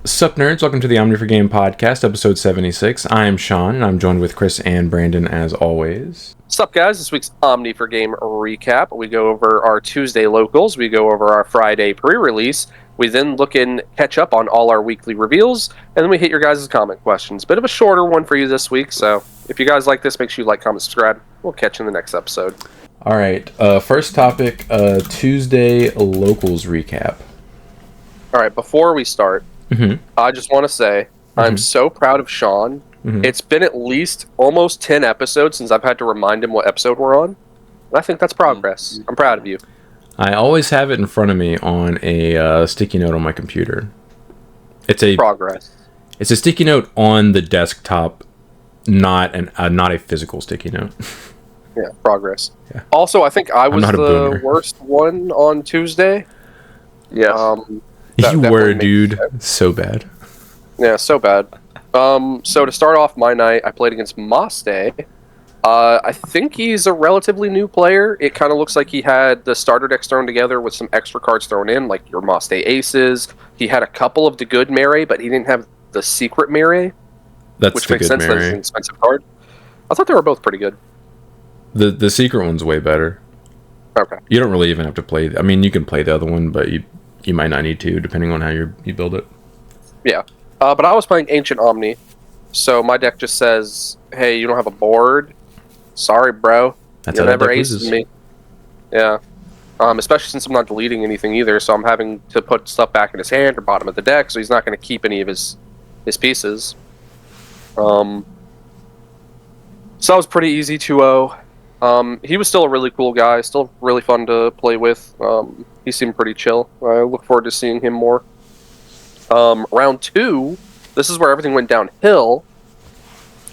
Sup nerds, welcome to the Omni4Game podcast, episode 76. I'm Sean, and I'm joined with Chris and Brandon as always. Sup guys, this week's Omni4Game recap. We go over our Tuesday locals, we go over our Friday pre-release, we then look and catch up on all our weekly reveals, and then we hit your guys' comment questions. Bit of a shorter one for you this week, so if you guys like this, make sure you like, comment, subscribe. We'll catch you in the next episode. Alright, first topic, Tuesday locals recap. Alright, before we start, I just want to say, I'm so proud of Sean. It's been at least almost 10 episodes since I've had to remind him what episode we're on. And I think that's progress. I'm proud of you. I always have it in front of me on a sticky note on my computer. It's a progress. It's a sticky note on the desktop, not a physical sticky note. Yeah, progress. Yeah. Also, I think I was the boomer. worst one on Tuesday. Yeah. You were, dude. So bad. Yeah, so bad. So to start off my night, I played against Maste. I think he's a relatively new player. It kind of looks like he had the starter decks thrown together with some extra cards thrown in, like your Maste Aces. He had a couple of the good Mare, but he didn't have the secret Mare. Which makes sense that it's an expensive card. I thought they were both pretty good. The secret one's way better. Okay. You don't really even have to play... I mean, you can play the other one, but you might not need to, depending on how you build it. Yeah. But I was playing Ancient Omni, so my deck just says, hey, you don't have a board? Sorry, bro. That's You'll how that never deck ace loses. me. Yeah. Especially since I'm not deleting anything either, so I'm having to put stuff back in his hand or bottom of the deck, so he's not going to keep any of his pieces. So that was pretty easy 2-0. He was still a really cool guy, still really fun to play with. He seemed pretty chill. I look forward to seeing him more. Round 2, this is where everything went downhill.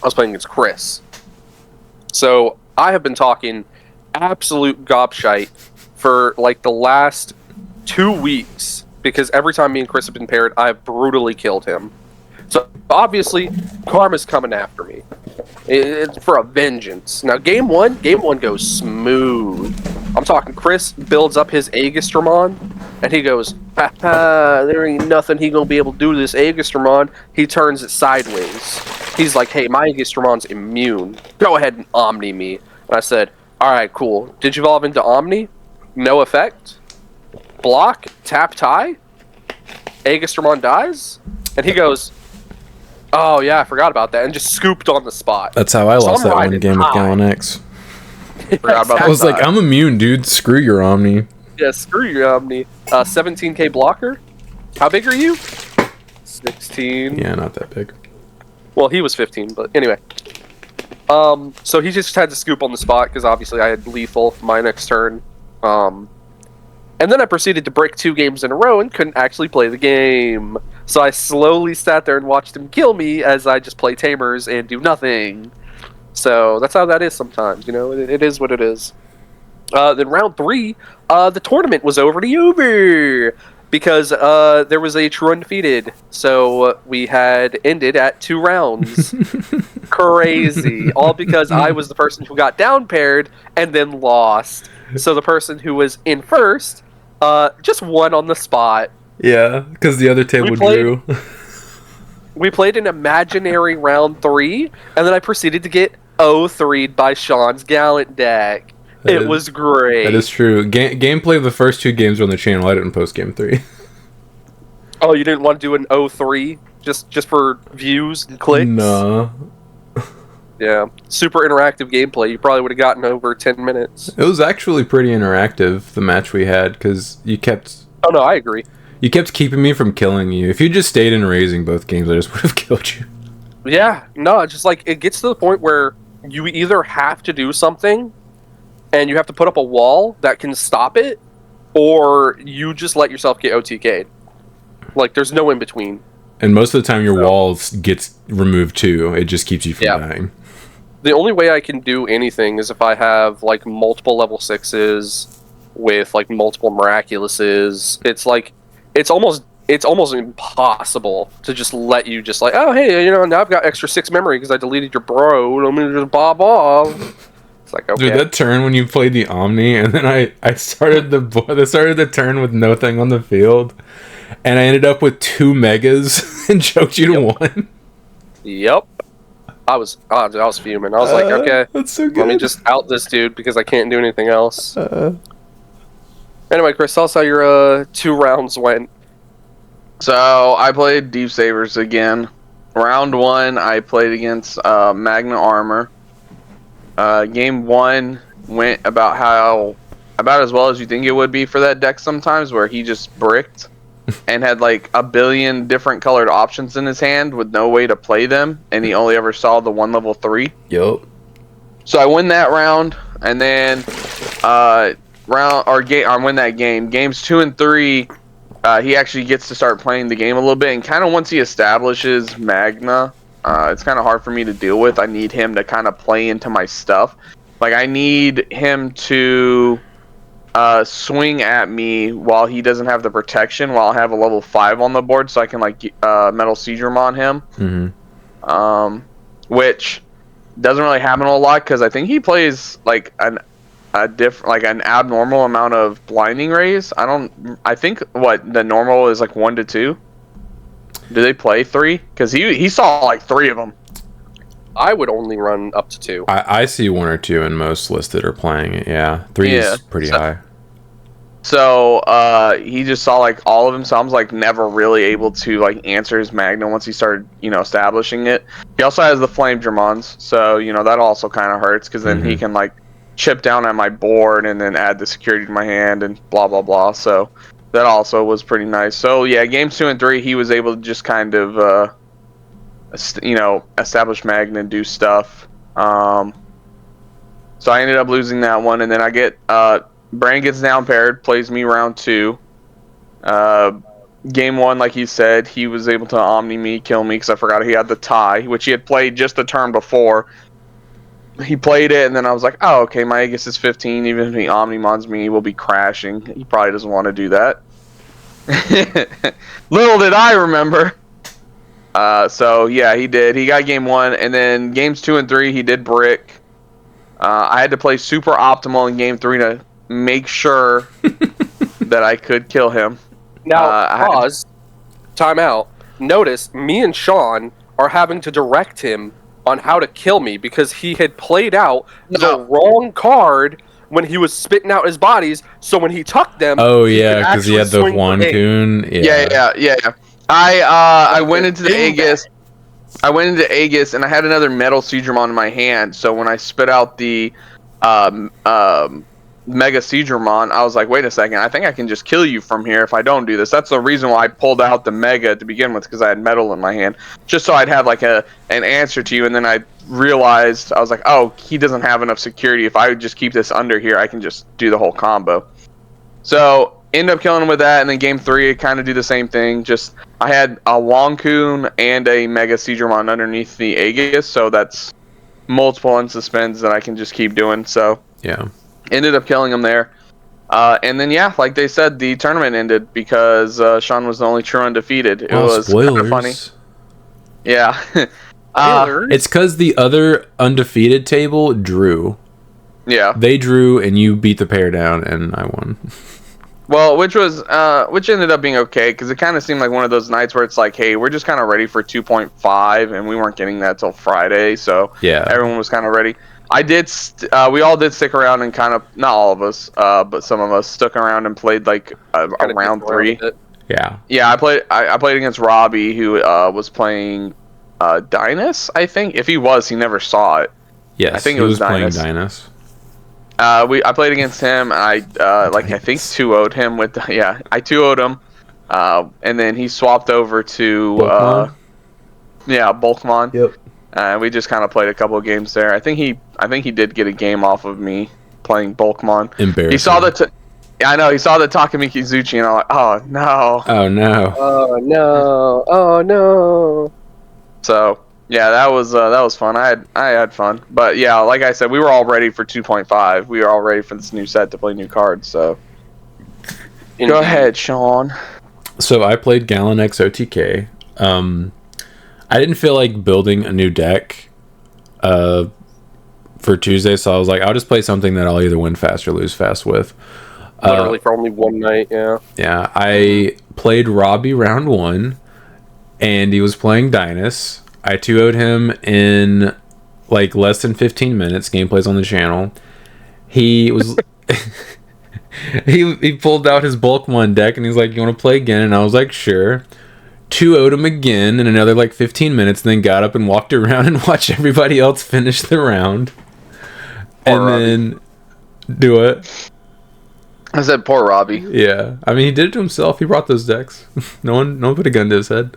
I was playing against Chris. So I have been talking absolute gobshite for like the last 2 weeks because every time me and Chris have been paired, I've brutally killed him. So obviously, karma's coming after me. It's for a vengeance. Now, game one goes smooth. I'm talking Chris builds up his Aegistramon, and he goes, ha ha, there ain't nothing he gonna be able to do to this Aegistramon. He turns it sideways. He's like, hey, my Aegistramon's immune. Go ahead and Omni me. And I said, alright, cool. Digivolve into Omni? No effect? Block? Tap tie? Aegistramon dies? And he goes, oh yeah, I forgot about that, and just scooped on the spot. That's how I lost that one game with Gallon X. Forgot about I was like, I'm immune, dude. Screw your Omni. Yeah, screw your Omni. 17k blocker? How big are you? 16. Yeah, not that big. Well, he was 15, but anyway. So he just had to scoop on the spot, because obviously I had lethal my next turn. And then I proceeded to break 2 games in a row and couldn't actually play the game. So I slowly sat there and watched him kill me as I just play Tamers and do nothing. So that's how that is sometimes, you know? It is what it is. Then round 3, the tournament was already over. Because there was a true undefeated. So we had ended at 2 rounds. Crazy. All because I was the person who got down paired and then lost. So the person who was in first just won on the spot. Yeah, because the other table drew. We played an imaginary round 3, and then I proceeded to get 0-3'd by Sean's Gallant deck. It was great. That is true. Gameplay of the first 2 games were on the channel. I didn't post game 3. Oh, you didn't want to do an 0-3 just for views and clicks? Nah. Yeah, super interactive gameplay. You probably would have gotten over 10 minutes. It was actually pretty interactive, the match we had, because you kept... Oh, no, I agree. You kept keeping me from killing you. If you just stayed in raising both games, I just would have killed you. Yeah, no, it's just like, it gets to the point where you either have to do something, and you have to put up a wall that can stop it, or you just let yourself get OTK'd. Like, there's no in between. And most of the time, your wall gets removed too. It just keeps you from dying. The only way I can do anything is if I have, like, multiple level 6s with, like, multiple Miraculouses. It's like, it's almost impossible to just let you just like, oh, hey, you know, now I've got extra 6 memory because I deleted your bro. I'm going to just bob off. It's like, okay. Dude, that turn when you played the Omni, and then I started the turn with no thing on the field, and I ended up with 2 megas and choked you to 1. Yep. I was fuming. I was like, okay, that's so good. let me just out this dude because I can't do anything else. Anyway, Chris, tell us how your 2 rounds went. So I played Deep Sabers again. Round 1, I played against Magna Armor. Game 1 went about as well as you think it would be for that deck sometimes, where he just bricked and had like a billion different colored options in his hand with no way to play them, and he only ever saw the 1 level 3. Yup. So I win that round, and then I win that game. Games 2 and 3, he actually gets to start playing the game a little bit, and kind of once he establishes Magna, it's kind of hard for me to deal with. I need him to kind of play into my stuff. Like, I need him to swing at me while he doesn't have the protection, while I have a level 5 on the board, so I can like Metal Seedrum on him. Which doesn't really happen a lot because I think he plays like an abnormal amount of blinding rays. I think what the normal is like 1 to 2. Do they play 3? Because he saw like 3 of them. I would only run up to 2. I see 1 or 2, and most listed are playing it. Yeah, 3 is pretty high. So he just saw like all of them. So I was like never really able to like answer his Magna once he started, establishing it. He also has the Flame Dramons, so that also kind of hurts because then he can like chip down at my board and then add the security to my hand and blah blah blah. So that also was pretty nice. So yeah, games 2 and 3, he was able to just kind of establish Magna and do stuff. So I ended up losing that one, and then I get Brand gets down paired, plays me round 2. Game 1, like he said, he was able to Omni me, kill me, because I forgot he had the tie, which he had played just the turn before. He played it, and then I was like, oh, okay, my Aegis is 15, even if he Omnimons me, he will be crashing. He probably doesn't want to do that. Little did I remember. So, yeah, he did. He got game 1, and then games 2 and 3, he did brick. I had to play super optimal in game 3 to make sure that I could kill him. Now, pause. Time out. Notice, me and Sean are having to direct him on how to kill me because he had played out the wrong card when he was spitting out his bodies, so when he tucked them... Oh, yeah, because he had the Wancoon. Yeah. I went into the Aegis. I went into Aegis, and I had another Metal Seedrum in my hand, so when I spit out the Mega Seedramon, I was like, wait a second, I think I can just kill you from here if I don't do this. That's the reason why I pulled out the Mega to begin with, because I had metal in my hand, just so I'd have like an answer to you. And then I realized, I was like, oh, he doesn't have enough security. If I would just keep this under here, I can just do the whole combo. So ended up killing him with that, and then game 3 I kind of do the same thing. Just I had a Wancoon and a Mega Seedramon underneath the Aegis, so that's multiple unsuspends that I can just keep doing. So yeah. Ended up killing him there. And then, yeah, like they said, the tournament ended because Sean was the only true undefeated. It was kind of funny. Yeah. It's because the other undefeated table drew. Yeah. They drew, and you beat the pair down, and I won. Well, which ended up being okay, because it kind of seemed like one of those nights where it's like, hey, we're just kind of ready for 2.5, and we weren't getting that till Friday, so yeah, everyone was kind of ready. We all did stick around and kind of, not all of us, but some of us stuck around and played like round 3. Yeah, I played against Robbie, who was playing Dynas, I think. If he was, he never saw it. Yes, I think he it was playing Dynas. Dynas. I played against him. I think 2-0'd him with I 2-0'd him, and then he swapped over to Bulkmon. Yep. We just kind of played a couple of games there. I think he did get a game off of me playing Bulkmon. Embarrassing. He saw I know, he saw the Takamiki Zuchi, and I'm like, oh no. Oh no. Oh no. Oh no. So yeah, that was fun. I had fun. But yeah, like I said, we were all ready for 2.5. We were all ready for this new set to play new cards. So go ahead, Sean. So I played Gallon X OTK. I didn't feel like building a new deck for Tuesday, so I was like, I'll just play something that I'll either win fast or lose fast with. Literally for only one night, yeah. Yeah, I played Robbie round 1, and he was playing Dynus. I 2-0'd him in like less than 15 minutes. Gameplay's on the channel. He was he pulled out his bulk 1 deck, and he's like, "You want to play again?" And I was like, "Sure." 2-0'd him again in another like 15 minutes, and then got up and walked around and watched everybody else finish the round. Poor Then do it. I said, poor Robbie. Yeah, I mean, he did it to himself. He brought those decks. No one put a gun to his head.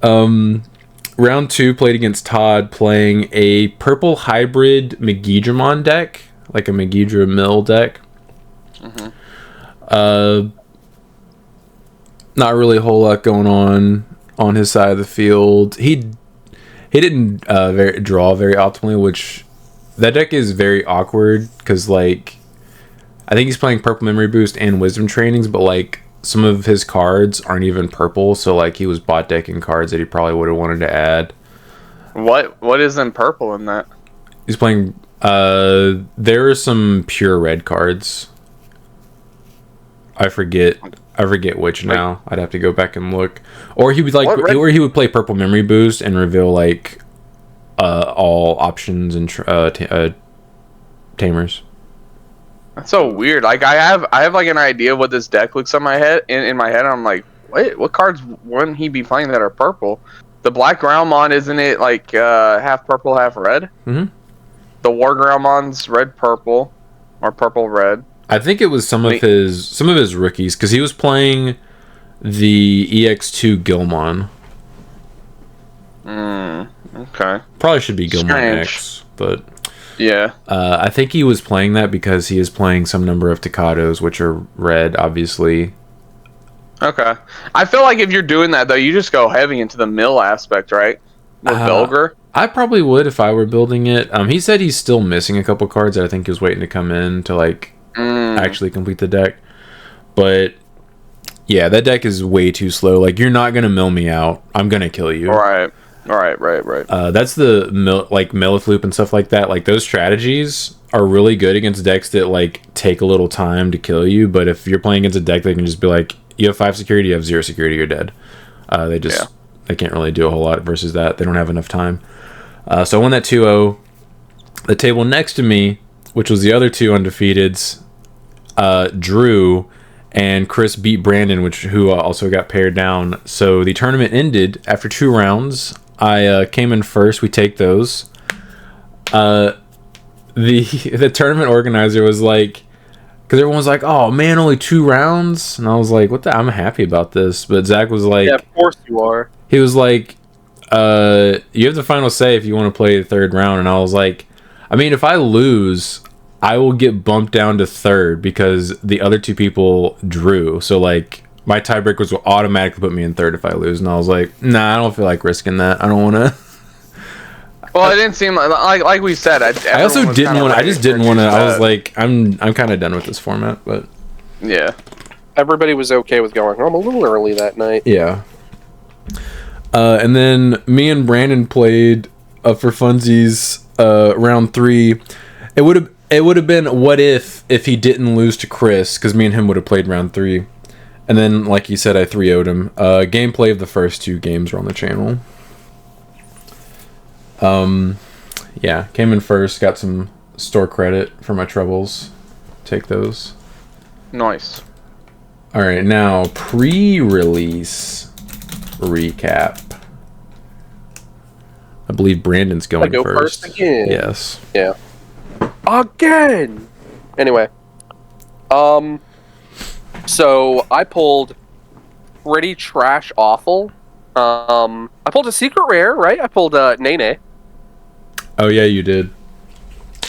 Round 2 played against Todd, playing a purple hybrid Digimon deck, like a Megidra Mill deck. Not really a whole lot going on his side of the field. He didn't draw very optimally, which that deck is very awkward because like I think he's playing Purple Memory Boost and Wisdom Trainings, but like some of his cards aren't even purple, so like he was bot decking cards that he probably would have wanted to add. What is in purple in that? He's playing there are some pure red cards. I forget which now. I'd have to go back and look. Or he would like or he would play Purple Memory Boost and reveal like all options and tamers. That's so weird. Like I have like an idea of what this deck looks in my head. In my head, I'm like, what cards wouldn't he be playing that are purple? The Black Groundmon, isn't it like half purple, half red? Mm-hmm. The War Groundmon's red purple, or purple red. I think it was some of his rookies because he was playing the EX2 Gilmon. Okay. Probably should be Gilmon Strange. X, but yeah. I think he was playing that because he is playing some number of Tocados, which are red, obviously. Okay. I feel like if you're doing that though, you just go heavy into the mill aspect, right? With Belger. I probably would if I were building it. He said he's still missing a couple cards that I think he was waiting to come in to like actually complete the deck. But yeah, that deck is way too slow. Like, you're not gonna mill me out. I'm gonna kill you. Right. That's the Millith Loop and stuff like that. Like, those strategies are really good against decks that like take a little time to kill you. But if you're playing against a deck that can just be like, you have 5 security, you have 0 security, you're dead. They can't really do a whole lot versus that. They don't have enough time. So I won that 2-0. The table next to me, which was the other two undefeateds, Drew and Chris beat Brandon, who also got paired down. So the tournament ended after 2 rounds. I came in first. We take those. The tournament organizer was like, because everyone was like, "Oh man, only 2 rounds," and I was like, "What the? I'm happy about this." But Zach was like, "Yeah, of course you are." He was like, "You have the final say if you want to play the 3rd round," and I was like, "I mean, if I lose, I will get bumped down to 3rd because the other 2 people drew. So like, my tiebreakers will automatically put me in 3rd if I lose." And I was like, "Nah, I don't feel like risking that. I don't want to." Well, it didn't seem like we said. I also didn't want. I just didn't want to. I was like, I'm kind of done with this format, but yeah, everybody was okay with going home a little early that night. Yeah. And then me and Brandon played for funsies round 3. It would have been what if he didn't lose to Chris, because me and him would have played round 3. And then, like you said, I 3-0'd him. Gameplay of the first 2 games were on the channel. Yeah, came in first, got some store credit for my troubles. Take those. Nice. All right, now pre-release recap. I believe Brandon's going first again. Yes. Yeah. Again. Anyway, so I pulled pretty trash awful. I pulled a secret rare, right? I pulled Nene. Oh yeah, you did.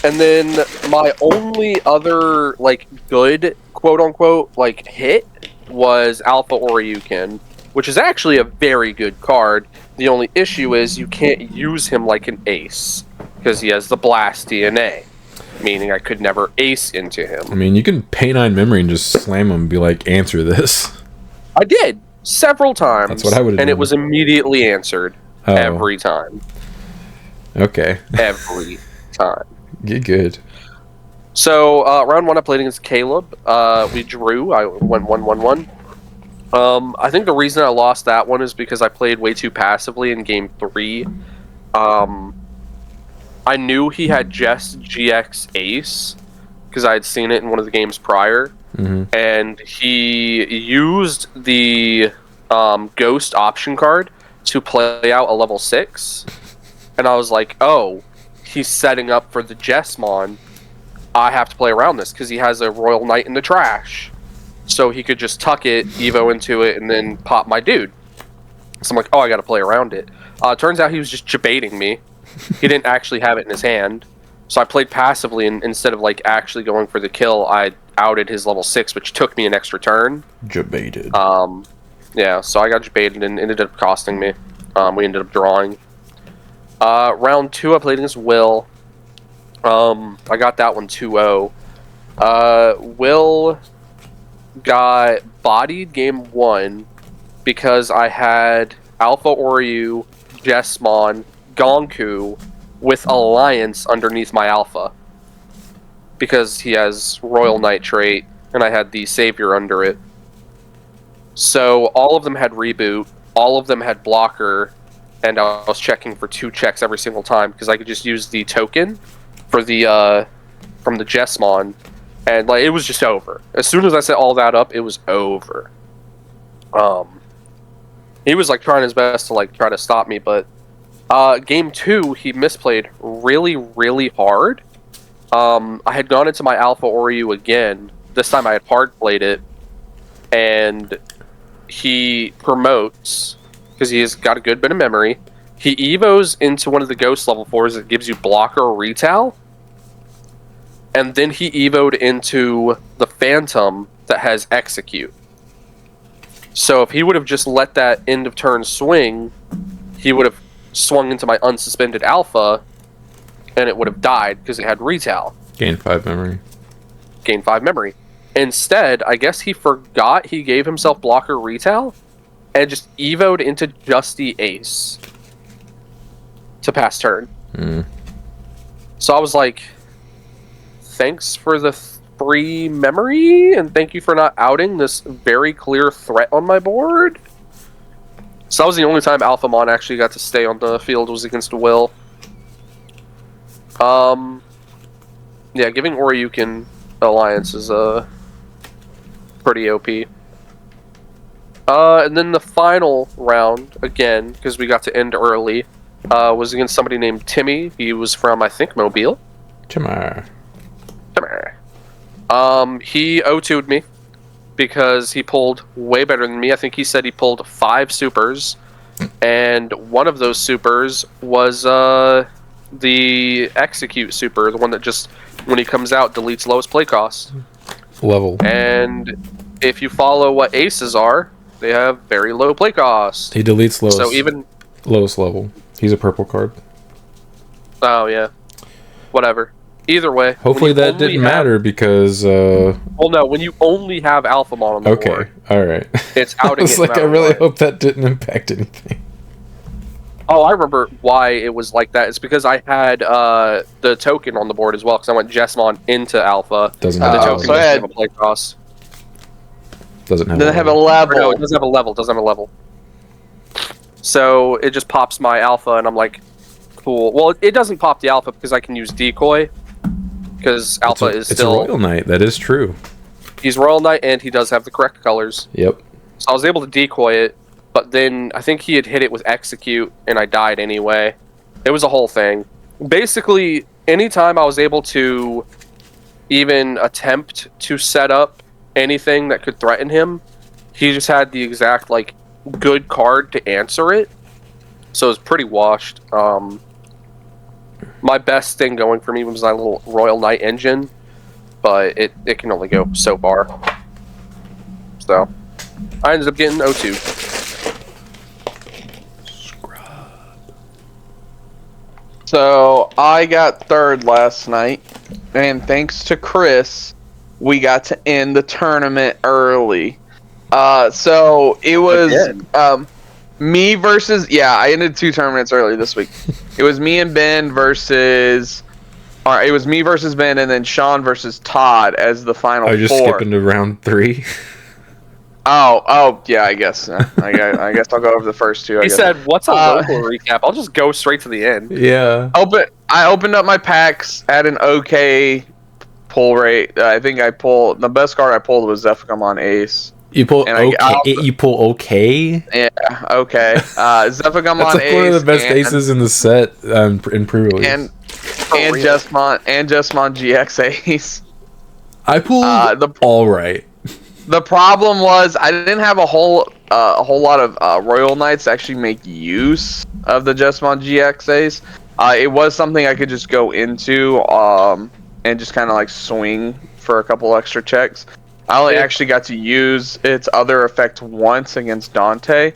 And then my only other like good quote unquote like hit was Alpha Oryukin, which is actually a very good card. The only issue is you can't use him like an ace because he has the blast DNA, meaning I could never ace into him. I mean, you can pay 9 memory and just slam him and be like, "Answer this." I did several times. That's what I would have done. And it was immediately answered every time. Okay. Every time. Get good. So round 1, I played against Caleb. We drew. I went 1-1-1. I think the reason I lost that one is because I played way too passively in game 3. I knew he had just GX Ace because I had seen it in one of the games prior, and he used the Ghost option card to play out a level 6, and I was like, oh, he's setting up for the Jessmon. I have to play around this because he has a Royal Knight in the trash. So he could just tuck it, Evo into it, and then pop my dude. So I'm like, oh, I gotta play around it. Turns out he was just debating me. He didn't actually have it in his hand. So I played passively, and instead of like actually going for the kill, I outed his level 6, which took me an extra turn. Debated. Yeah, so I got debated and ended up costing me. We ended up drawing. Round 2, I played against Will. I got that one 2-0. Will got bodied game 1 because I had Alpha Oryu, Jessmon, Gonku with Alliance underneath my Alpha. Because he has Royal Knight trait, and I had the Savior under it. So all of them had Reboot, all of them had Blocker, and I was checking for 2 checks every single time because I could just use the token for the from the Jessmon, and like it was just over. As soon as I set all that up, it was over. He was like trying his best to like try to stop me, but game 2 he misplayed really, really hard. I had gone into my Alpha Oryu again. This time I had hard played it, and he promotes because he's got a good bit of memory. He evos into one of the Ghost level 4s that gives you Blocker or Retail. And then he evoed into the Phantom that has Execute. So if he would have just let that end of turn swing, he would have swung into my unsuspended Alpha, and it would have died because it had Retail. Gain 5 memory. Gain 5 memory. Instead, I guess he forgot he gave himself Blocker Retail, and just evoed into just the Ace to pass turn. So I was like, thanks for the free memory, and thank you for not outing this very clear threat on my board. So that was the only time Alphamon actually got to stay on the field, was against Will. Yeah, giving Oryukin Alliance is pretty OP. And then the final round, again, because we got to end early, was against somebody named Timmy. He was from, I think, Mobile. Timmer. He O2'd me because he pulled way better than me. I think he said he pulled 5 supers, and one of those supers was the Execute super, the one that just, when he comes out, deletes lowest play cost. Level. And if you follow what aces are, they have very low play cost. He deletes lowest. So even lowest level. He's a purple card. Oh yeah. Whatever. Either way. Hopefully that didn't matter because. Well, no. When you only have Alphamon on the board. Okay. All right. It's outing. I was like, I really hope that didn't impact anything. Oh, I remember why it was like that. It's because I had the token on the board as well, because I went Jessmon into Alpha. Doesn't have the token so doesn't have a play cost. Doesn't have. Doesn't have a level. No, it doesn't have a level. Doesn't have a level. So it just pops my Alpha, and I'm like, cool. Well, it doesn't pop the Alpha because I can use Decoy. Because Alpha is still. It's a Royal Knight. That is true. He's Royal Knight, and he does have the correct colors. Yep. So I was able to decoy it, but then I think he had hit it with Execute, and I died anyway. It was a whole thing. Basically, anytime I was able to even attempt to set up anything that could threaten him, he just had the exact, like, good card to answer it. So it was pretty washed. My best thing going for me was that little Royal Knight engine, but it can only go so far. So I ended up getting O2. So I got 3rd last night, and thanks to Chris, we got to end the tournament early. So it was me versus, I ended 2 tournaments early this week. It was me and Ben versus All right, it was me versus Ben, and then Sean versus Todd as the final Are you just four. skipping to round 3? Oh, yeah, I guess. I guess I'll go over the first two. He said, "What's a local recap?" I'll just go straight to the end. Yeah. I opened up my packs at an okay pull rate. I think the best card I pulled was Zephagomon Ace. You pull you pull okay? Yeah, okay. Zephagomon That's like Ace. one of the best aces in the set in pre-release. And Justmon GX Ace. I pulled all right. The problem was I didn't have a whole lot of Royal Knights to actually make use of the Justmon GX Ace. It was something I could just go into and just kind of like swing for a couple extra checks. I only actually got to use its other effect once against Dante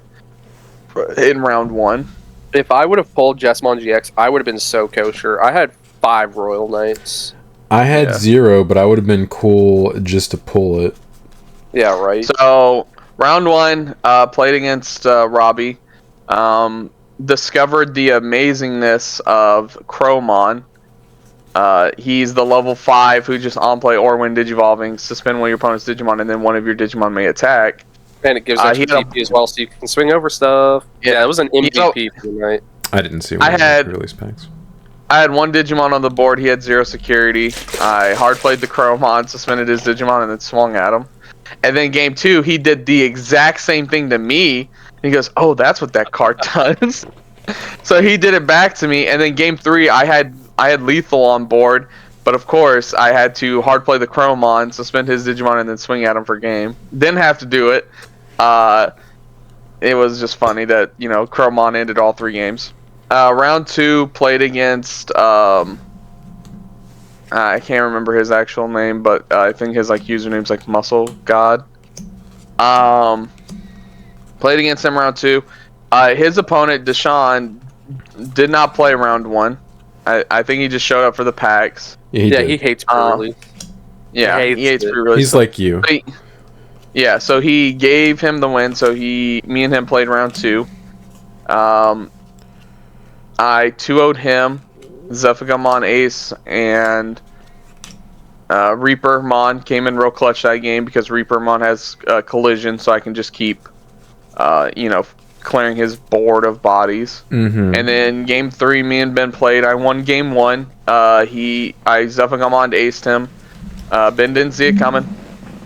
in round 1. If I would have pulled Justmon GX, I would have been so kosher. I had 5 Royal Knights. I had 0, but I would have been cool just to pull it. Yeah, right. So round 1, played against Robbie. Discovered the amazingness of Cromon. He's the level 5 who just on play or when digivolving, suspend one of your opponent's Digimon, and then one of your Digimon may attack. And it gives extra TP as well, so you can swing over stuff. Yeah, it was an MVP tonight. I didn't see one of the release packs. I had 1 Digimon on the board. He had 0 security. I hard played the Cromon, suspended his Digimon, and then swung at him. And then game 2, he did the exact same thing to me. He goes, "Oh, that's what that card does." So he did it back to me. And then game 3, I had Lethal on board, but of course I had to hard play the Cromon, suspend his Digimon, and then swing at him for game. Didn't have to do it. It was just funny that Cromon ended all 3 games. Round 2 played against I can't remember his actual name, but I think his username's like Muscle God. Played against him round 2. His opponent Deshaun did not play round 1. I think he just showed up for the packs. Yeah, he hates pre-release. Yeah, he hates pre-release. He's like you. Yeah, so he gave him the win. So me and him played round 2. I 2-0'd him, Zephagomon Ace, and Reapermon came in real clutch that game because Reapermon has collision, so I can just keep, clearing his board of bodies. Mm-hmm. And then game 3, me and Ben played. I won game 1. I Zephagomon aced him. Ben didn't see it coming.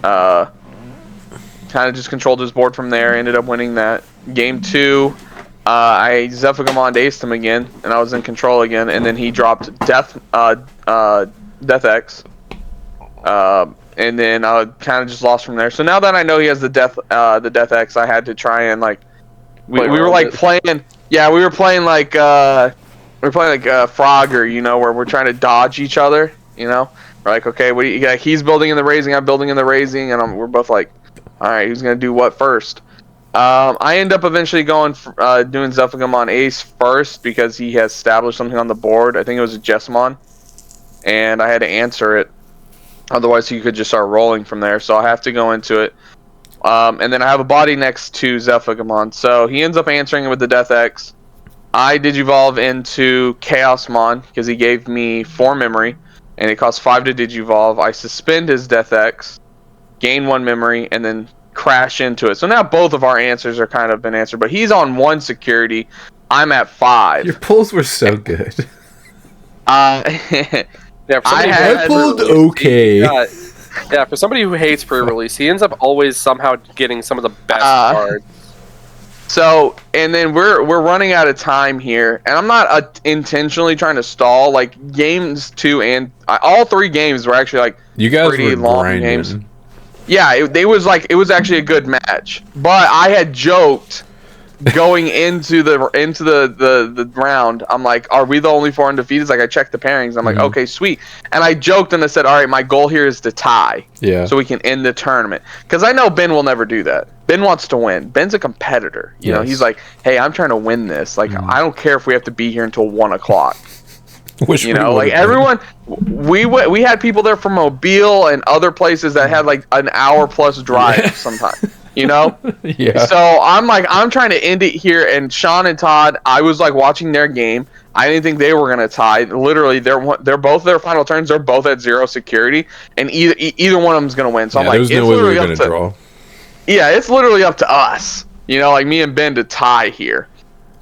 Kind of just controlled his board from there. Ended up winning that. Game 2, I Zephagomon aced him again, and I was in control again. And then he dropped Death X. And then I kind of just lost from there. So now that I know he has the Death X, I had to try and we were playing. Yeah, we were playing Frogger, where we're trying to dodge each other. We're like, okay, he's building in the raising, I'm building in the raising, and we're both like, all right, who's gonna do what first? I end up eventually doing Zephagomon Ace first because he has established something on the board. I think it was a Jessamon, and I had to answer it. Otherwise, he could just start rolling from there. So I have to go into it. And then I have a body next to Zephagomon. So he ends up answering it with the Death X. I Digivolve into Chaosmon because he gave me 4 memory, and it costs 5 to Digivolve. I suspend his Death X, gain 1 memory, and then crash into it. So now both of our answers are kind of been answered, but he's on 1 security. I'm at 5. Your pulls were so good. Yeah, I pulled okay. Yeah, for somebody who hates pre-release, he ends up always somehow getting some of the best cards. So, and then we're running out of time here, and I'm not intentionally trying to stall. Games 2 and all 3 games were actually you guys pretty were long grinding. games. Yeah, it was actually a good match, but I had joked going into the round. I'm like, are we the only 4 undefeateds? I checked the pairings. I'm like, okay, sweet. And I joked and I said, all right, my goal here is to tie. Yeah. So we can end the tournament. Because I know Ben will never do that. Ben wants to win. Ben's a competitor. You know, he's like, hey, I'm trying to win this. I don't care if we have to be here until 1 o'clock. Everyone, we had people there from Mobile and other places that had an hour plus drive sometimes. you know? Yeah. So I'm trying to end it here, and Sean and Todd, I was like watching their game. I didn't think they were gonna tie. Literally, they're both their final turns. They're both at 0 security, and either one of them's gonna win. So I'm like, there's no way we were gonna draw. Yeah, it's literally up to us. You know, like me and Ben to tie here.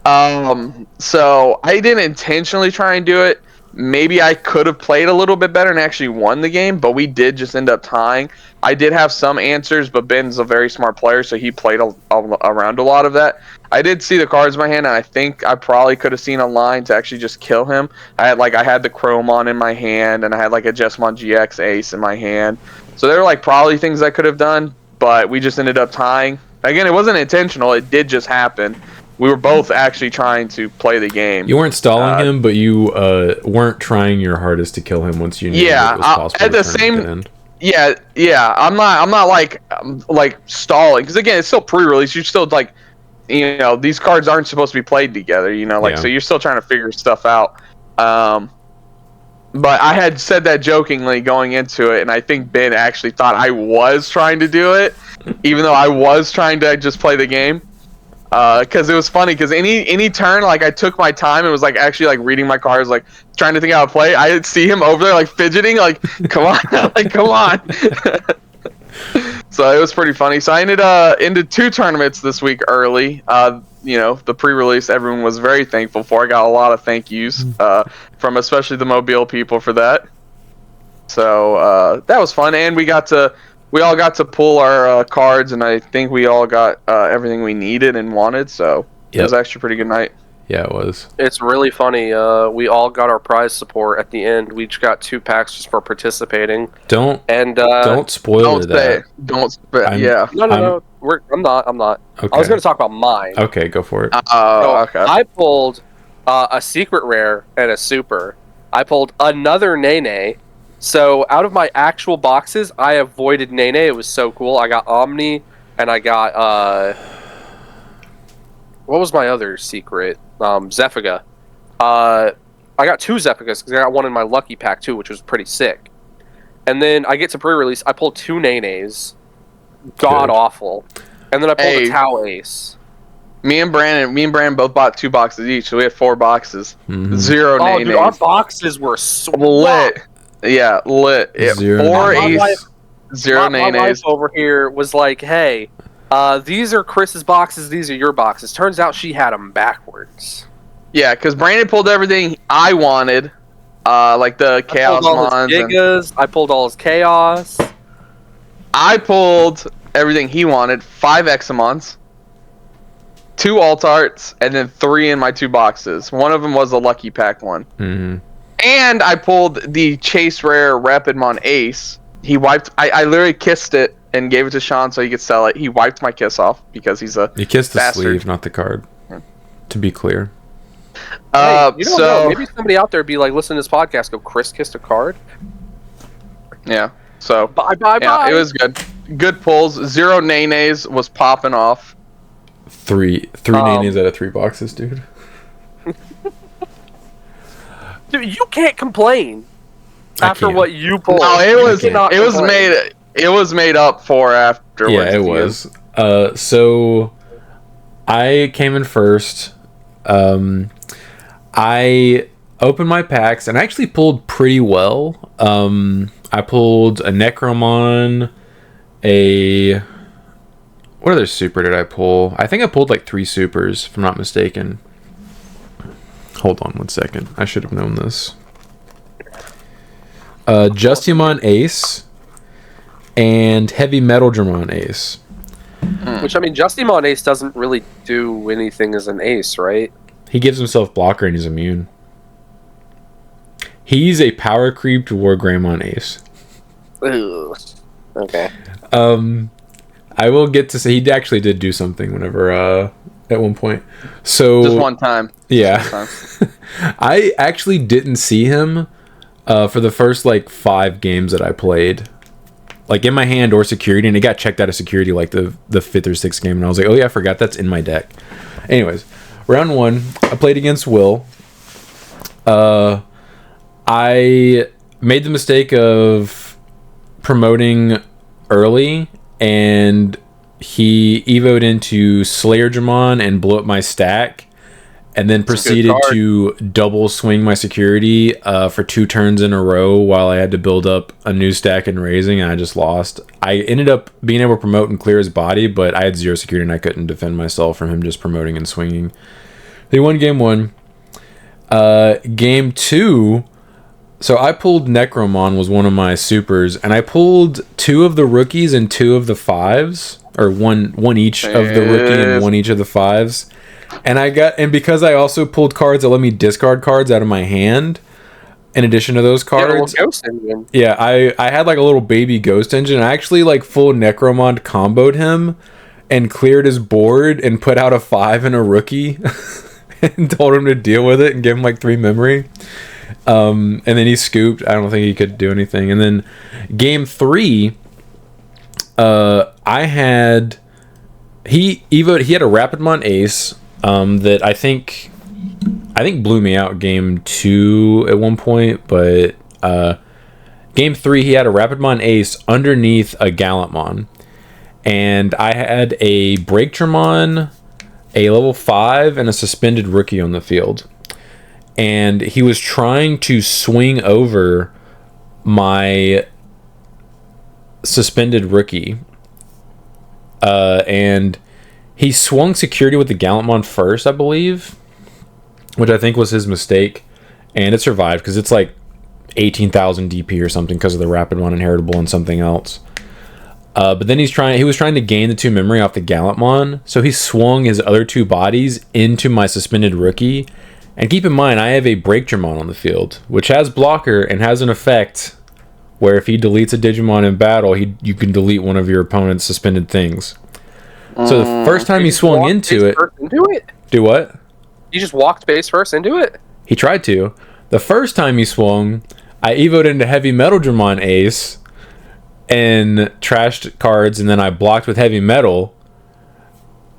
So I didn't intentionally try and do it. Maybe I could have played a little bit better and actually won the game, but we did just end up tying. I did have some answers, but Ben's a very smart player, so he played around a lot of that. I did see the cards in my hand, and I think I probably could have seen a line to actually just kill him. I had the Chromon in my hand, and I had like a Jessamon GX Ace in my hand. So there were like probably things I could have done, but we just ended up tying. Again, it wasn't intentional. It did just happen. We were both actually trying to play the game. You weren't stalling him, but you weren't trying your hardest to kill him once you knew it was possible. At the same, yeah. I'm not like stalling, because again, it's still pre-release. You're still like, you know, these cards aren't supposed to be played together. You know, like so you're still trying to figure stuff out. But I had said that jokingly going into it, and I think Ben actually thought I was trying to do it, even though I was trying to just play the game. Because it was funny, because any turn, like, I took my time and was like actually like reading my cards, like trying to think how to play. I'd see him over there like fidgeting, like, come on, like, come on. So it was pretty funny. So I ended 2 tournaments this week early. You know, the pre-release, everyone was very thankful for. I got a lot of thank yous from especially the Mobile people for that. So that was fun, and we all got to pull our cards, and I think we all got everything we needed and wanted, so it was actually a pretty good night. Yeah, it was. It's really funny. We all got our prize support at the end. We each got 2 packs just for participating. Don't spoil that. Yeah. No. I'm not. Okay. I was going to talk about mine. Okay, go for it. Okay. I pulled a secret rare and a super. I pulled another Nene. So out of my actual boxes, I avoided Nene. It was so cool. I got Omni, and I got what was my other secret? Zephiga. I got 2 Zephigas because I got one in my lucky pack too, which was pretty sick. And then I get to pre-release. I pulled 2 Nenes. God awful. And then I pulled a Tau Ace. Me and Brandon both bought 2 boxes each, so we had 4 boxes. 0 Nenes. Dude, our boxes were lit. Yeah, lit. Yeah, 4 Ace, 0 My wife Nenes. over here was like, hey, these are Chris's boxes, these are your boxes. Turns out she had them backwards. Yeah, because Brandon pulled everything I wanted, like the Chaos Mons. I pulled all his Chaos. I pulled everything he wanted, 5 Examons, 2 Alt Arts, and then 3 in my 2 boxes. One of them was a Lucky Pack one. Mm-hmm. And I pulled the Chase Rare Rapidmon Ace. He wiped... I literally kissed it and gave it to Sean so he could sell it. He wiped my kiss off because he's a You kissed the bastard. sleeve, not the card. To be clear. Hey, you don't know. Maybe somebody out there be like, listen to this podcast, go, Chris kissed a card? Yeah. So... Bye. It was good. Good pulls. 0 Nenes was popping off. 3 Nenes out of 3 boxes, dude. Dude, you can't complain after what you pulled. No, it was made up for afterwards. Yeah, it was. So I came in first. I opened my packs and I actually pulled pretty well. I pulled a Necromon, what other super did I pull? I think I pulled like 3 supers, if I'm not mistaken. Hold on 1 second. I should have known this. Justimon Ace and Heavy Metal Dramon Ace. Which, I mean, Justimon Ace doesn't really do anything as an ace, right? He gives himself blocker and he's immune. He's a power creep to War Greymon Ace. Ugh. Okay. I will get to say he actually did do something whenever at one point. So just one time. Yeah. I actually didn't see him for the first like 5 games that I played. Like in my hand or security, and it got checked out of security like the 5th or 6th game, and I was like, oh yeah, I forgot that's in my deck. Anyways, round 1, I played against Will. I made the mistake of promoting early and he evoed into Slayer Dramon and blew up my stack, and then proceeded to double swing my security for 2 turns in a row while I had to build up a new stack and raising, and I just lost. I ended up being able to promote and clear his body, but I had 0 security and I couldn't defend myself from him just promoting and swinging. They won game 1. Game 2, so I pulled Necromon was one of my supers, and I pulled 2 of the rookies and 2 of the 5s, or one each of the rookie and 1 each of the 5s. And because I also pulled cards that let me discard cards out of my hand, in addition to those cards, Ghost Engine. Yeah, I had like a little baby Ghost Engine. I actually like full Necromon comboed him and cleared his board and put out a 5 and a rookie and told him to deal with it and gave him like 3 memory. And then he scooped. I don't think he could do anything. And then game 3, he had a Rapidmon Ace that I think blew me out game 2 at one point, but game 3 he had a Rapidmon Ace underneath a Gallantmon, and I had a Breaktramon, a level 5, and a suspended rookie on the field. And he was trying to swing over my suspended rookie. And he swung security with the Gallantmon first, I believe, which I think was his mistake. And it survived because it's like 18,000 DP or something because of the Rapidmon inheritable and something else. But then he was trying to gain the 2 memory off the Gallantmon, so he swung his other 2 bodies into my suspended rookie. And keep in mind, I have a Breaktramon on the field, which has blocker and has an effect where if he deletes a Digimon in battle, you can delete one of your opponent's suspended things. So the first time he swung into it... Do what? You just walked base first into it? He tried to. The first time he swung, I evoed into Heavy Metal Dramon Ace and trashed cards, and then I blocked with Heavy Metal.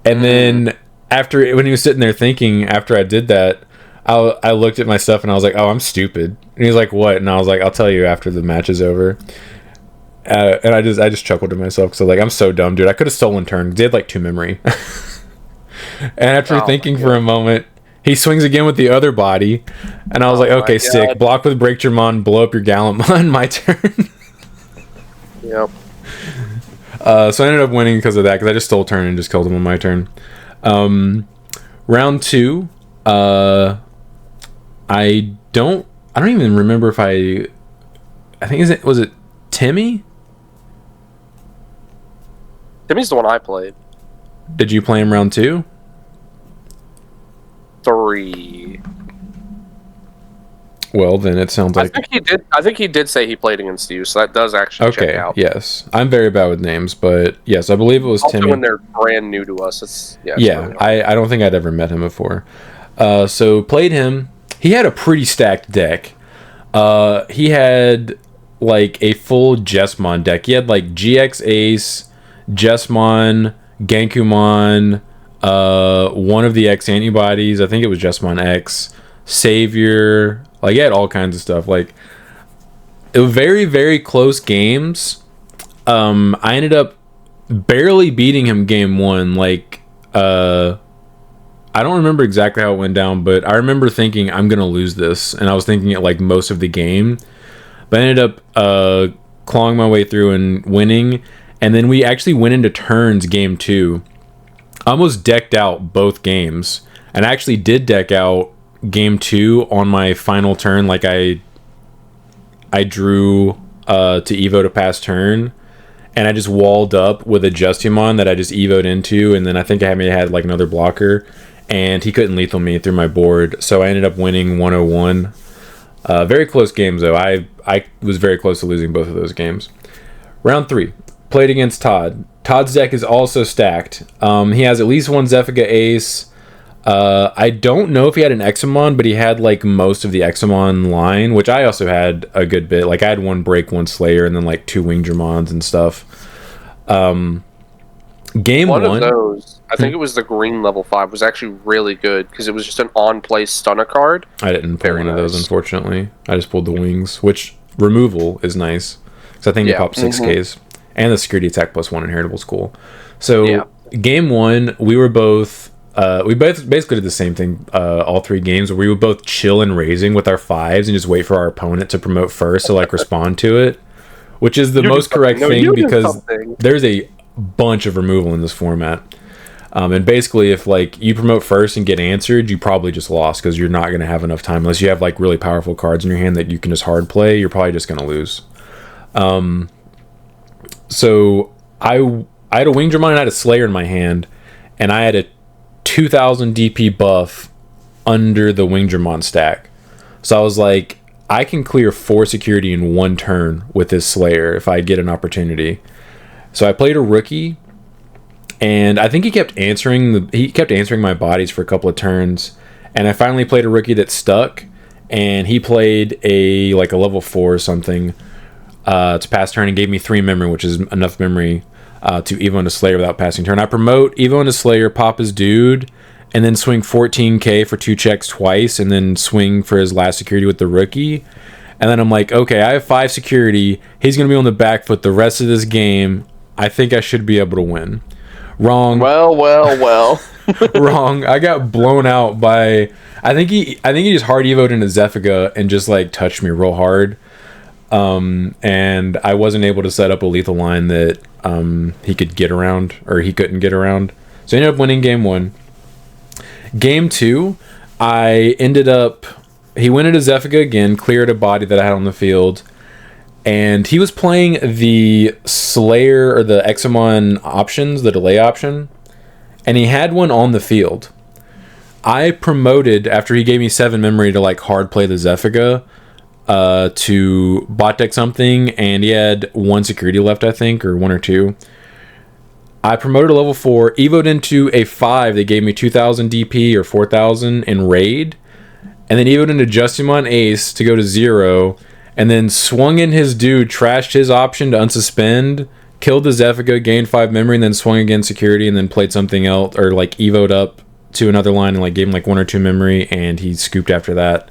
And then when he was sitting there thinking, after I did that, I looked at my stuff and I was like, oh, I'm stupid. And he's like, what? And I was like, I'll tell you after the match is over. And I just chuckled to myself because I'm so dumb, dude. I could have stolen turns. They had like 2 memory. And after thinking for a moment, he swings again with the other body. And I was like, okay, sick. Block with Breaktramon, blow up your Gallantmon, my turn. Yep. So I ended up winning because of that, because I just stole turn and just killed him on my turn. Round 2, I don't even remember if I think was it Timmy? Timmy's the one I played. Did you play him round 2? 3. Well, then it sounds like I think he did say he played against you, so that does actually check out. Yes. I'm very bad with names, but yes, I believe it was also Timmy. When they're brand new to us, it's really I don't think I'd ever met him before. So played him. He had a pretty stacked deck. He had like a full Jesmon deck. He had like GX Ace, Jesmon, Genkumon, one of the X antibodies. I think it was Jesmon X, Savior. Like, he had all kinds of stuff. Like, it was very, very close games. I ended up barely beating him game 1. Like, I don't remember exactly how it went down, but I remember thinking, I'm going to lose this. And I was thinking it, like, most of the game. But I ended up clawing my way through and winning. And then we actually went into turns game 2. I almost decked out both games. And I actually did deck out game 2 on my final turn. Like, I drew to Evo to pass turn, and I just walled up with a Justimon that I just Evo'd into, and then I think I may have had like another blocker, and he couldn't lethal me through my board, so I ended up winning 101. Very close games though. I was very close to losing both of those games. Round 3, played against Todd. Todd's deck is also stacked. He has at least one Zephica Ace. I don't know if he had an Examon, but he had like most of the Examon line, which I also had a good bit. Like, I had 1 Break, 1 Slayer, and then like 2 Wing Dramons and stuff. Game 1 of those, I think it was the green level 5, was actually really good because it was just an on-play stunner card. I didn't pull one of those, unfortunately. I just pulled the Wings, which removal is nice because I think they pop 6Ks, and the security attack +1 inheritable is cool. So Yeah. game one, we both basically did the same thing all three games, where we would both chill and raising with our 5s and just wait for our opponent to promote first to like respond to it, which is the most correct thing because there's a bunch of removal in this format. And basically, if like you promote first and get answered, you probably just lost because you're not going to have enough time unless you have like really powerful cards in your hand that you can just hard play. You're probably just going to lose. So I had a Winged Dramon and I had a Slayer in my hand, and I had a 2000 DP buff under the Winged Dramon stack. So I was like, I can clear 4 security in 1 turn with this Slayer if I get an opportunity. So I played a rookie, and I think he kept answering my bodies for a couple of turns, and I finally played a rookie that stuck, and he played a level 4 or something to pass turn and gave me 3 memory, which is enough memory to Evo into Slayer without passing turn. I promote Evo into Slayer, pop his dude, and then swing 14k for 2 checks twice, and then swing for his last security with the rookie. And then I'm like, okay, I have 5 security. He's going to be on the back foot the rest of this game. I think I should be able to win. Wrong. Well. Wrong. I got blown out by... I think he just hard evoed into Zephiga and just like touched me real hard. And I wasn't able to set up a lethal line that he could get around, or he couldn't get around. So I ended up winning game 1. Game 2, he went into Zephiga again, cleared a body that I had on the field, and he was playing the Slayer or the Examon options, the delay option, and he had one on the field. I promoted after he gave me 7 memory to like hard play the Zephiga to bot deck something, and he had 1 security left, I think, or 1 or 2. I promoted a level 4, evoed into a 5 that gave me 2000 DP or 4000 in raid, and then evoed into Justimon Ace to go to 0, and then swung in his dude, trashed his option to unsuspend, killed the Zephiga, gained 5 memory, and then swung again security, and then played something else, or like evoed up to another line and like gave him like 1 or 2 memory, and he scooped after that.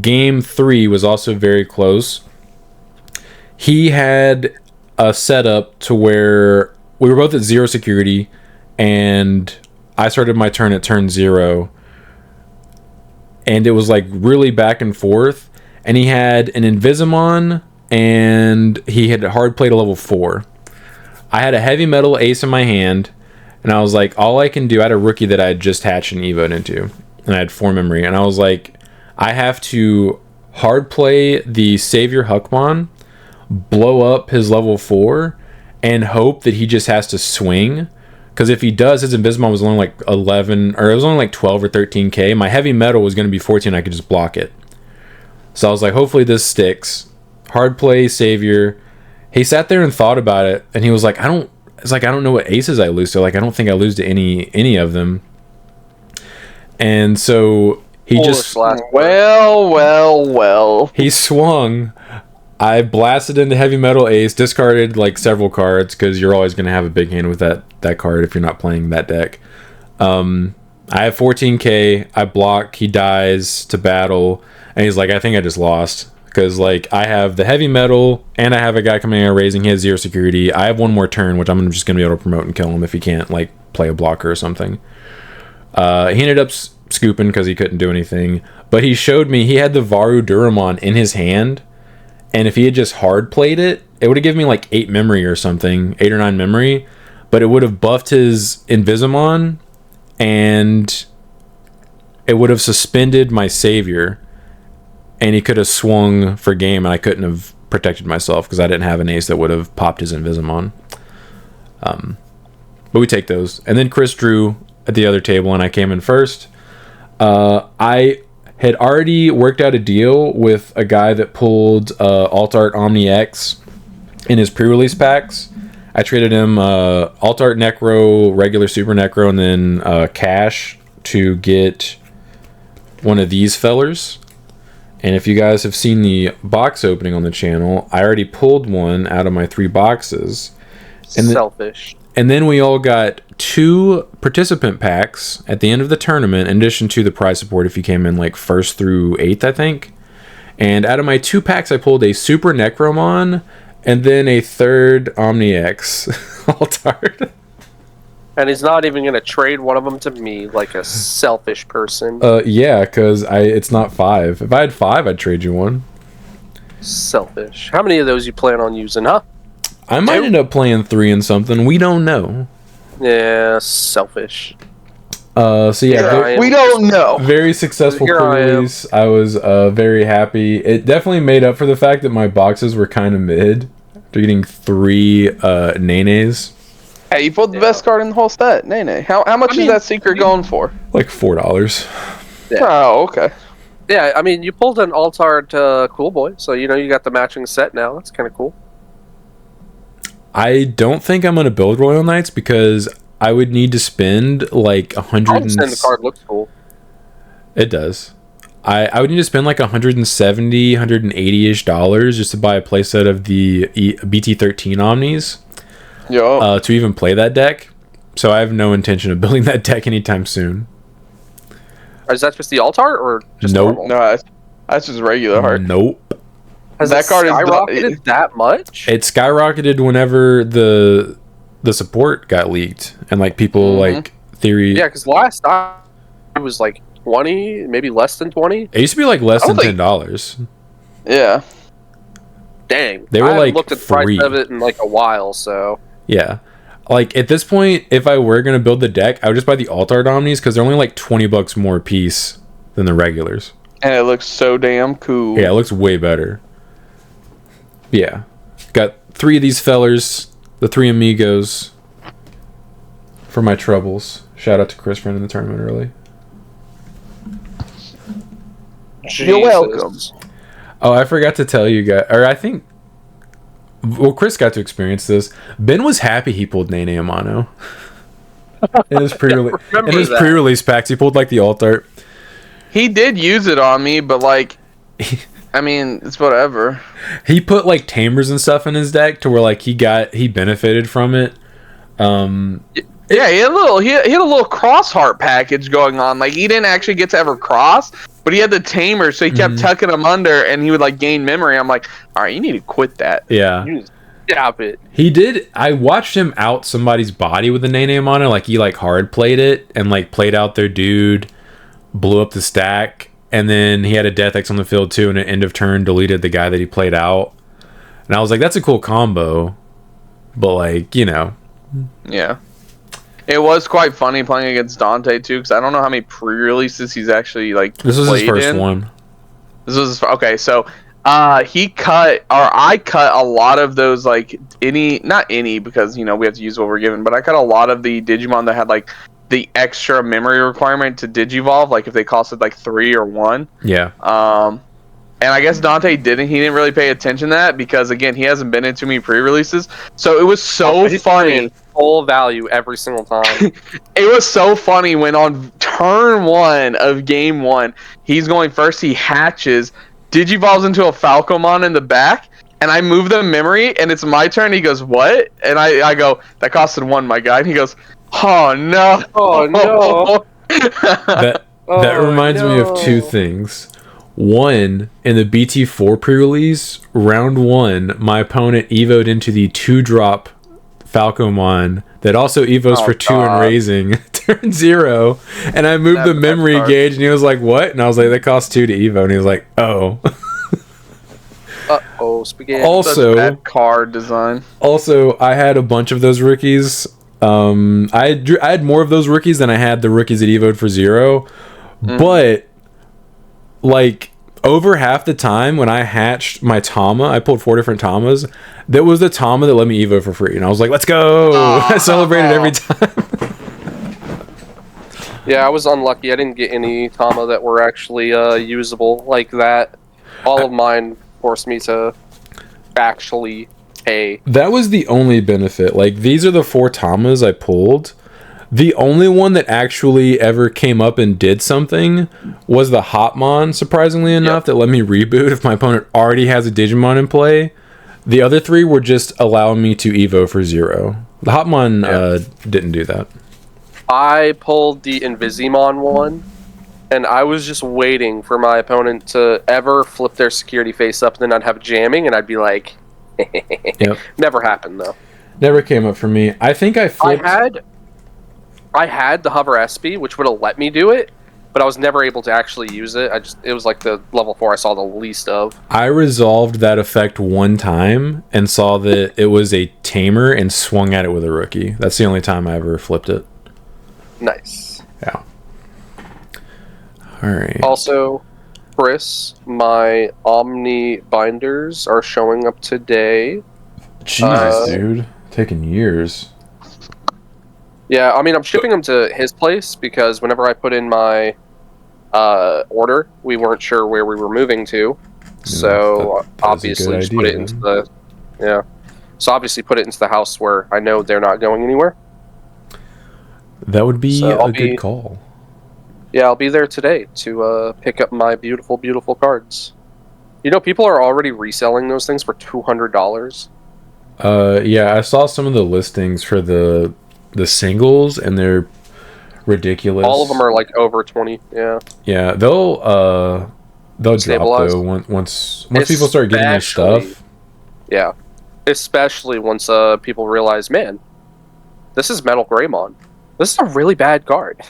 Game 3 was also very close. He had a setup to where we were both at 0 security, and I started my turn at turn 0, and it was like really back and forth, and he had an Invisimon, and he had hard played a level 4. I had a heavy metal ace in my hand, and I was like, all I can do, I had a rookie that I had just hatched and evoed into, and I had 4 memory, and I was like, I have to hard play the Savior Huckmon, blow up his level 4, and hope that he just has to swing. Because if he does, his Invisimon was only like 11, or it was only like 12 or 13k. My heavy metal was going to be 14, I could just block it. So I was like, hopefully this sticks. Hard play Savior. He sat there and thought about it, and he was like, I don't know what aces I lose to. Like, I don't think I lose to any of them. And so he just... Well. He swung. I blasted into heavy metal ace, discarded like several cards because you're always going to have a big hand with that card if you're not playing that deck. I have 14k. I block. He dies to battle, and he's like, I think I just lost because like I have the heavy metal and I have a guy coming out raising. He has 0 security. I have 1 more turn, which I'm just going to be able to promote and kill him if he can't like play a blocker or something. He ended up scooping because he couldn't do anything, but he showed me he had the Varu Duramon in his hand. And if he had just hard played it, it would have given me like 8 memory or something, 8 or 9 memory, but it would have buffed his Invisimon, and it would have suspended my Savior, and he could have swung for game, and I couldn't have protected myself because I didn't have an ace that would have popped his Invisimon. But we take those. And then Chris drew at the other table, and I came in first. I had already worked out a deal with a guy that pulled Alt Art Omni X in his pre-release packs. I traded him Alt Art Necro, regular Super Necro, and then cash to get one of these fellers. And if you guys have seen the box opening on the channel, I already pulled one out of my 3 boxes. And Selfish. And then we all got 2 participant packs at the end of the tournament, in addition to the prize support if you came in like 1st through 8th, I think. And out of my 2 packs, I pulled a Super Necromon, and then a third Omni X Altard. And he's not even going to trade one of them to me like a selfish person. Yeah, because it's not 5. If I had 5, I'd trade you one. Selfish. How many of those you plan on using, huh? I might end up playing 3 and something. We don't know. Yeah, selfish. So yeah, we don't know. Very successful pre-release. I was very happy. It definitely made up for the fact that my boxes were kind of mid. After getting 3 Nenes. Hey, you pulled the best card in the whole set, Nene. How much is that secret going for? Like $4. Yeah. Oh, okay. Yeah, I mean, you pulled an Altard Cool Boy, so you got the matching set now. That's kind of cool. I don't think I'm gonna build Royal Knights because I would need to spend like 100. I understand the card looks cool. It does. I would need to spend like 170, 180-ish dollars just to buy a playset of the BT13 Omnis. Yo. To even play that deck. So I have no intention of building that deck anytime soon. Is that just the Altart or just Nope. normal? No, that's just regular heart. Nope. Has that card skyrocketed that much? It skyrocketed whenever the support got leaked and like people like theory. Yeah, because last time it was like 20, maybe less than 20. It used to be like less than $10. Yeah. Dang. They were I haven't like looked at the free. price of it in like a while, so. Yeah. Like at this point, if I were gonna build the deck, I would just buy the Altard Omnis because they're only like $20 more a piece than the regulars. And it looks so damn cool. Yeah, it looks way better. Yeah. Got 3 of these fellers, the 3 amigos for my troubles. Shout out to Chris for in the tournament early. You're welcome. Oh, I forgot to tell you guys, or I think, well, Chris got to experience this. Ben was happy he pulled Nene Amano. In his pre-release packs, he pulled like the Altart. He did use it on me, but like, I mean, it's whatever. He put like Tamers and stuff in his deck to where like he benefited from it. Yeah, he had a little cross heart package going on. Like he didn't actually get to ever cross, but he had the tamer, so he kept tucking them under, and he would like gain memory. I'm like, all right, you need to quit that. Yeah, stop it. He did. I watched him out somebody's body with the Nene on it. Like he like hard played it and like played out their dude, blew up the stack, and then he had a Death X on the field too, and at end of turn deleted the guy that he played out. And I was like, that's a cool combo, but like Yeah. It was quite funny playing against Dante too, because I don't know how many pre-releases he's actually like. This was his first in. one. This was okay. So, I cut a lot of those like not any because we have to use what we're given, but I cut a lot of the Digimon that had like the extra memory requirement to Digivolve, like if they costed like 3 or 1. Yeah. And I guess Dante didn't. He didn't really pay attention to that because again, he hasn't been in too many pre-releases. So it was so funny. Full value every single time. It was so funny when on turn 1 of game 1, he's going first. He hatches, Digivolves into a Falcomon in the back, and I move the memory, and it's my turn. He goes, "What?" And I go, "That costed 1, my guy." And he goes, "Oh no! Oh no!" That reminds me of 2 things. One, in the BT4 pre-release, round 1, my opponent evoed into the 2-drop Falcomon that also evos for 2 and raising turn 0, and I moved the memory gauge, and he was like, "What?" And I was like, "That costs 2 to evo," and he was like, "Oh." Spaghetti. Also, bad card design. Also, I had a bunch of those rookies. I had more of those rookies than I had the rookies that evoed for 0, but like over half the time when I hatched my Tama, I pulled 4 different Tamas. That was the Tama that let me evo for free, and I was like, "Let's go!" I celebrated every time. Yeah, I was unlucky. I didn't get any Tama that were actually usable like that. All of mine forced me to actually pay. That was the only benefit. Like, these are the 4 Tamas I pulled. The only one that actually ever came up and did something was the Appmon, surprisingly enough, that let me reboot if my opponent already has a Digimon in play. The other 3 were just allowing me to evo for 0. The Appmon didn't do that. I pulled the Invisimon one, and I was just waiting for my opponent to ever flip their security face up, and then I'd have jamming, and I'd be like, Yep. Never happened though. Never came up for me. I think I flipped. I had the hover SB, which would have let me do it, but I was never able to actually use it. It was like the level 4 I saw the least of. I resolved that effect one time and saw that it was a tamer and swung at it with a rookie. That's the only time I ever flipped it. Nice. Yeah. All right. Also, Chris, my Omni binders are showing up today. Jeez, dude. Taking years. Yeah, I mean, I'm shipping them to his place because whenever I put in my order, we weren't sure where we were moving to. So obviously just put it into the... Yeah. So obviously put it into the house where I know they're not going anywhere. That would be a good call. Yeah, I'll be there today to pick up my beautiful, beautiful cards. You know, people are already reselling those things for $200. Yeah, I saw some of the listings for the singles, and they're ridiculous. All of them are like over 20. Yeah. Yeah, they'll drop though once people start getting their stuff. Yeah, especially once people realize, man, this is Metal Greymon. This is a really bad card.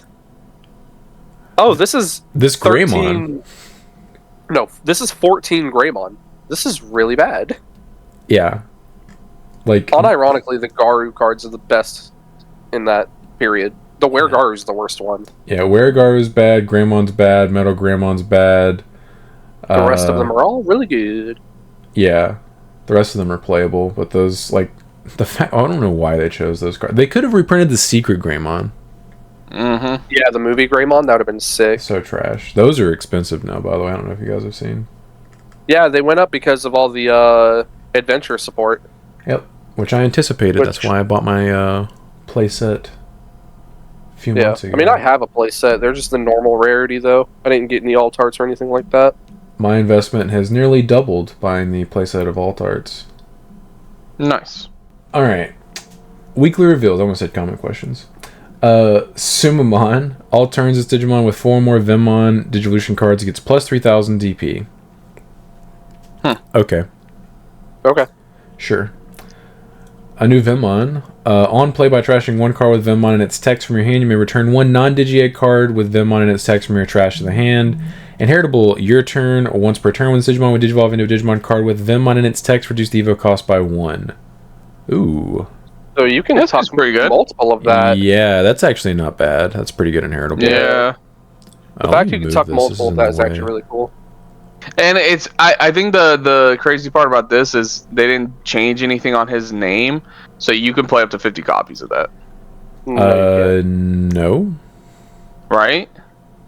Oh, this Greymon. No, this is 14 Greymon. This is really bad. Yeah. Like, unironically, the Garu cards are the best in that period. The Garu is the worst one. Yeah, Garu's bad, Greymon's bad, Metal Greymon's bad. The rest of them are all really good. Yeah, the rest of them are playable, but those, like, I don't know why they chose those cards. They could have reprinted the Secret Greymon. Mm-hmm. Yeah, the movie Greymon, that would have been sick. So trash. Those are expensive now, by the way. I don't know if you guys have seen. Yeah, they went up because of all the adventure support. Yep, which I anticipated. That's why I bought my playset a few months ago. I mean, I have a playset. They're just the normal rarity, though. I didn't get any alt arts or anything like that. My investment has nearly doubled buying the playset of alt arts. Nice. All right. Weekly reveals. I almost said comment questions. Sumamon. All turns its Digimon with 4 more Vemmon Digivolution cards gets plus 3,000 DP. Okay. Sure. A new Vemmon. On play by trashing 1 card with Vemmon in its text from your hand, you may return 1 non-Digi-Egg card with Vemmon in its text from your trash to the hand. Inheritable, your turn, or once per turn when this Digimon would Digivolve into a Digimon card with Vemmon in its text, reduce the Evo cost by 1. Ooh. So you can talk pretty good. Multiple of that. Yeah, that's actually not bad. That's pretty good inheritable. Yeah. The fact you can talk multiple of that is actually really cool. And it's I think the crazy part about this is they didn't change anything on his name, so you can play up to 50 copies of that. No. Right?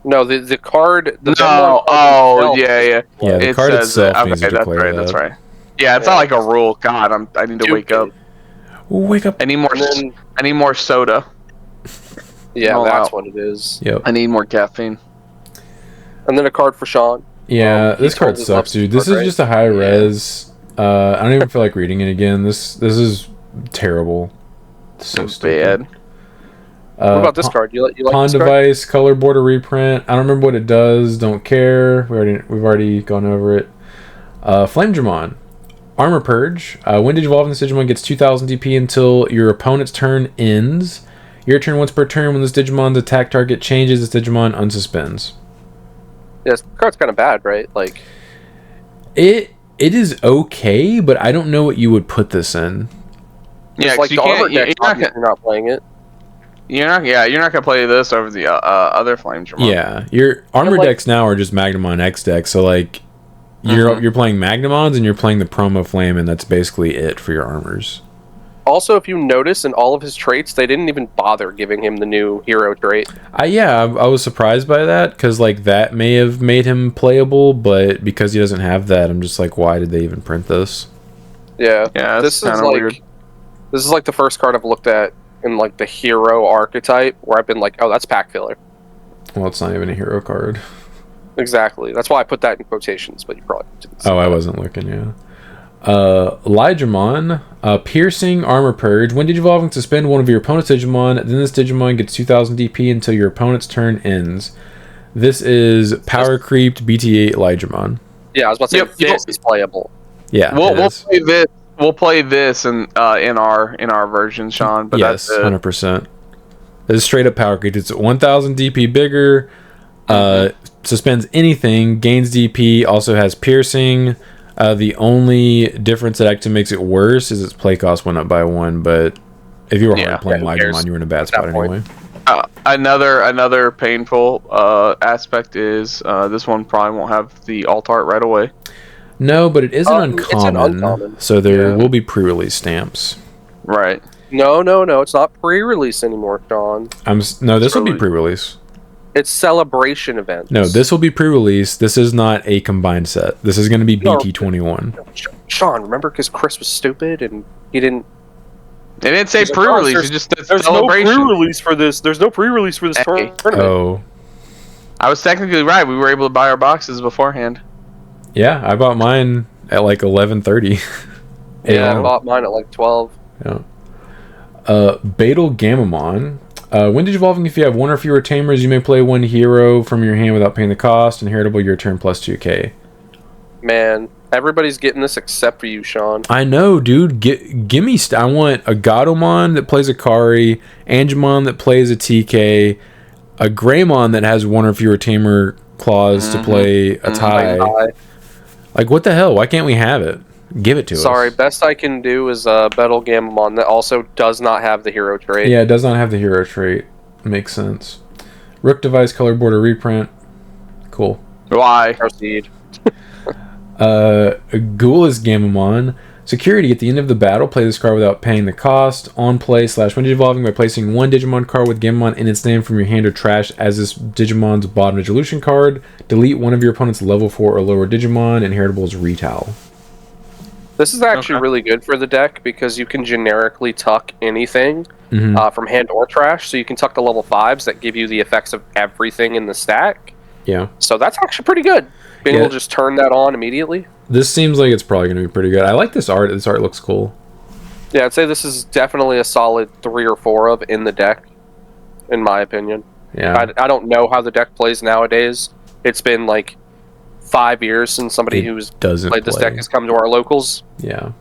No, the card. Yeah. Yeah, the card itself needs to declare that's right. Yeah, it's not like a rule. God, I need to wake up. Wake up. I need more soda. Yeah, that's what it is. Yep. I need more caffeine. And then a card for Sean. Yeah, this card sucks, dude. This is just a high res. I don't even feel like reading it again. This is terrible. So stupid. What about this card? You like Pawn this device, color border reprint. I don't remember what it does. Don't care. We've already gone over it. Flame Dramon. Armor Purge. When Digivolve in this Digimon gets 2,000 DP until your opponent's turn ends. Your turn once per turn. When this Digimon's attack target changes, this Digimon unsuspends. Yeah, this card's kind of bad, right? Like, it is okay, but I don't know what you would put this in. Yeah, like the armor deck, you're not playing it. You're not gonna play this over the other Flame Dramon. Yeah, your armor decks now are just Magnamon X decks, so like you're playing Magnamons and you're playing the promo Flame, and that's basically it for your armors. Also, if you notice in all of his traits, they didn't even bother giving him the new hero trait. I was surprised by that, because like that may have made him playable, but because he doesn't have that, I'm just like, why did they even print this? Yeah, this is kind of weird. This is like the first card I've looked at in like the hero archetype where I've been like, oh, that's pack filler. Well, it's not even a hero card. Exactly. That's why I put that in quotations, but you probably didn't see I wasn't looking, yeah. Lydramon, Piercing Armor Purge. When Digivolving, suspend one of your opponent's Digimon, then this Digimon gets 2,000 DP until your opponent's turn ends. This is Power Creeped BT8 Lydramon. Yeah, I was about to say, this is playable. Yeah, we'll play this we'll play this in our version, Sean. But yes, that's 100%. This is straight up power creep. It's 1000 DP bigger. Suspends anything, gains DP, also has piercing. The only difference that actually makes it worse is its play cost went up by 1, but if you were hard playing Digimon, you were in a bad spot anyway. Another painful aspect is this one probably won't have the alt art right away. No, but it is an It's an uncommon. so there will be pre-release stamps. Right. No, it's not pre-release anymore, Sean. No, this will be pre-release. It's celebration events. No, this will be pre-release. This is not a combined set. This is going to be BT21. Sean, remember because Chris was stupid and he didn't. They didn't say pre-release. It just said celebration. No pre-release for this. There's no pre-release for this tournament. Oh, I was technically right. We were able to buy our boxes beforehand. Yeah, I bought mine at like 11:30. Yeah, I bought mine at like 12. Yeah. Beetle Gamamon. When Digivolving, if you have one or fewer tamers, you may play one hero from your hand without paying the cost. Inheritable your turn plus 2k. Man, everybody's getting this except for you, Sean. I know, dude. Give me. I want a Gatomon that plays a Kari, Angemon that plays a TK, a Greymon that has one or fewer tamer claws to play a tie. Like, what the hell? Why can't we have it? Give it to us. Sorry, best I can do is Beetle Gamamon that also does not have the hero trait. Yeah, it does not have the hero trait. Makes sense. Rook device color border reprint. Cool. Why? Proceed. Ghoul is Gamamon. Security, at the end of the battle, play this card without paying the cost. On play / when Digivolving by placing one Digimon card with Gamamon in its name from your hand or trash as this Digimon's bottom resolution card. Delete one of your opponent's level 4 or lower Digimon. Inheritable is Retowel. This is actually really good for the deck because you can generically tuck anything from hand or trash. So you can tuck the level 5s that give you the effects of everything in the stack. Yeah. So that's actually pretty good. Being able to just turn that on immediately. This seems like it's probably going to be pretty good. I like this art. This art looks cool. Yeah, I'd say this is definitely a solid 3 or 4 of in the deck, in my opinion. Yeah. I don't know how the deck plays nowadays. It's been like 5 years since somebody who's played this deck has come to our locals. Yeah.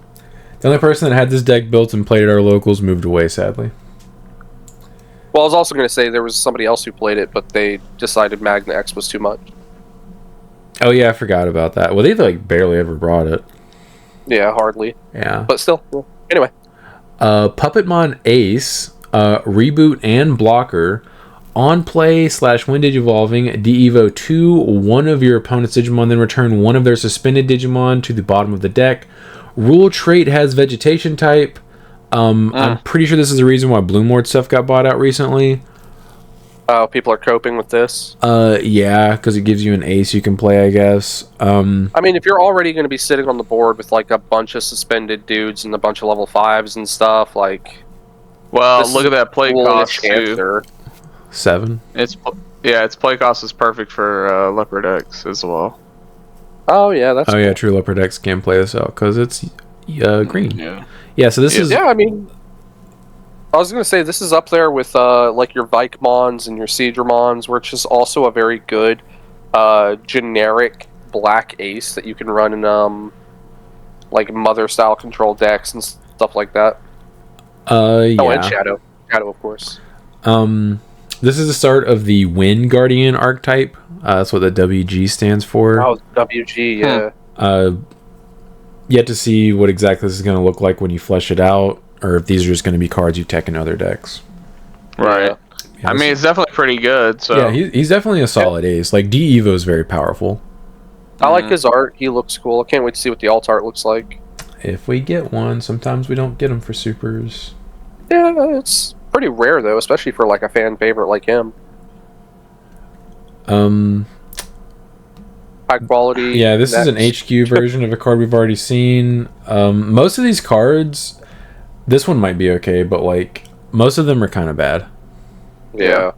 The only person that had this deck built and played at our locals moved away, sadly. Well, I was also going to say there was somebody else who played it, but they decided Magna X was too much. Oh, yeah, I forgot about that. Well, they like barely ever brought it. Yeah, hardly. Yeah. But still. Well, anyway. Puppetmon Ace, reboot and blocker. On play / when Digivolving, de-evo 2 one of your opponent's Digimon, then return one of their suspended Digimon to the bottom of the deck. Rule trait has vegetation type. I'm pretty sure this is the reason why Bloomlord stuff got bought out recently. Oh, people are coping with this? Yeah, because it gives you an ace you can play, I guess. I mean, if you're already going to be sitting on the board with like a bunch of suspended dudes and a bunch of level 5s and stuff, like... Well, look at that play cost, too. 7? Its play cost is perfect for Leopard X as well. Oh, yeah, that's cool. Yeah, true, Leopard X can play this out, because it's green. Yeah, so this is... Yeah, I mean... I was going to say, this is up there with, like, your Vikemons and your Seedramons, which is also a very good, generic black ace that you can run in, like, Mother-style control decks and stuff like that. Yeah. Oh, and Shadow. Shadow, of course. This is the start of the Wind Guardian archetype. That's what the WG stands for. Oh, WG, yeah. Yet to see what exactly this is going to look like when you flesh it out, or if these are just going to be cards you tech in other decks. Right. Yeah, I mean, it's definitely pretty good. So yeah, he's definitely a solid ace. Like, de-evo is very powerful. I like his art. He looks cool. I can't wait to see what the alt art looks like. If we get one, sometimes we don't get them for supers. Yeah, it's pretty rare, though, especially for, like, a fan favorite like him. High quality. Yeah, this is an HQ version of a card we've already seen. Most of these cards, this one might be okay, but like most of them are kind of bad. Yeah.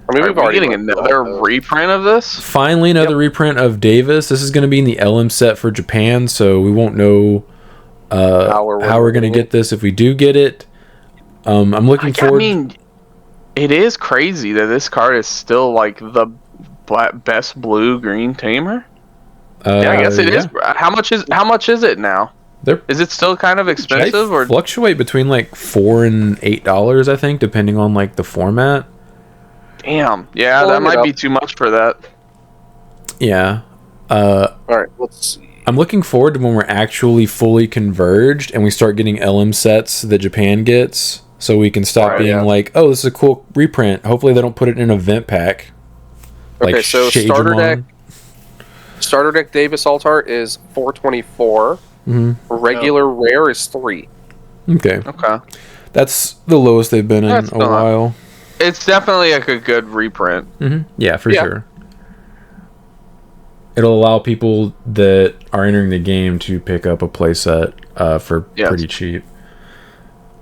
I mean, we've already getting another reprint of this. Finally, another reprint of Davis. This is going to be in the LM set for Japan, so we won't know how we're going to get this if we do get it. I'm looking forward. I mean, it is crazy that this card is still like the best blue-green tamer. Yeah, I guess it is. How much is it now? Is it still kind of expensive, or fluctuate between like $4 and $8, I think, depending on like the format. Damn, yeah, that might be too much for that. Yeah. All right, let's see. I'm looking forward to when we're actually fully converged and we start getting LM sets that Japan gets, so we can stop being like, oh, this is a cool reprint. Hopefully they don't put it in an event pack. Okay, like so starter deck Davis Altart is $424. Regular rare is $3. Okay. That's the lowest they've been in a while. It's definitely like a good reprint. Yeah, for sure. It'll allow people that are entering the game to pick up a playset for pretty cheap.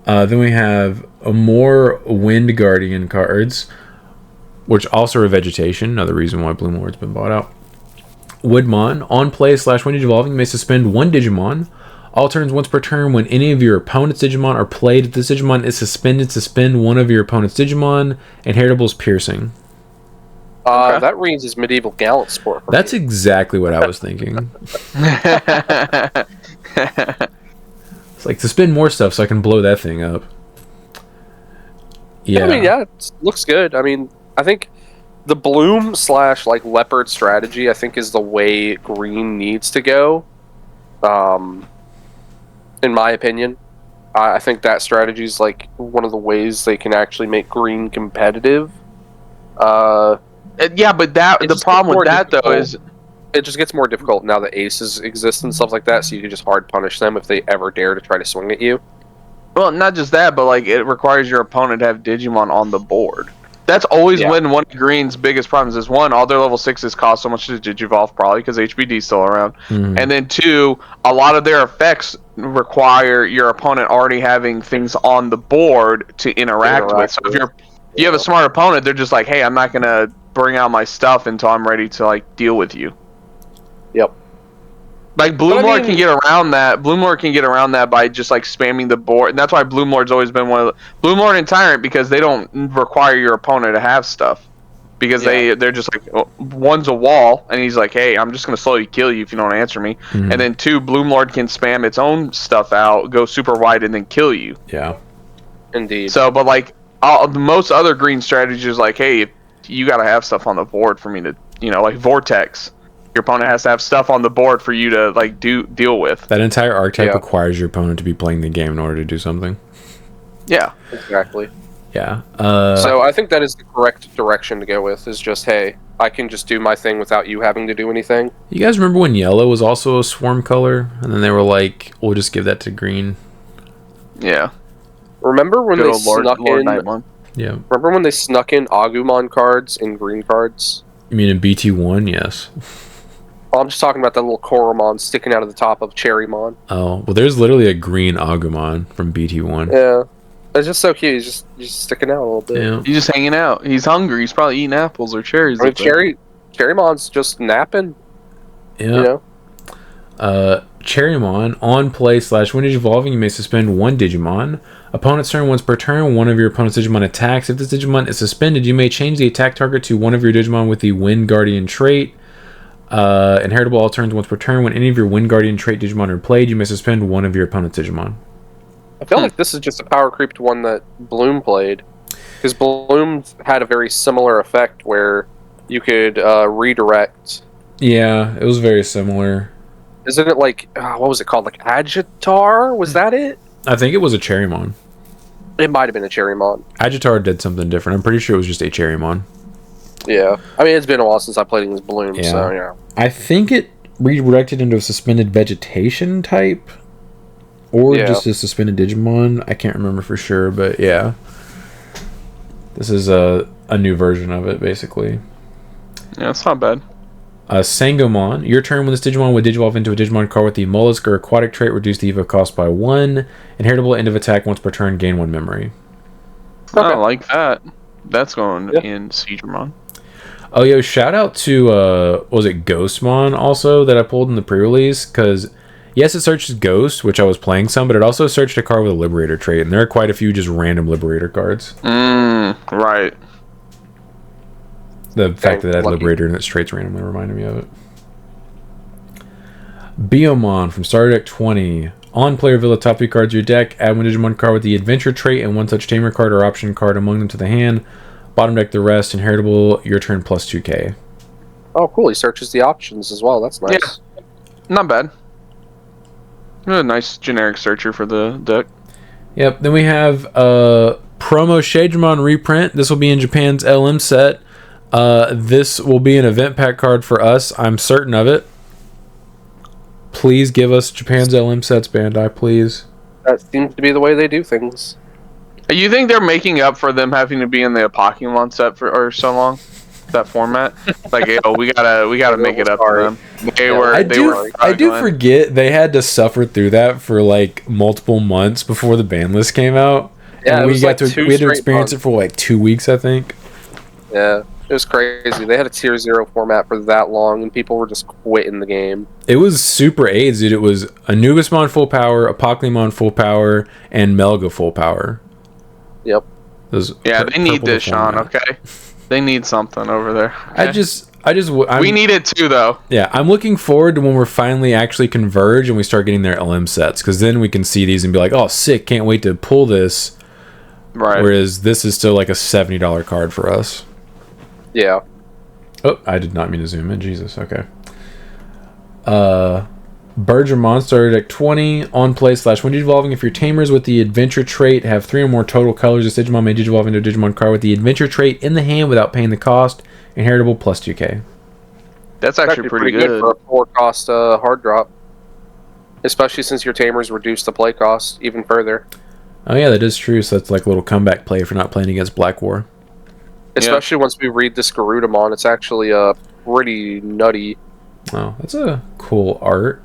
Then we have more Wind Guardian cards, which also are vegetation. Another reason why Bloom Lord's been bought out. Woodmon. On play / when evolving, you may suspend one Digimon. All turns once per turn. When any of your opponent's Digimon are played, if this Digimon is suspended, suspend one of your opponent's Digimon. Inheritable is Piercing. That reads as Medieval Gallant Sport. That's exactly what I was thinking. It's like, suspend more stuff so I can blow that thing up. Yeah. I mean, it looks good. I mean, I think the Bloom / like Leopard strategy, I think, is the way Green needs to go. In my opinion, I think that strategy is like one of the ways they can actually make Green competitive. Yeah, but the problem with that though is it just gets more difficult now that aces exist and stuff like that, so you can just hard punish them if they ever dare to try to swing at you. Well, not just that, but like it requires your opponent to have Digimon on the board. That's always when one of Green's biggest problems is, one, all their level 6s cost so much to Digivolve, probably because HBD's still around. And then two, a lot of their effects require your opponent already having things on the board to interact with. So if you have a smart opponent, they're just like, hey, I'm not going to bring out my stuff until I'm ready to like deal with you. Yep. Like Bloom Lord can get around that. Bloom Lord can get around that by just like spamming the board, and that's why Bloom Lord's always been one of the Bloom Lord and Tyrant, because they don't require your opponent to have stuff, because they're just like, one's a wall, and he's like, hey, I'm just gonna slowly kill you if you don't answer me, and then two, Bloom Lord can spam its own stuff out, go super wide, and then kill you. Yeah, indeed. So, but like most other Green strategies, like, hey, you gotta have stuff on the board for me to, like Vortex. Your opponent has to have stuff on the board for you to like deal with. That entire archetype requires your opponent to be playing the game in order to do something. Yeah, exactly. Yeah. So I think that is the correct direction to go with. Is just, hey, I can just do my thing without you having to do anything. You guys remember when yellow was also a swarm color, and then they were like, "We'll just give that to green." Yeah. Remember when they snuck in? Yeah. Remember when they snuck in Agumon cards in green cards? You mean in BT1? Yes. I'm just talking about that little Koromon sticking out of the top of Cherrymon. Oh, well, there's literally a green Agumon from BT1. Yeah. It's just so cute. He's just sticking out a little bit. Yeah. He's just hanging out. He's hungry. He's probably eating apples or cherries. I mean, Cherrymon's just napping. Yeah. Cherrymon. On play / when evolving, you may suspend one Digimon. Opponent's turn once per turn. One of your opponent's Digimon attacks. If this Digimon is suspended, you may change the attack target to one of your Digimon with the Wind Guardian trait. Inheritable all turns once per turn. When any of your Wind Guardian trait Digimon are played, you may suspend one of your opponent's Digimon. I feel like this is just a power creep to one that Bloom played. Because Bloom had a very similar effect where you could redirect. Yeah, it was very similar. Isn't it like, what was it called? Like Agitar? Was that it? I think it was a Cherrymon. It might have been a Cherrymon. Agitar did something different. I'm pretty sure it was just a Cherrymon. Yeah. I mean, it's been a while since I played against Bloom, so yeah. I think it redirected into a suspended vegetation type. Or just a suspended Digimon. I can't remember for sure, but yeah. This is a new version of it, basically. Yeah, it's not bad. Sangomon. Your turn when this Digimon would Digivolve into a Digimon card with the Mollusk or Aquatic trait, reduce the EVO cost by 1. Inheritable, end of attack once per turn, gain 1 memory. Okay. I like that. That's going in Siegemon. Oh, yo, shout out to, was it Ghostmon also that I pulled in the pre-release? Because, yes, it searches Ghost, which I was playing some, but it also searched a card with a Liberator trait, and there are quite a few just random Liberator cards. Right. The fact that it had Liberator and its traits randomly reminded me of it. Biomon from Starter Deck 20. On player villa, top 3 cards of your deck, add 1 Digimon card with the adventure trait and 1 such tamer card or option card among them to the hand. Bottom deck the rest, inheritable, your turn plus 2k. Oh, cool. He searches the options as well. That's nice. Yeah. Not bad. A nice generic searcher for the deck. Yep, then we have promo Shademon reprint. This will be in Japan's LM set. This will be an event pack card for us. I'm certain of it. Please give us Japan's LM sets, Bandai, please. That seems to be the way they do things. You think they're making up for them having to be in the Pokemon set for so long? That format, like, yo, we gotta make it up to them. I do forget they had to suffer through that for like multiple months before the ban list came out. Yeah, and we had to experience months. it for like 2 weeks, I think. Yeah, it was crazy. They had a tier 0 format for that long, and people were just quitting the game. It was super AIDS, dude. It was Anubismon full power, Apoclymon full power, and Melga full power. Yep. Yeah, they need this, Sean. Okay. They need something over there. Okay? We need it too, though. Yeah, I'm looking forward to when we're finally actually converge and we start getting their LM sets, because then we can see these and be like, oh, sick, can't wait to pull this. Right. Whereas this is still like a $70 card for us. Yeah. Oh, I did not mean to zoom in. Jesus, okay. Bergermon started at 20 on play / when Digivolving. If your tamers with the adventure trait have 3 or more total colors, this Digimon may Digivolve into a Digimon card with the adventure trait in the hand without paying the cost. Inheritable plus 2k. That's actually pretty good for a 4-cost hard drop. Especially since your tamers reduce the play cost even further. Oh yeah, that is true. So that's like a little comeback play for not playing against Black War. Especially once we read this Garudamon, it's actually pretty nutty. Oh, that's a cool art.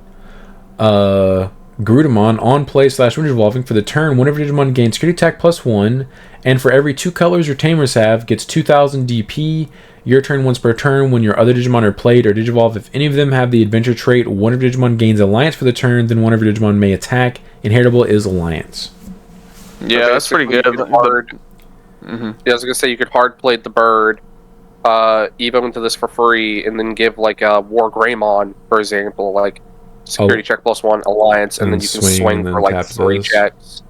Garudamon on play / when Digivolving. For the turn, whenever Digimon gains security attack +1, and for every 2 colors your tamers have, gets 2000 DP. Your turn once per turn. When your other Digimon are played or Digivolve, if any of them have the adventure trait, one of your Digimon gains Alliance for the turn, then one of your Digimon may attack. Inheritable is Alliance. Yeah, so that's pretty good. Yeah, I was gonna say you could hard play the bird, evo into this for free, and then give like a War Greymon, for example, like security check +1 Alliance, and then you can swing for like 3 checks.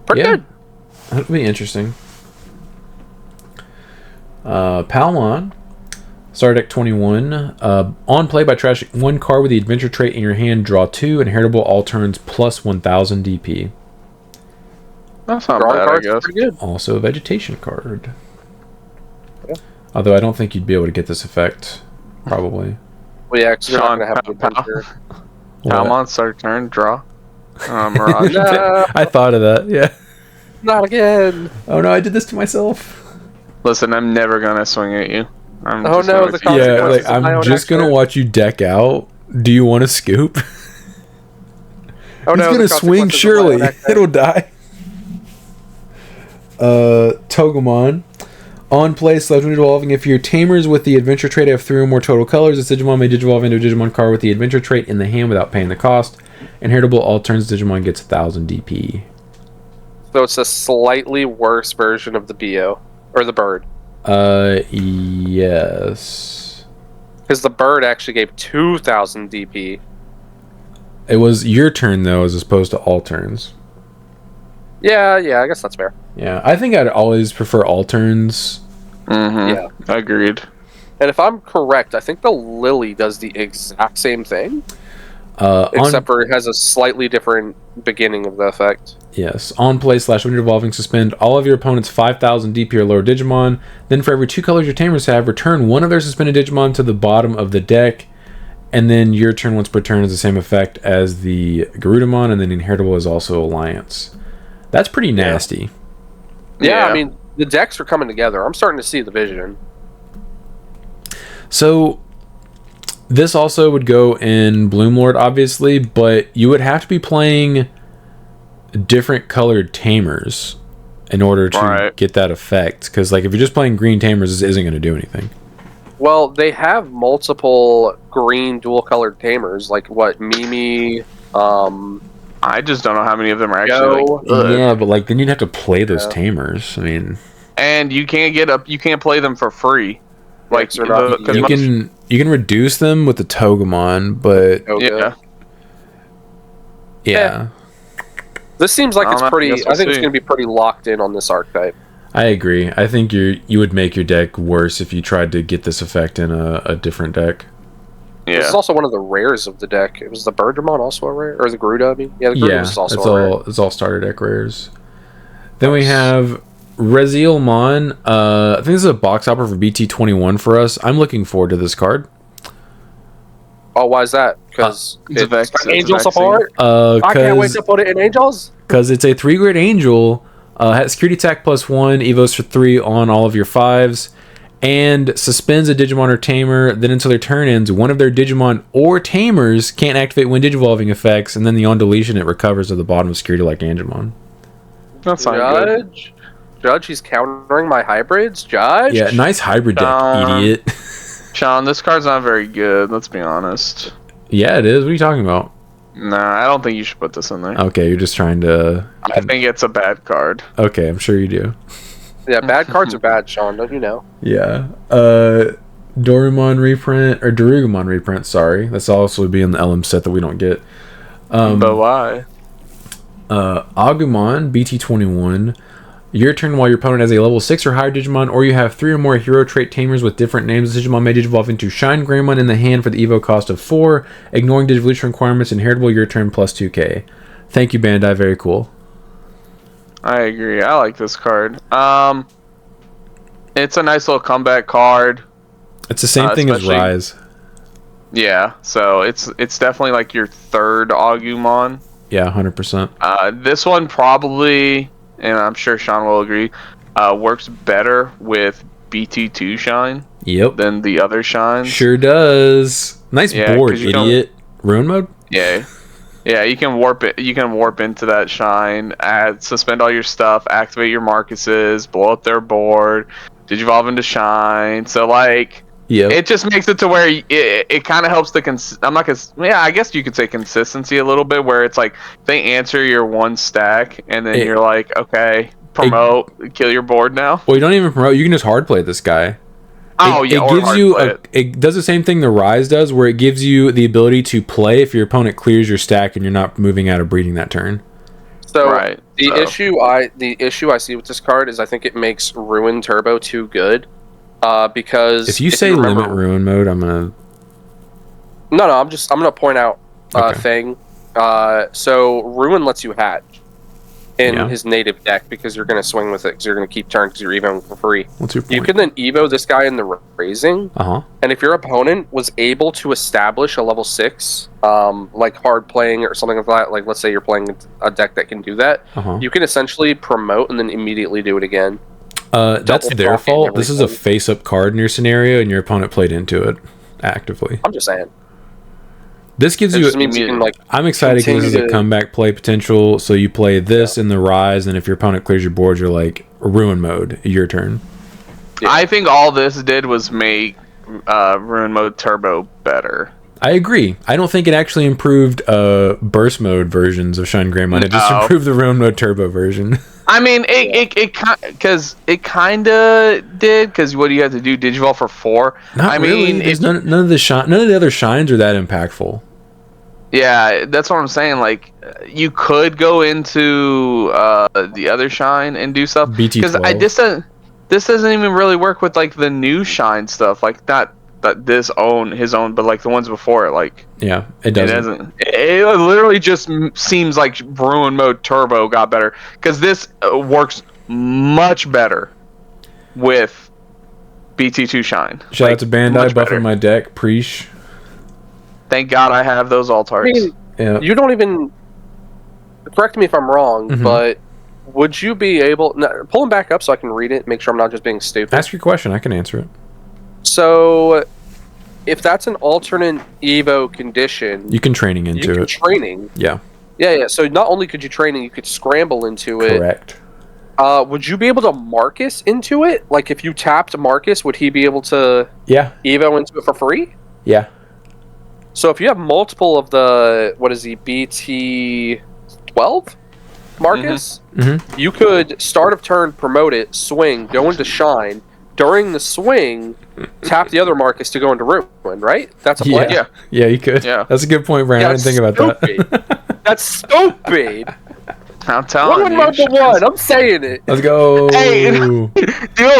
Pretty good. That would be interesting. Palmon started at 21. On play by trashing 1 card with the adventure trait in your hand, draw 2. Inheritable all turns plus 1000 DP. That's not bad, I guess. Pretty good. Also a vegetation card. Yeah. Although I don't think you'd be able to get this effect. Probably. Well, yeah, because you're not going to have the adventure. Palmon start turn, draw. Mirage. I thought of that, yeah. Not again. Oh no, I did this to myself. Listen, I'm never gonna swing at you. I'm just gonna watch you deck out. Do you want to scoop? Oh, He's gonna swing, surely. It'll die. Togemon. On play / when Digivolving, if your tamers with the adventure trait have 3 or more total colors, this Digimon may Digivolve into a Digimon card with the adventure trait in the hand without paying the cost. Inheritable all turns, Digimon gets 1000 DP. So it's a slightly worse version of the Bio. Or the bird. Yes. Because the bird actually gave 2000 DP. It was your turn, though, as opposed to all turns. Yeah, I guess that's fair. Yeah, I think I'd always prefer all turns. Yeah. Agreed. And if I'm correct, I think the Lily does the exact same thing. Except for it has a slightly different beginning of the effect. Yes. On play / when you're evolving, suspend all of your opponent's 5000 DP or lower Digimon. Then for every 2 colors your tamers have, return one of their suspended Digimon to the bottom of the deck. And then your turn once per turn is the same effect as the Garudamon, and then Inheritable is also Alliance. That's pretty nasty. Yeah, I mean, the decks are coming together. I'm starting to see the vision. So this also would go in Bloomlord, obviously, but you would have to be playing different colored tamers in order to get that effect. Because, like, if you're just playing green tamers, this isn't going to do anything. Well, they have multiple green dual-colored tamers, like, what, Mimi, I just don't know how many of them are actually good. Yeah, but, like, then you'd have to play those tamers. I mean... And you can't you can't play them for free. Like, you can reduce them with the Togemon, but Yeah. This seems like it's pretty. Guess we'll I think it's see. going to be pretty locked in on this archetype. I agree. I think you would make your deck worse if you tried to get this effect in a different deck. This is Yeah. also one of the rares of the deck. It was the Birdramon also a rare, or the Garuda? I mean, yeah, the Garuda was also a rare. It's all starter deck rares. Then we have Rezielmon. I think this is a box hopper for BT21 for us. I'm looking forward to this card. Oh, why is that? Because It's a it's vaccine. Angel support. I can't wait to put it in Angels. Because it's a 3-grade Angel. Has security attack +1, evos for 3 on all of your 5s, and suspends a Digimon or Tamer. Then until their turn ends, one of their Digimon or Tamers can't activate when Digivolving effects, and then the on deletion it recovers at the bottom of security like Angemon. That's not good. Judge, he's countering my hybrids. Judge. Yeah, nice hybrid deck, idiot. Sean, this card's not very good. Let's be honest. Yeah, it is. What are you talking about? Nah, I don't think you should put this in there. Okay, you're just trying to... I think it's a bad card. Okay, I'm sure you do. Yeah, bad cards are bad, Sean. Don't you know? Yeah. Dorumon reprint, or Darugumon reprint, sorry. That's also be in the LM set that we don't get. But why? Agumon, BT21. Your turn while your opponent has a level 6 or higher Digimon, or you have 3 or more hero trait tamers with different names. This Digimon may digivolve into Shine Greymon in the hand for the Evo cost of 4, ignoring Digivolution requirements, inheritable your turn plus 2k. Thank you, Bandai. Very cool. I agree. I like this card. It's a nice little comeback card. It's the same thing as especially- Rise. Yeah, so it's definitely like your third Agumon. Yeah, 100%. This one probably, and I'm sure Sean will agree, works better with BT2 Shine Yep. than the other Shines. Sure does. Nice Yeah, board, 'cause you don't- idiot. Ruin mode? Yeah. Yeah, you can warp it. You can warp into that Shine, suspend all your stuff, activate your Marcuses, blow up their board, digivolve into Shine. So like, Yep. it just makes it to where it kind of helps the I'm not gonna. Yeah, I guess you could say consistency a little bit, where it's like they answer your one stack, and then you're like, okay, promote, kill your board now. Well, you don't even promote. You can just hard play this guy. It gives you it does the same thing the Rise does, where it gives you the ability to play if your opponent clears your stack and you're not moving out of breeding that turn. So Right, the issue I see with this card is I think it makes Ruin Turbo too good. Because If you say remember, limit ruin mode, I'm gonna. No, I'm gonna point out a Okay. thing. So Ruin lets you hatch in Yeah. his native deck because you're gonna swing with it because you're gonna keep turn because you're evoing for free. What's your point? You can then evo this guy in the raising, and if your opponent was able to establish a level 6, like hard playing or something like that, like let's say you're playing a deck that can do that, you can essentially promote and then immediately do it again. That's their blocking fault. This is a everything. face-up card in your scenario, and your opponent played into it actively. I'm just saying. This gives It you. just means you can like I'm excited because this is a continue to- comeback play potential. So you play this in the Rise, and if your opponent clears your board, you're like ruin mode. Your turn. Yeah. I think all this did was make Ruin Mode Turbo better. I agree. I don't think it actually improved burst mode versions of Shine Greymon. It just No. improved the ruin mode turbo version. I mean, it kind of did, because what do you have to do? Digivolve for 4? Not I really. mean, There's none of the other shines are that impactful. yeah, that's what I'm saying. Like, you could go into the other Shine and do stuff. Because BT12. this doesn't even really work with like the new Shine stuff. Like not that his own, but like the ones before it. Like Yeah, it it doesn't. doesn't. It literally just seems like Ruin Mode Turbo got better, because this works much better with BT2 Shine. Shout out to Bandai much buffing better. my deck. Preach. Thank God I have those alt I arts. mean, Yeah. you don't even correct me if I'm wrong, Mhm. but would you be able pull them back up so I can read it, make sure I'm not just being stupid? Ask your question. I can answer it. So, if that's an alternate Evo condition, You can training you into can it. training. Yeah. Yeah. So not only could you training, you could scramble into it. Correct. Would you be able to Marcus into it? Like if you tapped Marcus, would he be able to Yeah. Evo into it for free? Yeah. So if you have multiple of the BT12 Marcus, Mm-hmm. you could start of turn, promote it, swing, go into Shine. During the swing, tap the other Marcus to go into Ruin, right? That's a play. Yeah. Yeah, you could. Yeah. That's a good point, Brian. I didn't think about that. That's stupid. I'm telling you. Number one. I'm saying it. Let's go. Hey, you know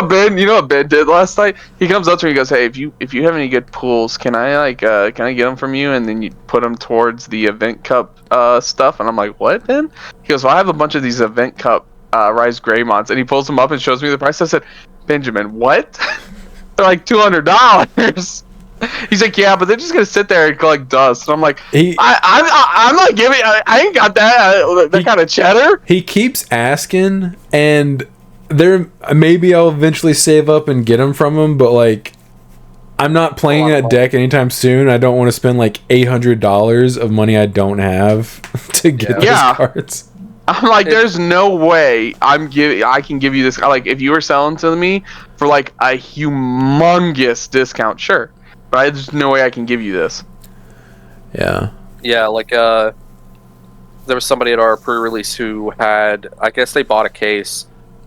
what Ben did last night? He comes up to me and goes, "Hey, if you have any good pools, can I get them from you?" And then you put them towards the event cup stuff. And I'm like, "What, Ben?" He goes, "Well, I have a bunch of these event cup Rise Greymons," and he pulls them up and shows me the price. I said, "Benjamin, what?" They're like $200. He's like, "Yeah, but they're just gonna sit there and collect dust." And I'm like, I'm not giving. I ain't got that kind of cheddar. He keeps asking, and maybe I'll eventually save up and get them from him. But like, I'm not playing that deck anytime soon. I don't want to spend like $800 of money I don't have to get those cards. I'm like, there's no way I can give you this. Like, if you were selling to me for like a humongous discount, sure. But there's no way I can give you this. Yeah. Yeah, like there was somebody at our pre-release who had, I guess they bought a case,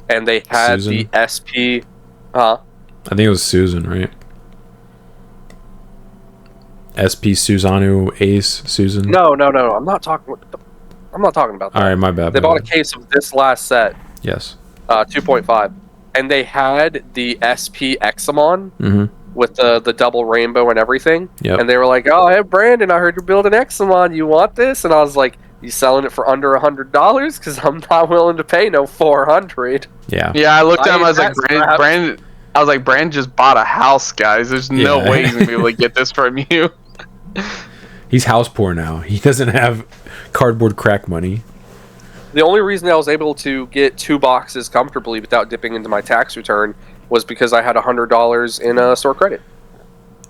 and they had Susan? the SP. Huh? I think it was Susan, right? SP Susanu Ace Susan. No. I'm not talking about that. All right, my bad. They bought a case of this last set. Yes. 2.5, and they had the SP Examon. Mm-hmm. With the double rainbow and everything. Yep. And they were like, "Oh, hey, Brandon, I heard you're building Examon. You want this?" And I was like, "You selling it for under $100? Because I'm not willing to pay no $400." Yeah. Yeah, I looked at him. I was like, Brandon. I was like, Brandon just bought a house, guys. There's no way he's gonna be able to get this from you. He's house poor now. He doesn't have cardboard crack money. The only reason I was able to get 2 boxes comfortably without dipping into my tax return was because I had $100 in store credit.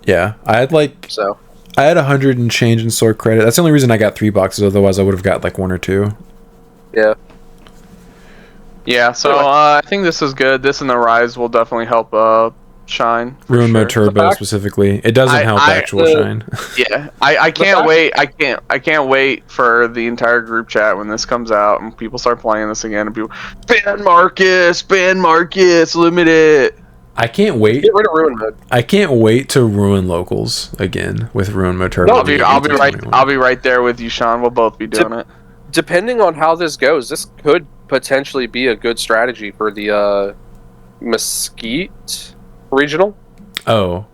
Yeah, I had so. I had 100 and change in store credit. That's the only reason I got 3 boxes. Otherwise, I would have got like 1 or 2. Yeah. Yeah. So I think this is good. This and the Rise will definitely help Shine. Ruin Mode Turbo specifically. It doesn't help actual Shine. Yeah, I can't wait. I can't wait for the entire group chat when this comes out and people start playing this again and people ban Marcus, limit it. I can't wait. Get rid of Ruin Mode. I can't wait to ruin locals again with Ruin Mode Turbo. I'll be right there with you, Sean. We'll both be doing it. Depending on how this goes, this could potentially be a good strategy for the Mesquite regional. Oh,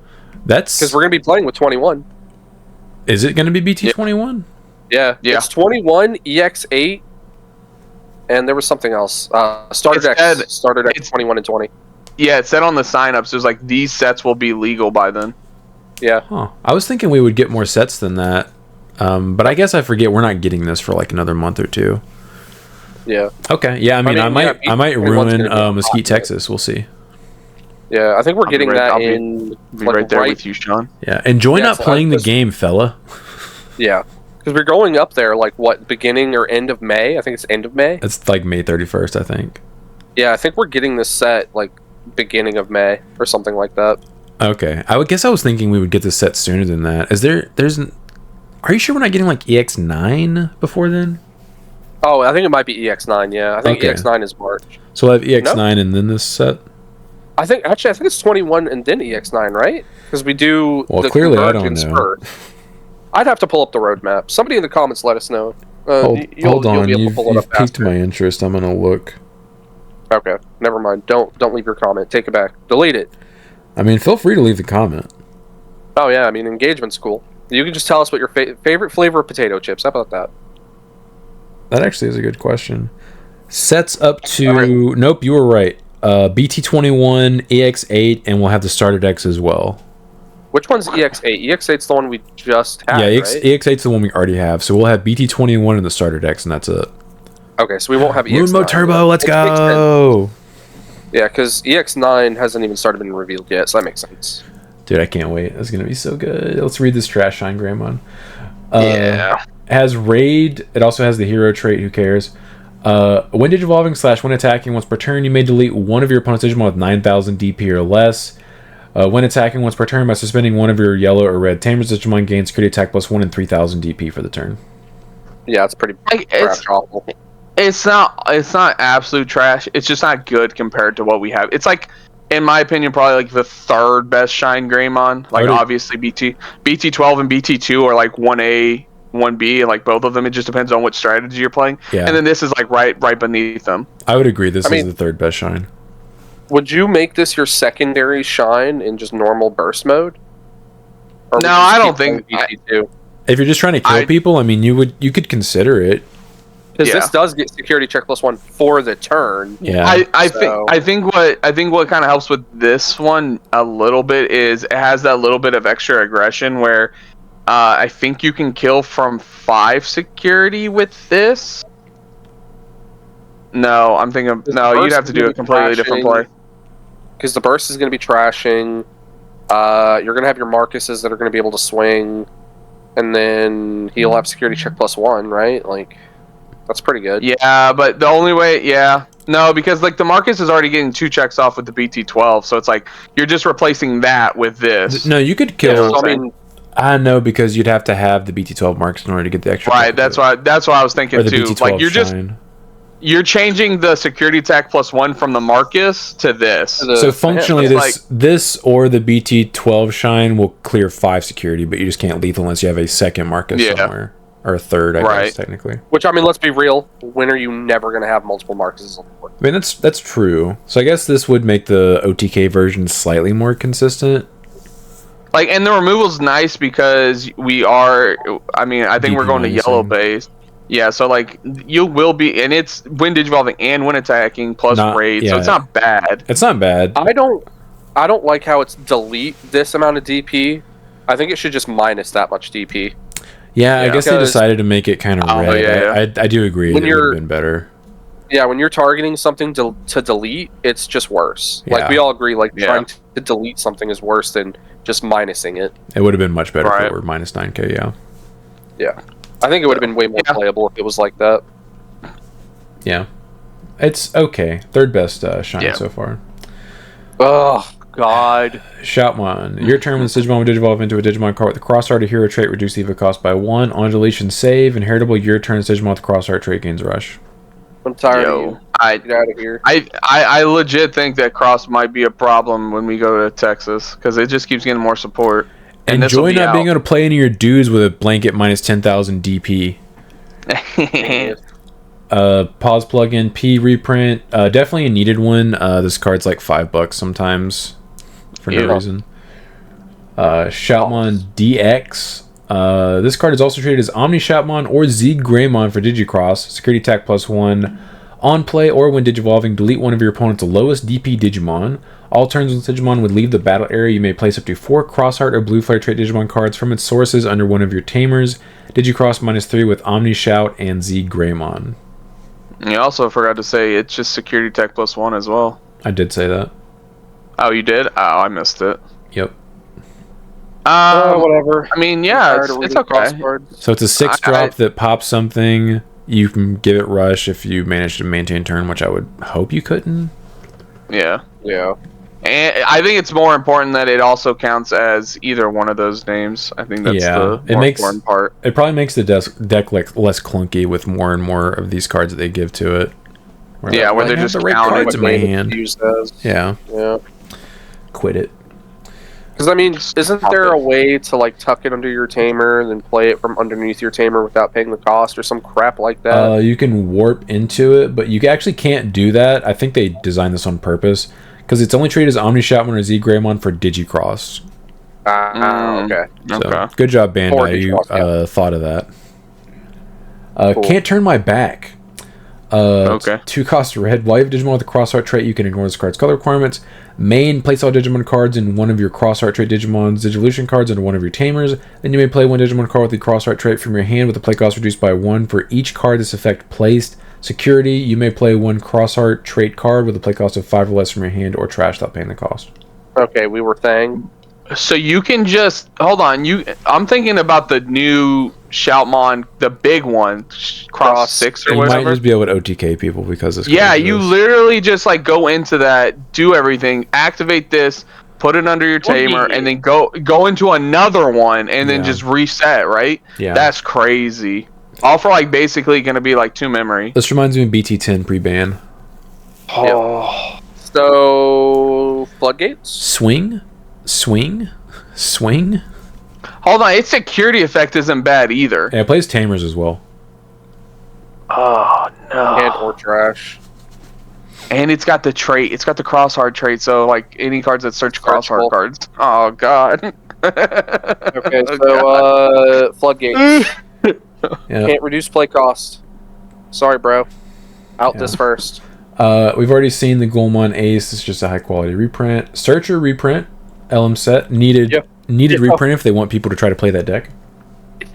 that's because we're gonna be playing with 21. Is it gonna be BT21? Yeah. It's 21 EX8, and there was something else. Starter decks started at 21 and 20. Yeah, it said on the signups, it was like these sets will be legal by then. Yeah. Huh. I was thinking we would get more sets than that, but I guess I forget we're not getting this for like another month or 2. Yeah. Okay. Yeah. I mean, I might ruin Mesquite, Texas. We'll see. Yeah, I think we're getting that in. Be right there with you, Sean. Yeah, enjoy not playing the game, fella. Yeah, because we're going up there like what, beginning or end of May? I think it's end of May. It's like May 31st, I think. Yeah, I think we're getting this set like beginning of May or something like that. Okay, I would guess I was thinking we would get this set sooner than that. Are you sure we're not getting like EX9 before then? Oh, I think it might be EX9. Yeah, I think EX9 is March. So we'll have EX9 and then this set. I think it's 21 and then EX9, right? Because we do. Well, clearly I don't know. I'd have to pull up the roadmap. Somebody in the comments let us know. Hold on, you've piqued my interest. I'm gonna look. Okay, never mind. Don't leave your comment. Take it back. Delete it. I mean, feel free to leave the comment. Oh yeah, I mean engagement's cool. You can just tell us what your favorite flavor of potato chips. How about that? That actually is a good question. Sets up to nope, you were right. BT21, EX8, and we'll have the starter decks as well. Which one's EX8? EX8's the one we just had, yeah, right? EX8's the one we already have. So we'll have BT21 and the starter decks, and that's it. Okay, so we won't have EX9. Ruin Mode Turbo, let's go! Yeah, because EX9 hasn't even started being revealed yet, so that makes sense. Dude, I can't wait. That's going to be so good. Let's read this Trash Shine Greymon. Yeah. It has Raid. It also has the hero trait. Who cares? When Digivolving / when attacking once per turn, you may delete one of your opponent's Digimon with 9,000 DP or less. When attacking once per turn, by suspending one of your yellow or red Tamers, Digimon gains crit attack +1 and 3,000 DP for the turn. Yeah, it's pretty awful. It's not absolute trash. It's just not good compared to what we have. It's like, in my opinion, probably like the third best Shine Greymon. Like obviously BT12 and BT2 are like 1A 1B, like both of them. It just depends on what strategy you're playing. Yeah. And then this is like right beneath them. I would agree. This is the third best shine. Would you make this your secondary shine in just normal burst mode? Or No, I don't think. If you're just trying to kill people, I mean, you could consider it. Because this does get security check +1 for the turn. Yeah. I think what kind of helps with this one a little bit is it has that little bit of extra aggression where I think you can kill from 5 security with this. No, I'm thinking you'd have to do a completely different play. Because the burst is going to be trashing. You're going to have your Marcuses that are going to be able to swing, and then he'll have security check +1, right? Like, that's pretty good. Yeah, but the only way, no, because like the Marcus is already getting 2 checks off with the BT12, so it's like you're just replacing that with this. No, you could kill. I know, because you'd have to have the BT12 Marcus in order to get the extra. Right, that's why I was thinking too. Like you're changing the security attack +1 from the Marcus to this. So functionally, this or the BT12 shine will clear 5 security, but you just can't lethal unless you have a second Marcus somewhere, or a third, I guess technically. Which, I mean, let's be real. When are you never going to have multiple Marcuses on the board? I mean, that's true. So I guess this would make the OTK version slightly more consistent. Like, and the removal's nice because we are. I mean, I think we're going to yellow base. Yeah, so like you will be, and it's when digivolving and when attacking plus raid, so it's not bad. It's not bad. I don't like how it's delete this amount of DP. I think it should just minus that much DP. Yeah, I guess they decided to make it kind of red. I do agree. It would have been better. Yeah, when you're targeting something to delete, it's just worse. Yeah. Like we all agree, like trying to delete something is worse than just minusing it. It would have been much better if it were minus 9k. Yeah. Yeah. I think it would have been way more playable if it was like that. Yeah. It's okay. Third best shine so far. Oh, God. Shoutmon. Your turn when Digimon will digivolve into a Digimon card with the Crossart or Hero trait, reduce EVA cost by 1. On deletion, save. Inheritable, your turn Digimon with the Crossart trait gains Rush. I'm tired of you. Get out of here. I legit think that Cross might be a problem when we go to Texas, because it just keeps getting more support. Enjoy not being able to play any of your dudes with a blanket minus 10,000 DP. Pause plugin, P reprint. Definitely a needed one. This card's like $5 sometimes for no reason. Shoutmon DX. This card is also traded as Omni Shoutmon or Z Greymon for Digicross. Security attack +1. On play or when digivolving, delete one of your opponent's lowest DP Digimon. All turns when Digimon would leave the battle area, you may place up to 4 Crossheart or Blue Flare trait Digimon cards from its sources under one of your tamers. Digicross -3 with Omni Shout and Z Greymon. You also forgot to say it's just security tech +1 as well. I did say that. Oh, you did? Oh, I missed it. Yep. Whatever. I mean, yeah, it's okay. So it's a 6-drop that pops something. You can give it Rush if you manage to maintain turn, which I would hope you couldn't. Yeah. Yeah. And I think it's more important that it also counts as either one of those names. I think that's the more important part. It probably makes the deck like less clunky with more and more of these cards that they give to it. Where they're just the right cards in my hand. Yeah. Quit it. Because I mean, isn't there a way to like tuck it under your tamer and then play it from underneath your tamer without paying the cost or some crap like that? You can warp into it, but you actually can't do that. I think they designed this on purpose because it's only treated as Omni Shoutmon or Z Greymon for Digicross. Okay. So, good job, Bandai. You thought of that. Cool. Can't turn my back. 2 cost red. While you have Digimon with the Crossheart trait, you can ignore this card's color requirements. Main, place all Digimon cards in one of your Crossheart trait Digimon's Digivolution cards under one of your tamers. Then you may play one Digimon card with the Crossheart trait from your hand with the play cost reduced by 1 for each card this effect placed. Security, you may play one Crossheart trait card with a play cost of 5 or less from your hand or trash without paying the cost. Okay, we were Thang. So you can just hold on. I'm thinking about the new Shoutmon, the big one, Cross 6 or whatever. You might just be able to OTK people because it's you literally just like go into that, do everything, activate this, put it under your tamer, and then go into another one and then just reset. Right? Yeah, that's crazy. All for like basically going to be like 2 memory. This reminds me of BT10 pre-ban. Oh, so floodgates. Swing. Hold Hold on, its security effect isn't bad either. Yeah, it plays Tamers as well. Oh no. And or trash. And it's got the trait. It's got the cross-hard trait. So like any cards that search cross-hard Searchable. cards. Oh god. Okay, Oh, so floodgates. Yeah. Can't reduce play cost. Sorry, bro. Out Yeah. this first. We've already seen the Goemon Ace. It's just a high quality reprint. Searcher reprint. LM set needed reprint if they want people to try to play that deck.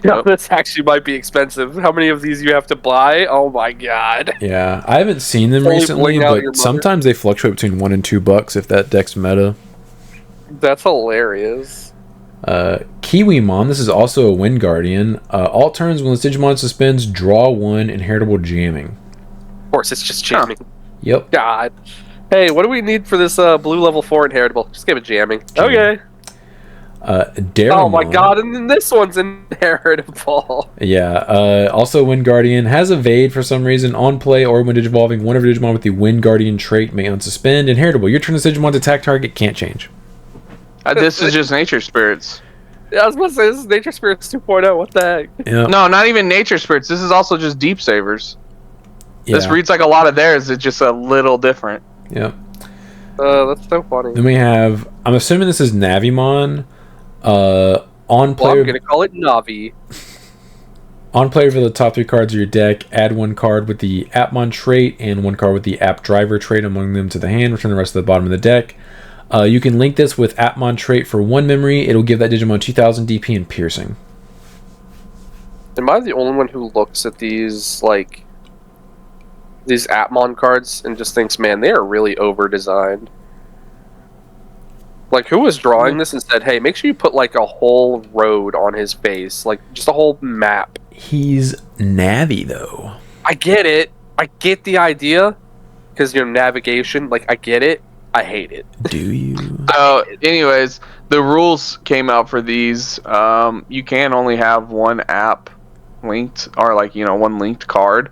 Yeah, this actually might be expensive. How many of these you have to buy? Oh my god. Yeah, I haven't seen them Only recently, bling out your but mother. sometimes they fluctuate between $1 and $2 if that deck's meta. That's hilarious. Kiwimon, this is also a Wind Guardian. All turns when this Digimon suspends, draw 1, inheritable jamming. Of course, it's just jamming. Yep. God. Hey, what do we need for this blue level 4 inheritable? Just give it jamming. Jamming. Okay. Daramon. Oh my god, and then this one's inheritable. Yeah, also Wind Guardian has evade for some reason. On play or when digivolving, one of your Digimon with the Wind Guardian trait may unsuspend. Inheritable. Your turn this Digimon's attack target can't change. This is just nature spirits. Yeah, I was about to say, this is Nature Spirits 2.0. What the heck? Yeah. No, not even nature spirits. This is also just deep savers. This Yeah. reads like a lot of theirs. It's just a little different. Yeah. That's so funny. Then we have, I'm assuming this is Navimon. On Well, player, I'm gonna call it Navi. on player for the top 3 cards of your deck, add 1 card with the Appmon trait and 1 card with the App Driver trait among them to the hand. Return the rest to the bottom of the deck. You can link this with Appmon trait for 1 memory. It'll give that Digimon 2000 DP and piercing. Am I the only one who looks at these these Appmon cards and just thinks, man, they are really over designed? Like, who was drawing this and said, hey, make sure you put like a whole road on his face, like just a whole map? He's Navi though. I get it. I get the idea, because navigation. Like, I get it. I hate it. Do you? So, anyways, the rules came out for these. You can only have 1 app linked, or like 1 linked card.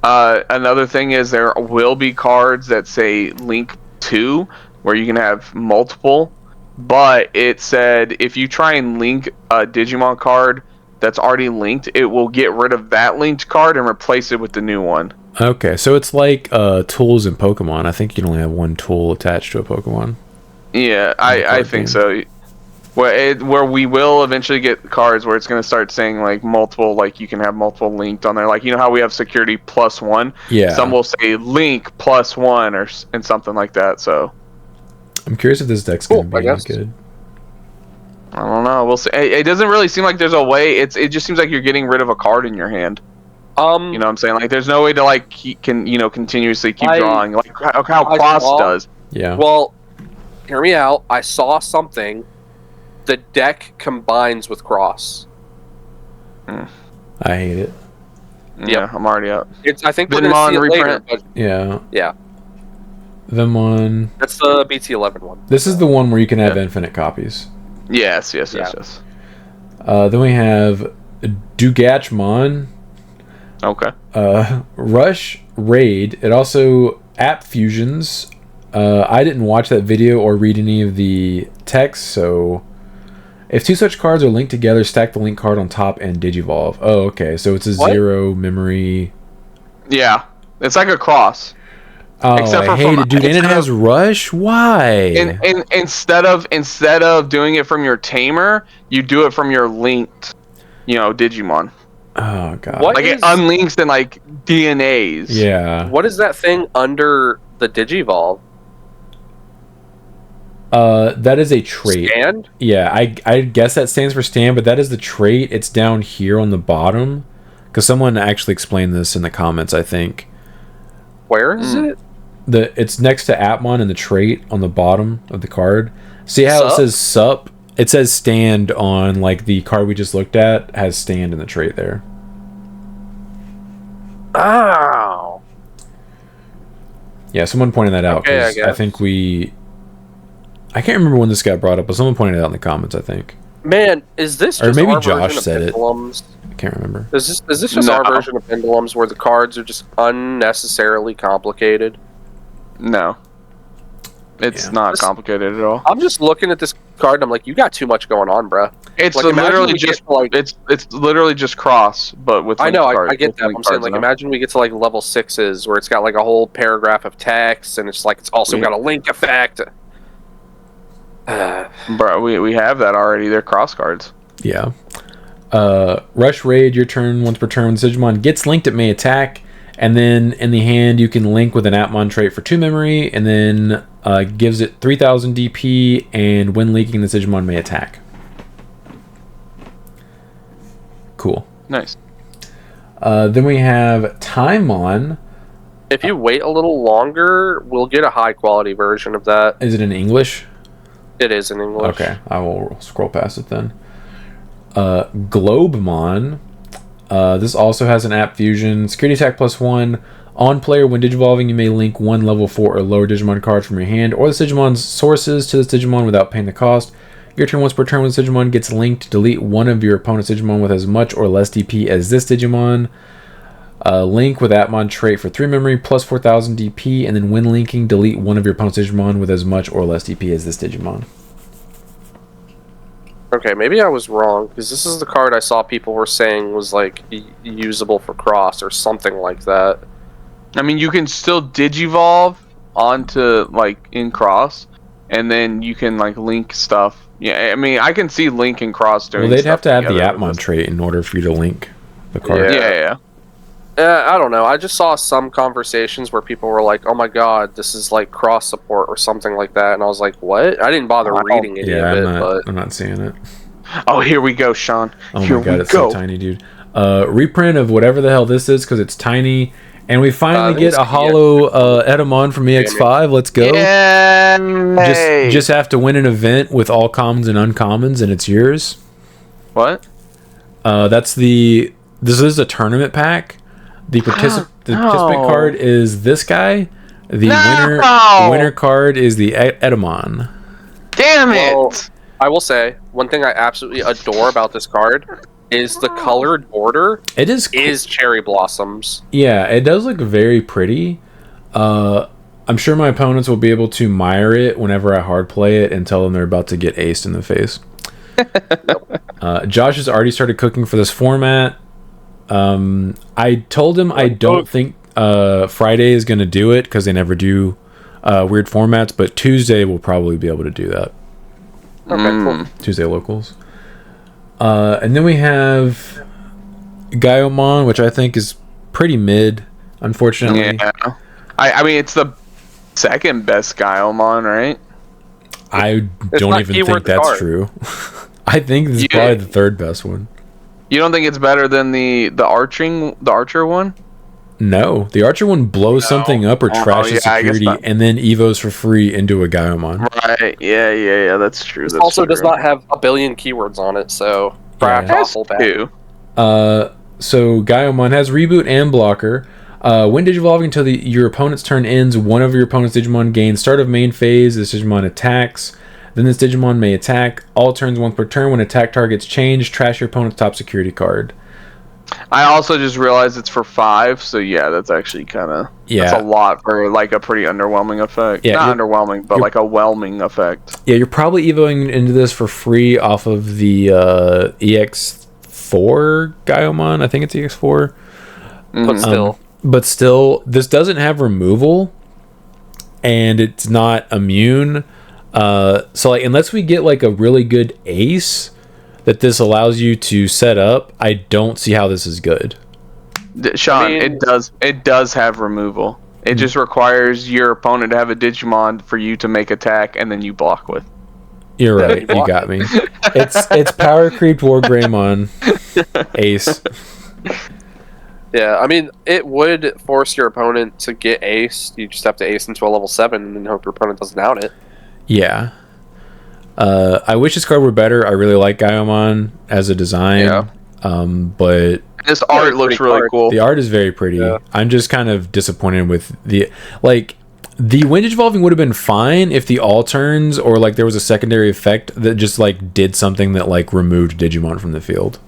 Another thing is there will be cards that say link to, where you can have multiple. But it said if you try and link a Digimon card that's already linked, it will get rid of that linked card and replace it with the new one. Okay, so it's like tools in Pokemon. I think you can only have 1 tool attached to a Pokemon. Yeah, I think so. Where we will eventually get cards where it's going to start saying like multiple, like you can have multiple linked on there. Like, how we have security +1. Yeah. Some will say link +1 and something like that. So I'm curious if this deck's going to be any good. I don't know. We'll see. It doesn't really seem like there's a way. It just seems like you're getting rid of a card in your hand. You know what I'm saying? Like, there's no way to like continuously keep drawing like how Cross does. Yeah. Well, hear me out. I saw something. The deck combines with Cross. I hate it. Yeah, I'm already up. I think we're going to see it later. But Yeah. yeah. Vemon. That's the BT11 one. This is the one where you can have infinite copies. Yes. Then we have Dugatchmon. Okay. Rush Raid. It also app fusions. I didn't watch that video or read any of the text, so if 2 such cards are linked together, stack the link card on top and digivolve. Oh, okay. So it's a 0 memory. Yeah, it's like a Cross. Oh, I hate it, dude. And it has Rush. Why? And instead of doing it from your tamer, you do it from your linked, Digimon. Oh god. Like it unlinks and like DNAs. Yeah. What is that thing under the Digivolve? That is a trait. Stand? Yeah, I guess that stands for stand, but that is the trait. It's down here on the bottom. Because someone actually explained this in the comments, I think. Where is it? It's next to Appmon and the trait on the bottom of the card. See how Sup? it says sup? It says stand on like the card we just looked at has stand in the trait there. Oh. Yeah, someone pointed that out. Okay, I 'cause guess. I think I can't remember when this got brought up, but someone pointed it out in the comments, I think. Man, is this Or just maybe our Josh version of said it. Pendulums? I can't remember. Is this just our version of Pendulums where the cards are just unnecessarily complicated? No. It's not complicated at all. I'm just looking at this card and I'm like, you got too much going on, bro. It's like, literally just like it's literally just cross, but with I know, cards, I get that. I'm saying, like, imagine we get to like level 6s where it's got like a whole paragraph of text and it's like it's also got a link effect. Bro, we have that already. They're cross cards. Yeah. Rush Raid, your turn once per turn. When the Digimon gets linked, it may attack. And then in the hand, you can link with an Appmon trait for 2 memory, and then gives it 3000 DP, and when linking, the Digimon may attack. Cool. Nice. Then we have Timon. If you wait a little longer, we'll get a high quality version of that. Is it in English? It is in English. Okay, I will scroll past it then. Globemon. This also has an app fusion. Security attack +1. On player, when Digivolving, you may link one level 4 or lower Digimon card from your hand or the Digimon's sources to this Digimon without paying the cost. Your turn once per turn when this Digimon gets linked, delete one of your opponent's Digimon with as much or less DP as this Digimon. Link with Appmon trait for 3 memory plus 4000 DP, and then when linking, delete one of your opponent's Digimon with as much or less DP as this Digimon. Okay, maybe I was wrong, because this is the card I saw people were saying was like usable for cross or something like that. I mean, you can still Digivolve onto like in cross, and then you can like link stuff. Yeah, I mean, I can see link and cross doing. Well, they'd have to have the Appmon trait in order for you to link the card. Yeah. I don't know. I just saw some conversations where people were like, "Oh my god, this is like cross support or something like that," and I was like, "What?" I didn't bother reading any of it. But I'm not seeing it. Oh, here we go, Sean. Oh my god, it's so tiny, dude. Reprint of whatever the hell this is because it's tiny, and we finally get a hollow Edamon from EX5. Let's go! Yeah. Just have to win an event with all commons and uncommons, and it's yours. What? This is a tournament pack. The participant card is this guy. The winner card is the Edamon. Damn it! Well, I will say one thing I absolutely adore about this card is the colored border. It is cherry blossoms. Yeah, it does look very pretty. I'm sure my opponents will be able to mire it whenever I hard play it and tell them they're about to get aced in the face. Josh has already started cooking for this format. I told him I don't think Friday is going to do it because they never do weird formats, but Tuesday we'll probably be able to do that. Okay, cool. Tuesday locals. And then we have Gaiomon, which I think is pretty mid, unfortunately. Yeah. I mean, it's the second best Gaiomon, right? I don't even think that's true. I think this is probably the third best one. You don't think it's better than the Archer one? No, the Archer one blows something up or trashes security and then evos for free into a Gaiomon. Right, yeah, that's true. It also does not have a billion keywords on it, so awful bad. So Gaiomon has reboot and blocker. When Digivolving until your opponent's turn ends, one of your opponent's Digimon gains start of main phase. This Digimon attacks. Then this Digimon may attack. All turns once per turn. When attack targets change, trash your opponent's top security card. I also just realized it's for 5, so yeah, that's actually kind of... Yeah. That's a lot for like a pretty underwhelming effect. Yeah, not underwhelming, but like a whelming effect. Yeah, you're probably evoing into this for free off of the EX4 Gaiomon. I think it's EX4. But still, this doesn't have removal, and it's not immune. So like, unless we get like a really good ace that this allows you to set up, I don't see how this is good. Sean, it does have removal. It just requires your opponent to have a Digimon for you to make attack, and then you block with. You're right. You got me. It's power creeped Wargreymon ace. Yeah, I mean, it would force your opponent to get ace. You just have to ace into a level 7 and then hope your opponent doesn't out it. Yeah. I wish this card were better. I really like Gaiomon as a design. Yeah. But this art looks really cool. The art is very pretty. Yeah. I'm just kind of disappointed with the when Digivolving would have been fine if the all turns or like there was a secondary effect that just like did something that like removed Digimon from the field.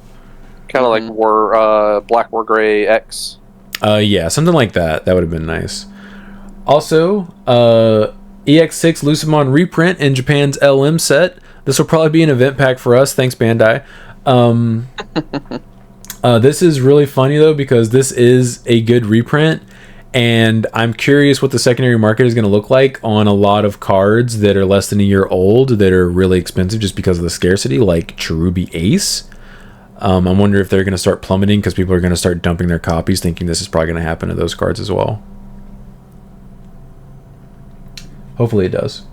Kind of like Black War Gray X. Yeah, something like that. That would have been nice. Also, EX6 Lucimon reprint in Japan's LM set. This will probably be an event pack for us. Thanks, Bandai. This is really funny, though, because this is a good reprint, and I'm curious what the secondary market is going to look like on a lot of cards that are less than a year old that are really expensive just because of the scarcity, like Cherubi Ace. I wonder if they're going to start plummeting because people are going to start dumping their copies, thinking this is probably going to happen to those cards as well. Hopefully it does.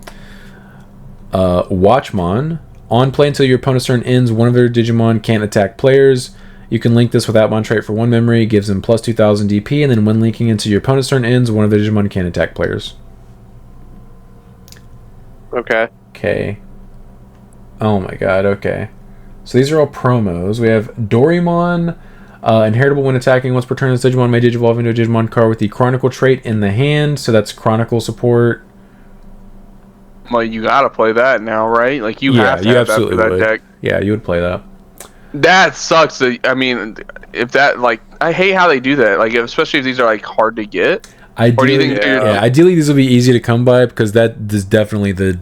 Watchmon. On play until your opponent's turn ends, one of their Digimon can't attack players. You can link this with Appmon trait for 1 memory, gives them plus 2000 DP, and then when linking until your opponent's turn ends, one of their Digimon can't attack players. Okay. Oh my god, okay. So these are all promos. We have Doraemon. Inheritable when attacking once per turn, this Digimon may digivolve into a Digimon card with the Chronicle trait in the hand, so that's Chronicle support. Well, you gotta play that now, right? Like, you have to have that for that deck. Yeah, you would play that. That sucks. I mean, if that, like, I hate how they do that. Like, especially if these are, like, hard to get. Ideally, ideally these will be easy to come by because that is definitely the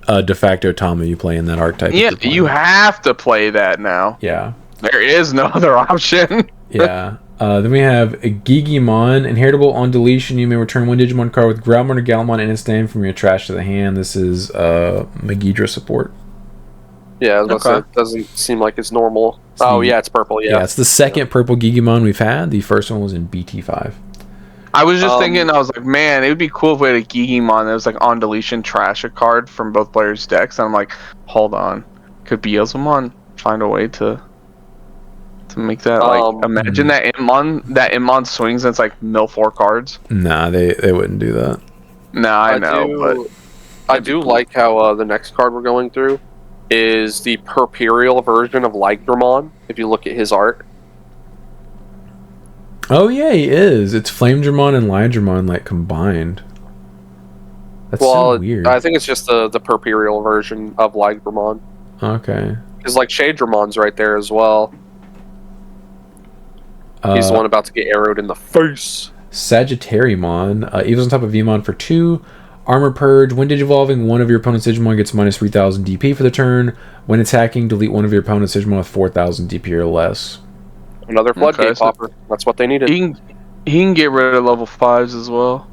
de facto Tama you play in that archetype. Yeah, you have to play that now. Yeah. There is no other option. Yeah. Then we have a Gigimon. Inheritable on deletion. You may return 1 Digimon card with Growlmon or Galmon in its name from your trash to the hand. This is Megidra support. Yeah, I was about to say, it doesn't seem like it's normal. Yeah, it's purple, Yeah, it's the second purple Gigimon we've had. The first one was in BT5. I was just thinking, I was like, man, it would be cool if we had a Gigimon that was like on deletion trash a card from both players' decks. And I'm like, hold on. Could Beelzemon find a way to make that, like, imagine that Immon swings and it's like mill 4 cards? Nah, they wouldn't do that. Nah, I know, but I do like how the next card we're going through is the Purpurial version of Ligdramon, if you look at his art. Oh yeah, he is. It's Flamedramon and Lydramon, like, combined. That's so weird. I think it's just the Purpurial version of Ligdramon. Okay. Because, like, Shadedramon's right there as well. He's the one about to get arrowed in the face. Sagittariumon. Evil's on top of Vmon for 2. Armor Purge. When digivolving, one of your opponent's Digimon gets minus 3000 DP for the turn. When attacking, delete one of your opponent's Digimon with 4000 DP or less. Another Floodgate popper. That's what they needed. He can get rid of level 5s as well.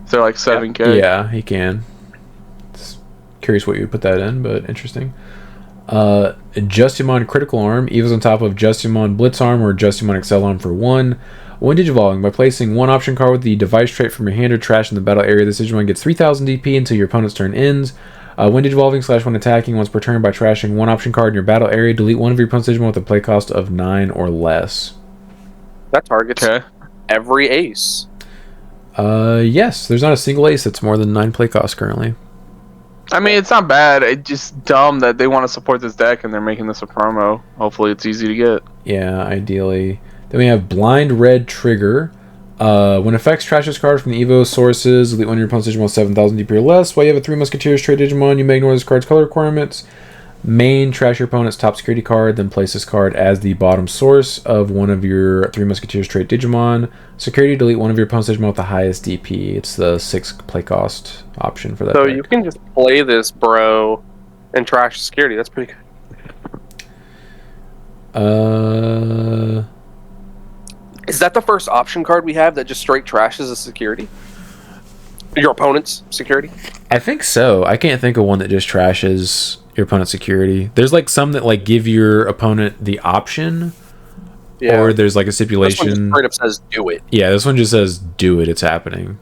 They're like 7k. Yeah, he can. Just curious what you would put that in, but interesting. Justimon Critical Arm. Evil's on top of Justimon Blitz Arm or Justimon Excel Arm for 1. When digivolving, by placing 1 option card with the device trait from your hand or trash in the battle area, this Digimon gets 3000 DP until your opponent's turn ends. When digivolving / when attacking once per turn by trashing 1 option card in your battle area, delete one of your opponent's Digimon with a play cost of 9 or less. That targets every ace. Yes, there's not a single ace that's more than 9 play costs currently. I mean, it's not bad. It's just dumb that they want to support this deck and they're making this a promo. Hopefully it's easy to get. Yeah, ideally. Then we have Blind Red Trigger. When effects trash this card from the Evo sources, delete one of your opponent's Digimon 7000 DP or less. While you have a 3 Musketeers trait Digimon, you may ignore this card's color requirements. Main, trash your opponent's top security card, then place this card as the bottom source of one of your 3 Musketeers trait Digimon. Security, delete one of your opponent's Digimon with the highest DP. It's the 6 play cost option for that. So deck. you can just play this, bro, and trash security. That's pretty good. Is that the first option card we have that just straight trashes a security? Your opponent's security? I think so. I can't think of one that just trashes your opponent's security. There's like some that like give your opponent the option, or there's like a stipulation. This one just straight up says do it. Yeah, this one just says do it. It's happening.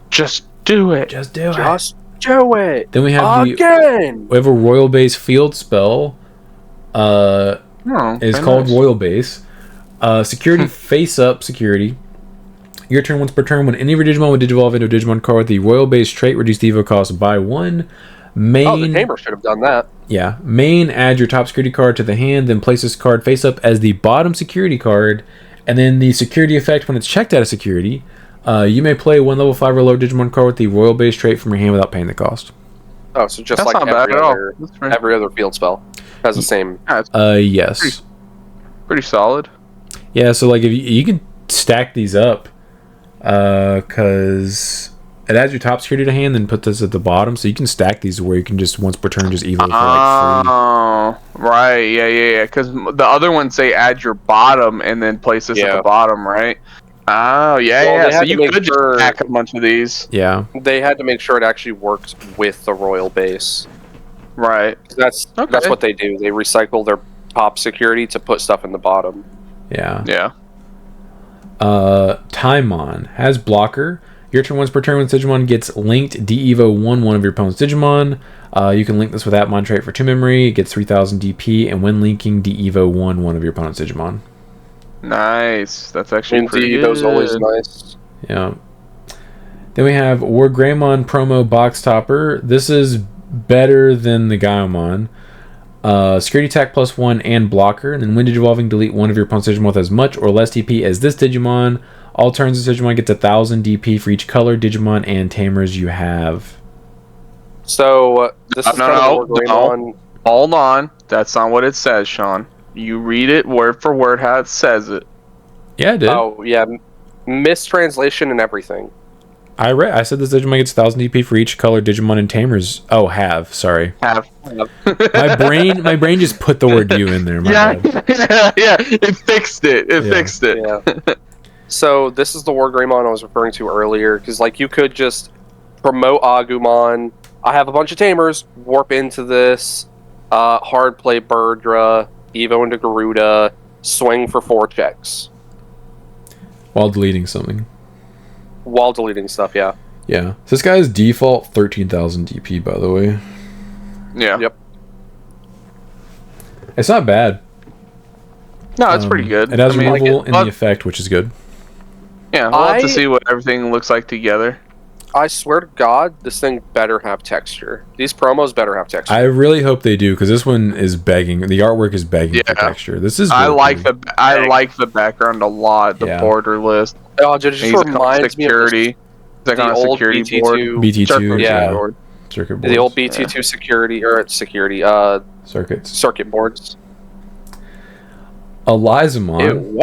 Just do it. Just do it. Just do it. Then we have we have a Royal Base field spell. It's called Royal Base. Security face up security. Your turn once per turn. When any of your Digimon would digivolve into a Digimon card with the Royal Base trait, reduce the Evo cost by 1. Main, the tamer should have done that. Yeah. Main, add your top security card to the hand, then place this card face up as the bottom security card. And then the security effect, when it's checked out of security, you may play 1 level 5 or lower Digimon card with the Royal Base trait from your hand without paying the cost. Oh, so just That's like every other field spell has the same. Yes. Pretty solid. Yeah, so like if you can stack these up, because it adds your top security to hand, then put this at the bottom, so you can stack these where you can just once per turn just evo for like free. Oh, right, yeah. Because the other ones say add your bottom and then place this at the bottom, right? Oh, yeah. So you could just stack a bunch of these. Yeah. They had to make sure it actually worked with the royal base. Right. That's what they do. They recycle their top security to put stuff in the bottom. Yeah. Yeah. Timon has blocker. Your turn once per turn when Digimon gets linked, de-evo one of your opponent's Digimon. You can link this with Appmon trait for 2 memory. It gets 3000 DP, and when linking, de-evo one of your opponent's Digimon. Nice. That's actually pretty good. De-evo's always nice. Yeah. Then we have War Greymon promo box topper. This is better than the Gaiomon. Security attack +1 and blocker. And then when Digivolving, delete one of your opponent's Digimon with as much or less DP as this Digimon. All turns this Digimon gets 1000 DP for each color, Digimon, and Tamers you have. So, this is kind of War Greymon. Hold on. That's not what it says, Sean. You read it word for word how it says it. Yeah, I did. Oh, yeah. Mistranslation and everything. I said this Digimon gets 1000 DP for each color, Digimon, and Tamers. Oh, sorry. Have. my brain just put the word you in there. Yeah, it fixed it. It fixed it. Yeah. So this is the War Greymon I was referring to earlier, because like you could just promote Agumon. I have a bunch of Tamers. Warp into this. Hard play Birdra. Evo into Garuda. Swing for 4 checks. While deleting something. While deleting stuff, yeah. Yeah. So this guy's default 13,000 DP, by the way. Yeah. Yep. It's not bad. No, it's pretty good. It has removal in the effect, which is good. Yeah, we'll have to see what everything looks like together. I swear to God, this thing better have texture. These promos better have texture. I really hope they do, because this one is begging. The artwork is begging for texture. This is. I like the background a lot. The border list. Oh, it just reminds me of the old security BT2 board. BT2, yeah. Circuit boards. The old BT2 circuit boards. Elizamon. Ew,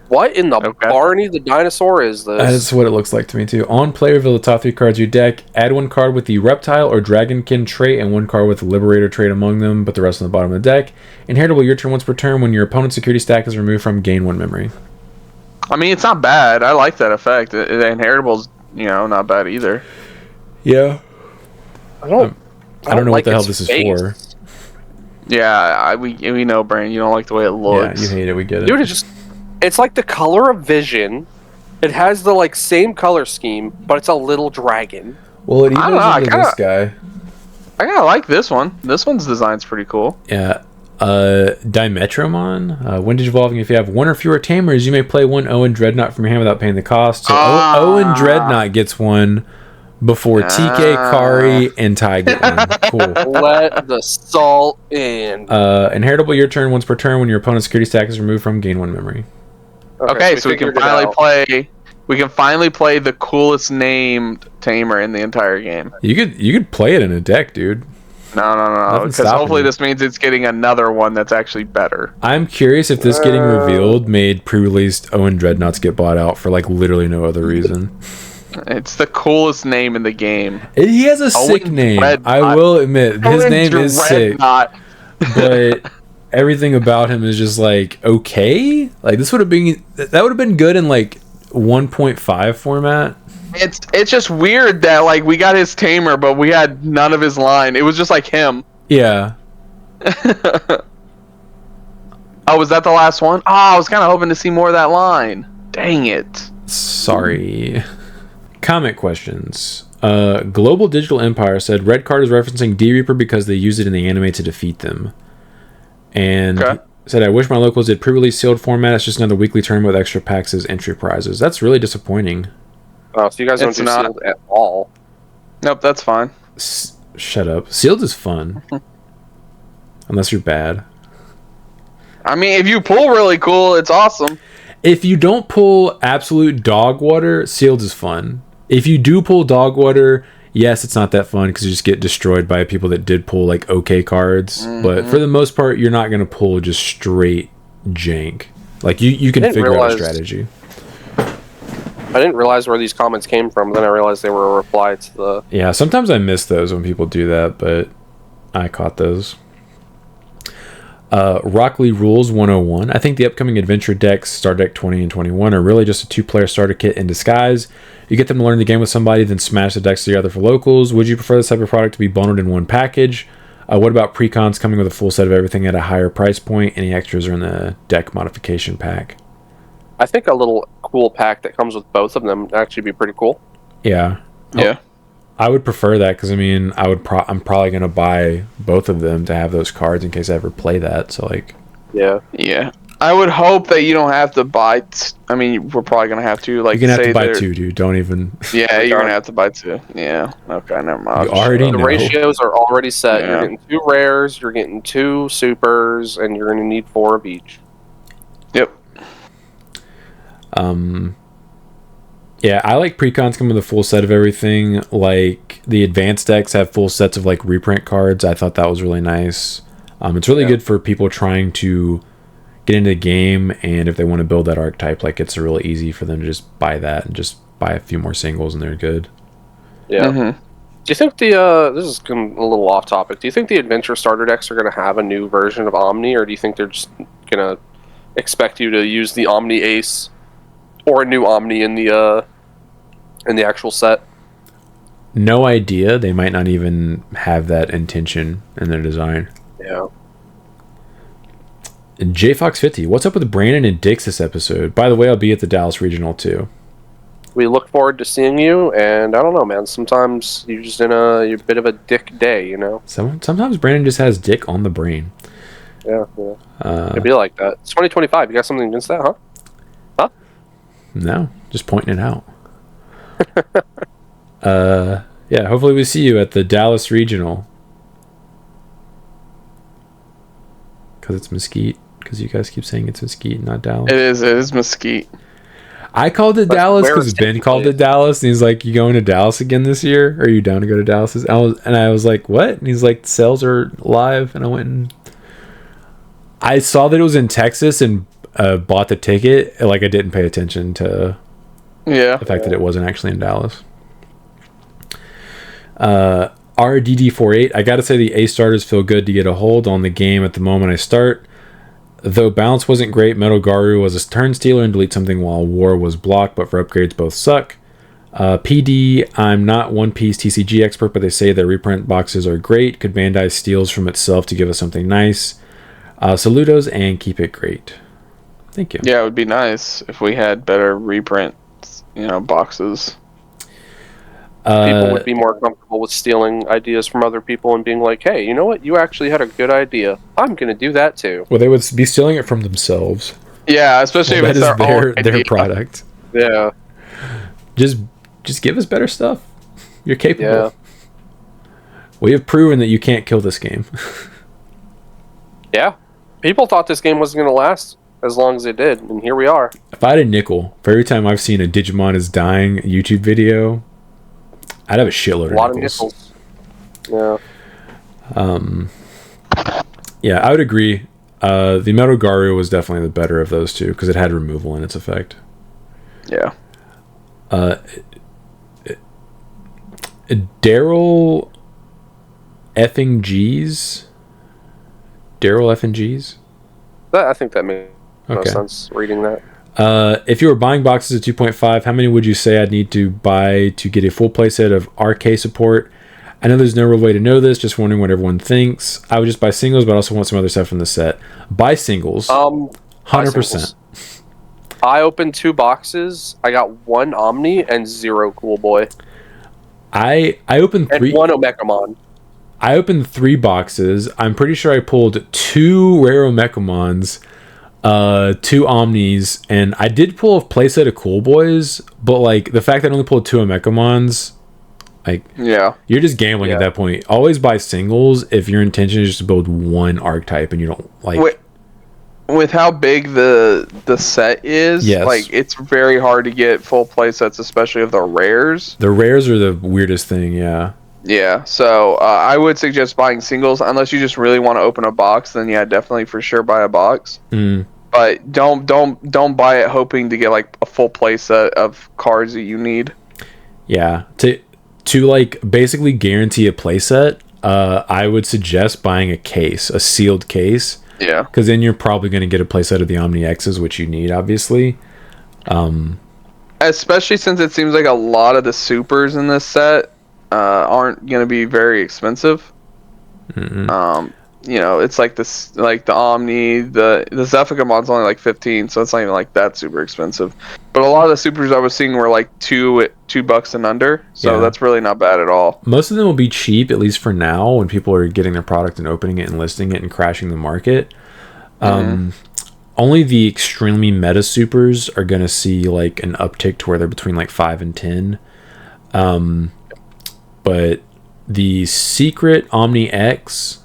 what in the Barney the dinosaur is this? That's what it looks like to me too. On play, reveal the top 3 cards of your deck. Add 1 card with the Reptile or Dragonkin trait and 1 card with the Liberator trait among them, but the rest on the bottom of the deck. Inheritable your turn once per turn. When your opponent's security stack is removed from, gain 1 memory. I mean, it's not bad. I like that effect. The Inheritable's, not bad either. Yeah. I don't know what the hell this is for. Yeah, we know, Brandon. You don't like the way it looks. Yeah, you hate it. We get it. Dude, it's like the color of Vision. It has the same color scheme, but it's a little dragon. Well, it evens into this guy. I kinda like this one. This one's design's pretty cool. Yeah. Dimetromon. When Digivolving, if you have 1 or fewer Tamers, you may play 1 Owen Dreadnought from your hand without paying the cost. So Owen Dreadnought gets 1 before TK, Kari, and Ty get 1. Cool. Let the salt in. Inheritable your turn once per turn. When your opponent's security stack is removed from, gain 1 memory. Okay, so we can finally play. We can finally play the coolest named Tamer in the entire game. You could play it in a deck, dude. No. Because hopefully this means it's getting another one that's actually better. I'm curious if this getting revealed made pre-released Owen Dreadnoughts get bought out for literally no other reason. It's the coolest name in the game. He has a sick name. I will admit, his name is sick. But everything about him is just okay. This would have been good in 1.5 format. It's just weird that we got his Tamer, but we had none of his line. It was just him. Yeah. Oh, was that the last one? Oh, I was kind of hoping to see more of that line. Dang it. Sorry. Comment questions. Global Digital Empire said red card is referencing D-Reaper because they use it in the anime to defeat them. And said, I wish my locals did pre-release sealed format. It's just another weekly tournament with extra packs as entry prizes. That's really disappointing. Oh, so you guys don't do sealed at all? Nope, that's fine. Shut up. Sealed is fun. Unless you're bad. I mean, if you pull really cool, it's awesome. If you don't pull absolute dog water, sealed is fun. If you do pull dog water, yes, it's not that fun because you just get destroyed by people that did pull okay cards. Mm-hmm. But for the most part, you're not going to pull just straight jank. You can figure out a strategy. I didn't realize where these comments came from. Then I realized they were a reply to the... Yeah, sometimes I miss those when people do that, but I caught those. Rockley Rules 101. I think the upcoming adventure decks, Star Deck 20 and 21, are really just a 2-player starter kit in disguise. You get them to learn the game with somebody, then smash the decks together for locals. Would you prefer this type of product to be bundled in one package? What about precons coming with a full set of everything at a higher price point? Any extras are in the deck modification pack? I think a little cool pack that comes with both of them would actually be pretty cool. Yeah. Yeah. I would prefer that because, I mean, I'm probably going to buy both of them to have those cards in case I ever play that. So, like... Yeah. Yeah. I would hope that you don't have to buy... I mean, we're probably going to have to, like, you're going to have to buy 2, dude. Don't even... Yeah, you're going to have to buy 2. Yeah. Okay, never mind. You already know. The ratios are already set. Yeah. You're getting 2 rares, you're getting 2 supers, and you're going to need 4 of each. Yep. Yeah, I like precons come with a full set of everything. Like, the advanced decks have full sets of, like, reprint cards. I thought that was really nice. It's really good for people trying to get into the game, and if they want to build that archetype, like, it's really easy for them to just buy that and just buy a few more singles and they're good. Yeah. Mm-hmm. Do you think the, this is a little off topic, do you think the adventure starter decks are going to have a new version of Omni, or do you think they're just going to expect you to use the Omni Ace or a new Omni in the actual set? No idea. They might not even have that intention in their design. Yeah. JFox50, what's up with Brandon and Dix this episode? By the way, I'll be at the Dallas Regional too. We look forward to seeing you, and I don't know, man. Sometimes you're just in you're a bit of a dick day, you know? Sometimes Brandon just has dick on the brain. Yeah. It'd be like that. It's 2025. You got something against that, huh? Huh? No, just pointing it out. Yeah, hopefully we see you at the Dallas Regional. Because it's Mesquite. Because you guys keep saying it's Mesquite, not Dallas. It is Mesquite. I called it Dallas because Ben called it Dallas. And he's like, you going to Dallas again this year? Or are you down to go to Dallas? And I was like, what? And he's like, sales are live. And I went and... I saw that it was in Texas and bought the ticket. Like, I didn't pay attention to the fact that it wasn't actually in Dallas. RDD48, I gotta say the A starters feel good to get a hold on the game at the moment I start. Though balance wasn't great, Metal Garu was a turn stealer and delete something while war was blocked, but for upgrades both suck. PD, I'm not One Piece TCG expert, but they say their reprint boxes are great. Could Bandai steals from itself to give us something nice? Saludos and keep it great. Thank you. Yeah, it would be nice if we had better reprint, boxes. People would be more comfortable with stealing ideas from other people and being like, hey, you know what? You actually had a good idea. I'm going to do that too. Well, they would be stealing it from themselves. Yeah, especially if it's their product. Yeah. Just give us better stuff. You're capable. Yeah. We have proven that you can't kill this game. Yeah. People thought this game wasn't going to last as long as it did, and here we are. If I had a nickel for every time I've seen a Digimon is dying YouTube video, I'd have a shitload of nickels. Yeah. Yeah, I would agree. The Metal Garu was definitely the better of those two because it had removal in its effect. Yeah. Daryl effing G's. I think that makes no sense reading that. If you were buying boxes at 2.5, how many would you say I'd need to buy to get a full playset of RK support? I know there's no real way to know this, just wondering what everyone thinks. I would just buy singles, but I also want some other stuff from the set. Buy singles. 100%. I opened 2 boxes. I got 1 Omni and 0 Cool Boy. I opened 3. And 1 Omegamon. I opened 3 boxes. I'm pretty sure I pulled 2 rare Omegamons, 2 Omnis, and I did pull a playset of Cool Boys, but like the fact that I only pulled 2 Omegamons, like, yeah, you're just gambling at that point. Always buy singles if your intention is just to build one archetype and you don't like. With how big the set is, like it's very hard to get full playsets, especially of the rares. The rares are the weirdest thing, yeah. Yeah, so I would suggest buying singles unless you just really want to open a box. Then yeah, definitely for sure buy a box. But But don't buy it hoping to get like a full play set of cards that you need. Yeah, to like basically guarantee a playset, I would suggest buying a case, a sealed case. Yeah, because then you're probably going to get a playset of the Omni X's, which you need, obviously. Especially since it seems like a lot of the supers in this set aren't going to be very expensive. You know, it's like this, like the Omni, the Zephica mod's only like 15, so it's not even like that super expensive. But a lot of the supers I was seeing were like $2 and under, so that's really not bad at all. Most of them will be cheap, at least for now, when people are getting their product and opening it and listing it and crashing the market. Only the extremely meta supers are going to see like an uptick to where they're between like 5 and 10. But the secret Omni X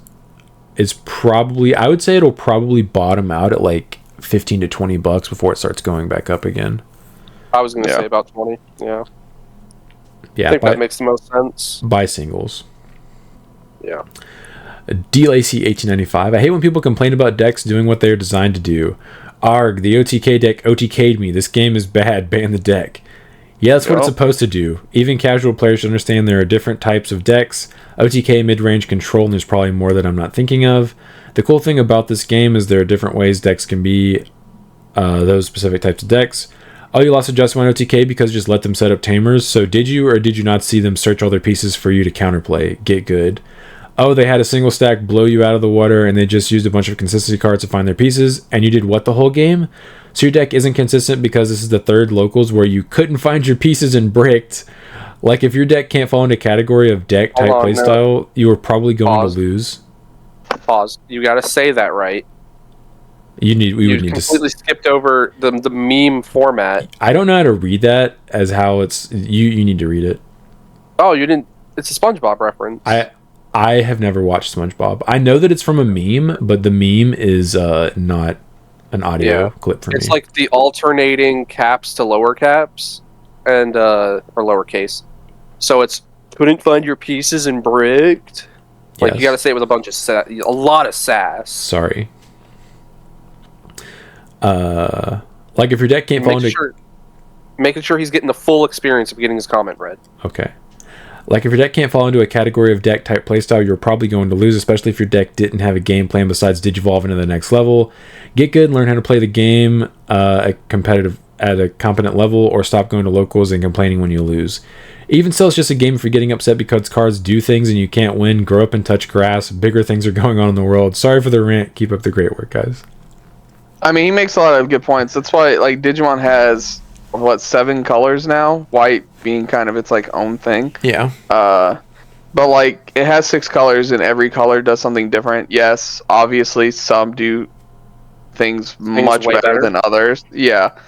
is probably, I would say it'll probably bottom out at like $15 to $20 before it starts going back up again. I was going to say about 20. Yeah. Yeah. I think that makes the most sense. Buy singles. Yeah. DLAC 1895. I hate when people complain about decks doing what they're designed to do. Arg, the OTK deck OTK'd me. This game is bad. Ban the deck. Yeah, that's what it's supposed to do. Even casual players should understand there are different types of decks. OTK, mid-range, control, and there's probably more that I'm not thinking of. The cool thing about this game is there are different ways decks can be those specific types of decks. Oh, you lost a just one OTK because you just let them set up tamers. So did you or did you not see them search all their pieces for you to counterplay? Get good. Oh, they had a single stack blow you out of the water and they just used a bunch of consistency cards to find their pieces, and you did what the whole game? So your deck isn't consistent because this is the third locals where you couldn't find your pieces and bricked. Like, if your deck can't fall into category of deck type playstyle, you are probably going to lose. Pause. You got to say that right. We would need to completely skipped over the meme format. I don't know how to read that as how it's. You need to read it. Oh, you didn't. It's a SpongeBob reference. I have never watched SpongeBob. I know that it's from a meme, but the meme is not an audio clip for me. It's like the alternating caps to lower caps and or lowercase. So it's couldn't find your pieces and bricked. Like you got to say it with a bunch of a lot of sass. Sorry. Like if your deck can't fall into making sure he's getting the full experience of getting his comment read. Okay. Like if your deck can't fall into a category of deck type playstyle, you're probably going to lose, especially if your deck didn't have a game plan besides Digivolve into the next level. Get good, learn how to play the game at a competent level, or stop going to locals and complaining when you lose. Even still, it's just a game if you're getting upset because cards do things and you can't win. Grow up and touch grass. Bigger things are going on in the world. Sorry for the rant. Keep up the great work, guys. I mean, he makes a lot of good points. That's why, like, Digimon has 7 colors now, white being kind of its like own thing. Yeah. But like it has 6 colors and every color does something different. Yes, obviously some do things much better than others. Yeah.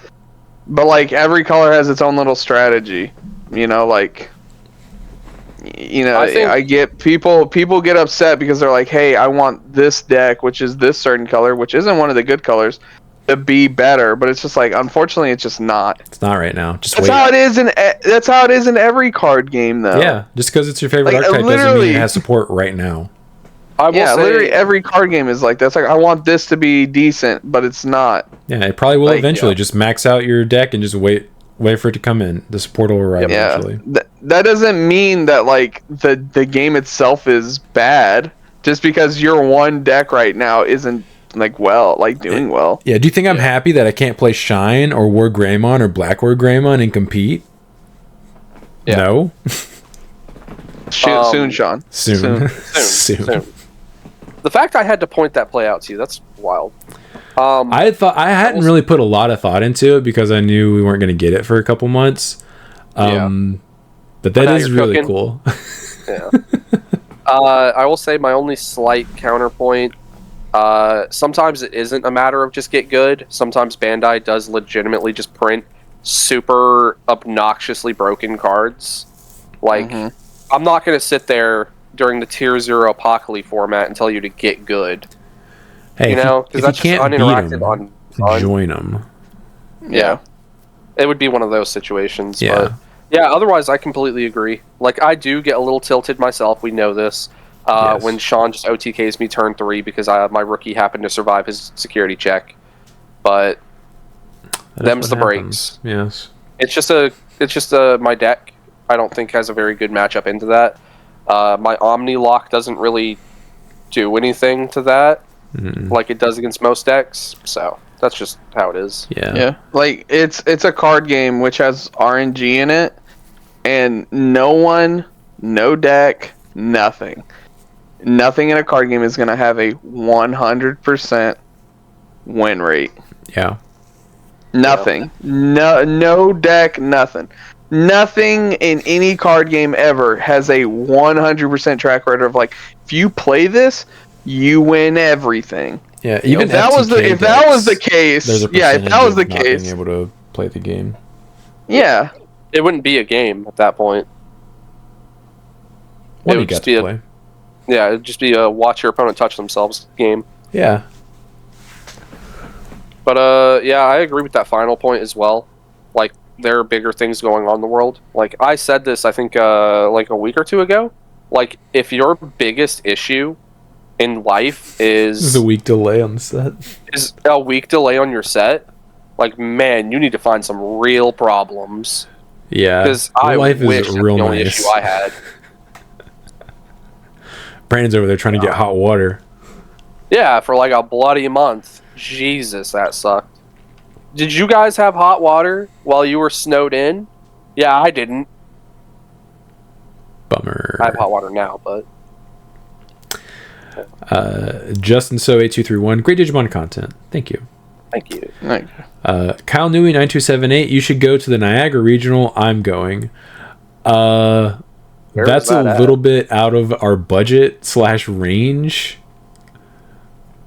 But like every color has its own little strategy. You know, like I get people get upset because they're like, "Hey, I want this deck, which is this certain color, which isn't one of the good colors, to be better," but it's just like, unfortunately, it's just not. It's not right now. That's how it is in every card game, though. Yeah, just because it's your favorite archetype doesn't mean it has support right now. Literally every card game is like that. It's like, I want this to be decent, but it's not. Yeah, it probably will eventually. Just max out your deck and just wait for it to come in. The support will arrive eventually. That doesn't mean that like the game itself is bad. Just because your one deck right now isn't doing well. Yeah, do you think I'm happy that I can't play Shine or War Greymon or Black War Greymon and compete? Yeah. No. Soon, Sean. Soon. The fact I had to point that play out to you, that's wild. I hadn't really put a lot of thought into it because I knew we weren't going to get it for a couple months. But that is really cool. Yeah. I will say my only slight counterpoint. Sometimes it isn't a matter of just get good. Sometimes Bandai does legitimately just print super obnoxiously broken cards. Like, I'm not going to sit there during the Tier 0 Apocalypse format and tell you to get good. Hey, you know, because that's just uninteractive on join them. Yeah. It would be one of those situations. Yeah. But yeah, otherwise I completely agree. Like, I do get a little tilted myself. We know this. When Sean just OTKs me turn 3 because my rookie happened to survive his security check. but That is them's what the happens. breaks. Yes. It's just my deck. I don't think has a very good matchup into that. My Omni lock doesn't really do anything to that like it does against most decks. So that's just how it is. Yeah. Like it's a card game which has RNG in it, and no deck, nothing in a card game is gonna have a 100% win rate. Yeah. Nothing. No deck. Nothing. Nothing in any card game ever has a 100% track record of like, if you play this, you win everything. Yeah, even if that was the case, there's a if that was the of not case, being able to play the game. yeah, It wouldn't be a game at that point. What It do you would got just to be play? Yeah, it'd just be a watch your opponent touch themselves game. Yeah. But yeah, I agree with that final point as well. Like, there are bigger things going on in the world. Like, I said this, I think, like a week or two ago. Like, if your biggest issue in life There's a week delay on the set. is a week delay on your set, like, man, you need to find some real problems. Yeah. Because I life wish is that's real the only nice. issue I had. Brandon's over there trying to get hot water. Yeah, for like a bloody month. Jesus, that sucked. Did you guys have hot water while you were snowed in? Yeah, I didn't. Bummer. I have hot water now, but... Justin So 8231, great Digimon content. Thank you. Thank you. Kyle Newey 9278, you should go to the Niagara Regional. I'm going. That's a little bit out of our budget / range.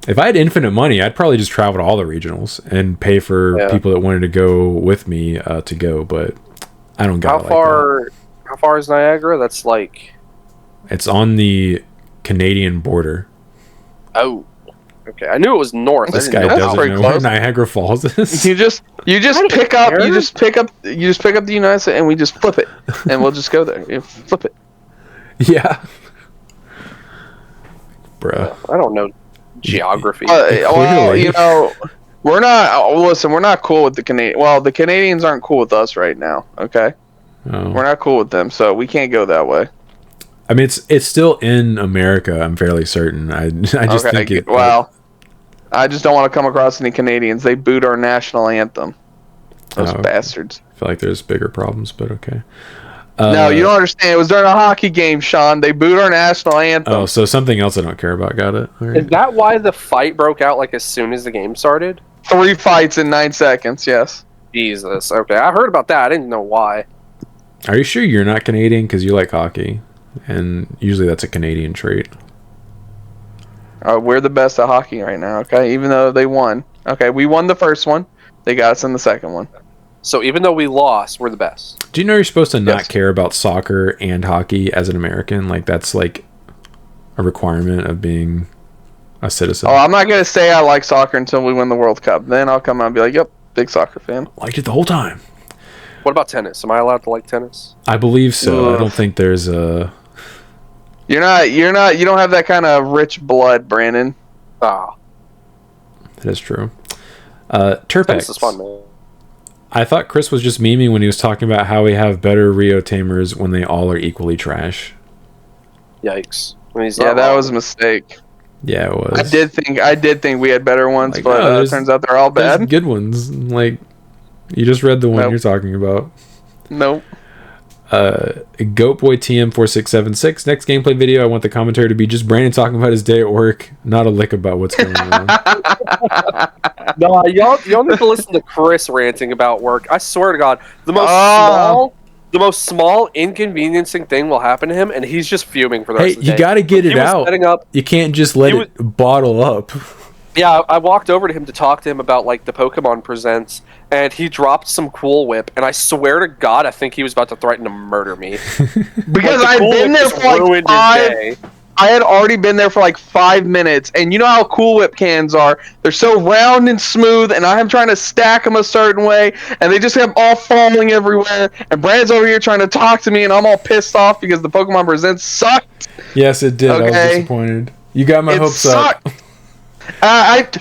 If I had infinite money, I'd probably just travel to all the regionals and pay for people that wanted to go with me to go, but I don't got How far is Niagara? That's like... It's on the Canadian border. Oh. Okay, I knew it was north. This guy doesn't know where Niagara Falls is. You just pick up the United States and we just flip it, and we'll just go there. You flip it. Yeah. Bruh. I don't know geography. Well, you know, we're not cool with the Canadians. Well, the Canadians aren't cool with us right now. Okay, we're not cool with them, so we can't go that way. I mean, it's still in America. I'm fairly certain. I just think it. Well, I just don't want to come across any Canadians. They booed our national anthem. Those bastards. I feel like there's bigger problems, but okay. No, you don't understand. It was during a hockey game, Sean. They booed our national anthem. Oh, so something else I don't care about. Got it. All right. Is that why the fight broke out like as soon as the game started? 3 fights in 9 seconds. Yes. Jesus. Okay, I heard about that. I didn't know why. Are you sure you're not Canadian because you like hockey? And usually that's a Canadian trait. We're the best at hockey right now, okay? Even though they won. Okay, we won the first one. They got us in the second one. So even though we lost, we're the best. Do you know you're supposed to not care about soccer and hockey as an American? Like, that's like a requirement of being a citizen. Oh, I'm not going to say I like soccer until we win the World Cup. Then I'll come out and be like, yep, big soccer fan. Liked it the whole time. What about tennis? Am I allowed to like tennis? I believe so. I don't think there's a... You don't have that kind of rich blood, Brandon. Ah. That is true. Turpex. Tennis is fun, man. I thought Chris was just memeing when he was talking about how we have better Rio Tamers when they all are equally trash. Yikes. That was a mistake. Yeah, it was. I did think we had better ones, but it turns out they're all bad. There's good ones. Like, you just read the one you're talking about. Nope. Goatboy TM4676. Next gameplay video, I want the commentary to be just Brandon talking about his day at work, not a lick about what's going on. No, y'all need to listen to Chris ranting about work. I swear to God, the most small inconveniencing thing will happen to him, and he's just fuming for the rest of the day. You got to get it out. You can't just let it bottle up. Yeah, I walked over to him to talk to him about like the Pokemon Presents, and he dropped some Cool Whip, and I swear to God, I think he was about to threaten to murder me. Because I've been there for like 5. I had already been there for like 5 minutes, and you know how Cool Whip cans are. They're so round and smooth, and I'm trying to stack them a certain way, and they just have all falling everywhere. And Brandon's over here trying to talk to me, and I'm all pissed off because the Pokemon Presents sucked. Yes, it did. Okay. I was disappointed. You got my hopes up.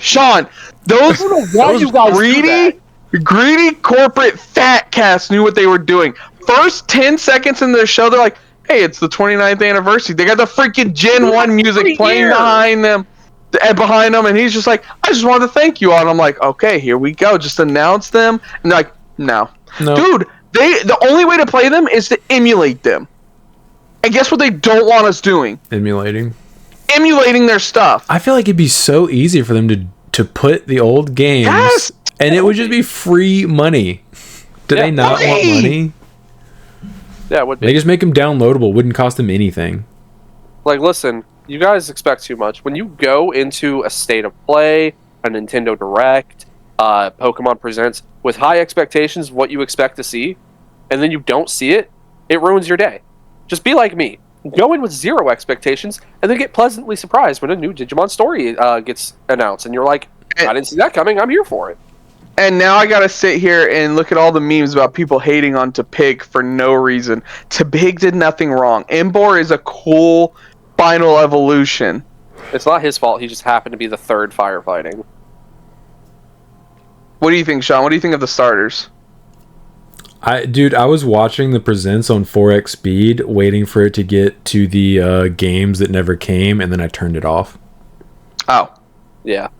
Sean, those you guys do greedy corporate fat cats knew what they were doing. First 10 seconds in their show, they're like, "Hey, it's the 29th anniversary." They got the freaking Gen 1 music playing behind them, and he's just like, "I just wanted to thank you all." And I'm like, "Okay, here we go. Just announce them." And they're like, "No, dude. The only way to play them is to emulate them." And guess what they don't want us doing? Emulating their stuff. I feel like it'd be so easy for them to put the old games, and it would just be free money. Do they not want money? Yeah, it would be. They just make them downloadable. Wouldn't cost them anything. Like, listen, you guys expect too much. When you go into a State of Play, a Nintendo Direct, Pokemon Presents, with high expectations of what you expect to see, and then you don't see it, it ruins your day. Just be like me. Go in with zero expectations, and then get pleasantly surprised when a new Digimon story gets announced, and you're like, I didn't see that coming, I'm here for it. And now I gotta sit here and look at all the memes about people hating on Tepig for no reason. Tepig did nothing wrong. Embor is a cool final evolution. It's not his fault, he just happened to be the third firefighting. What do you think, Sean? What do you think of the starters? Dude, I was watching the presents on 4x speed, waiting for it to get to the games that never came, and then I turned it off. Oh. Yeah. I was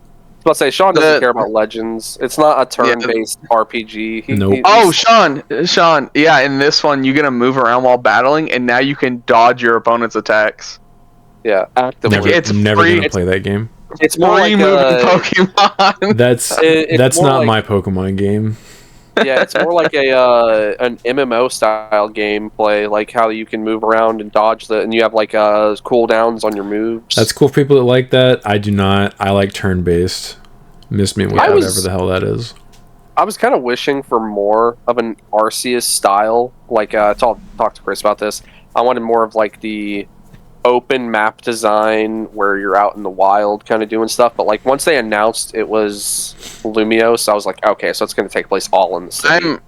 about to say, Sean doesn't care about Legends. It's not a turn-based RPG. Nope. Sean. Yeah, in this one, you're going to move around while battling, and now you can dodge your opponent's attacks. Yeah, actively. It's never going to play that game. It's more like Pokemon. That's not like my Pokemon game. Yeah, it's more like an MMO style gameplay, like how you can move around and dodge and you have like cooldowns on your moves. That's cool for people that like that. I do not. I like turn based. Miss me with whatever the hell that is. I was kind of wishing for more of an Arceus style. Like, I'll talk to Chris about this. I wanted more of like the open map design where you're out in the wild kind of doing stuff, but like once they announced it was Lumiose, I was like, okay, so it's going to take place all in the city.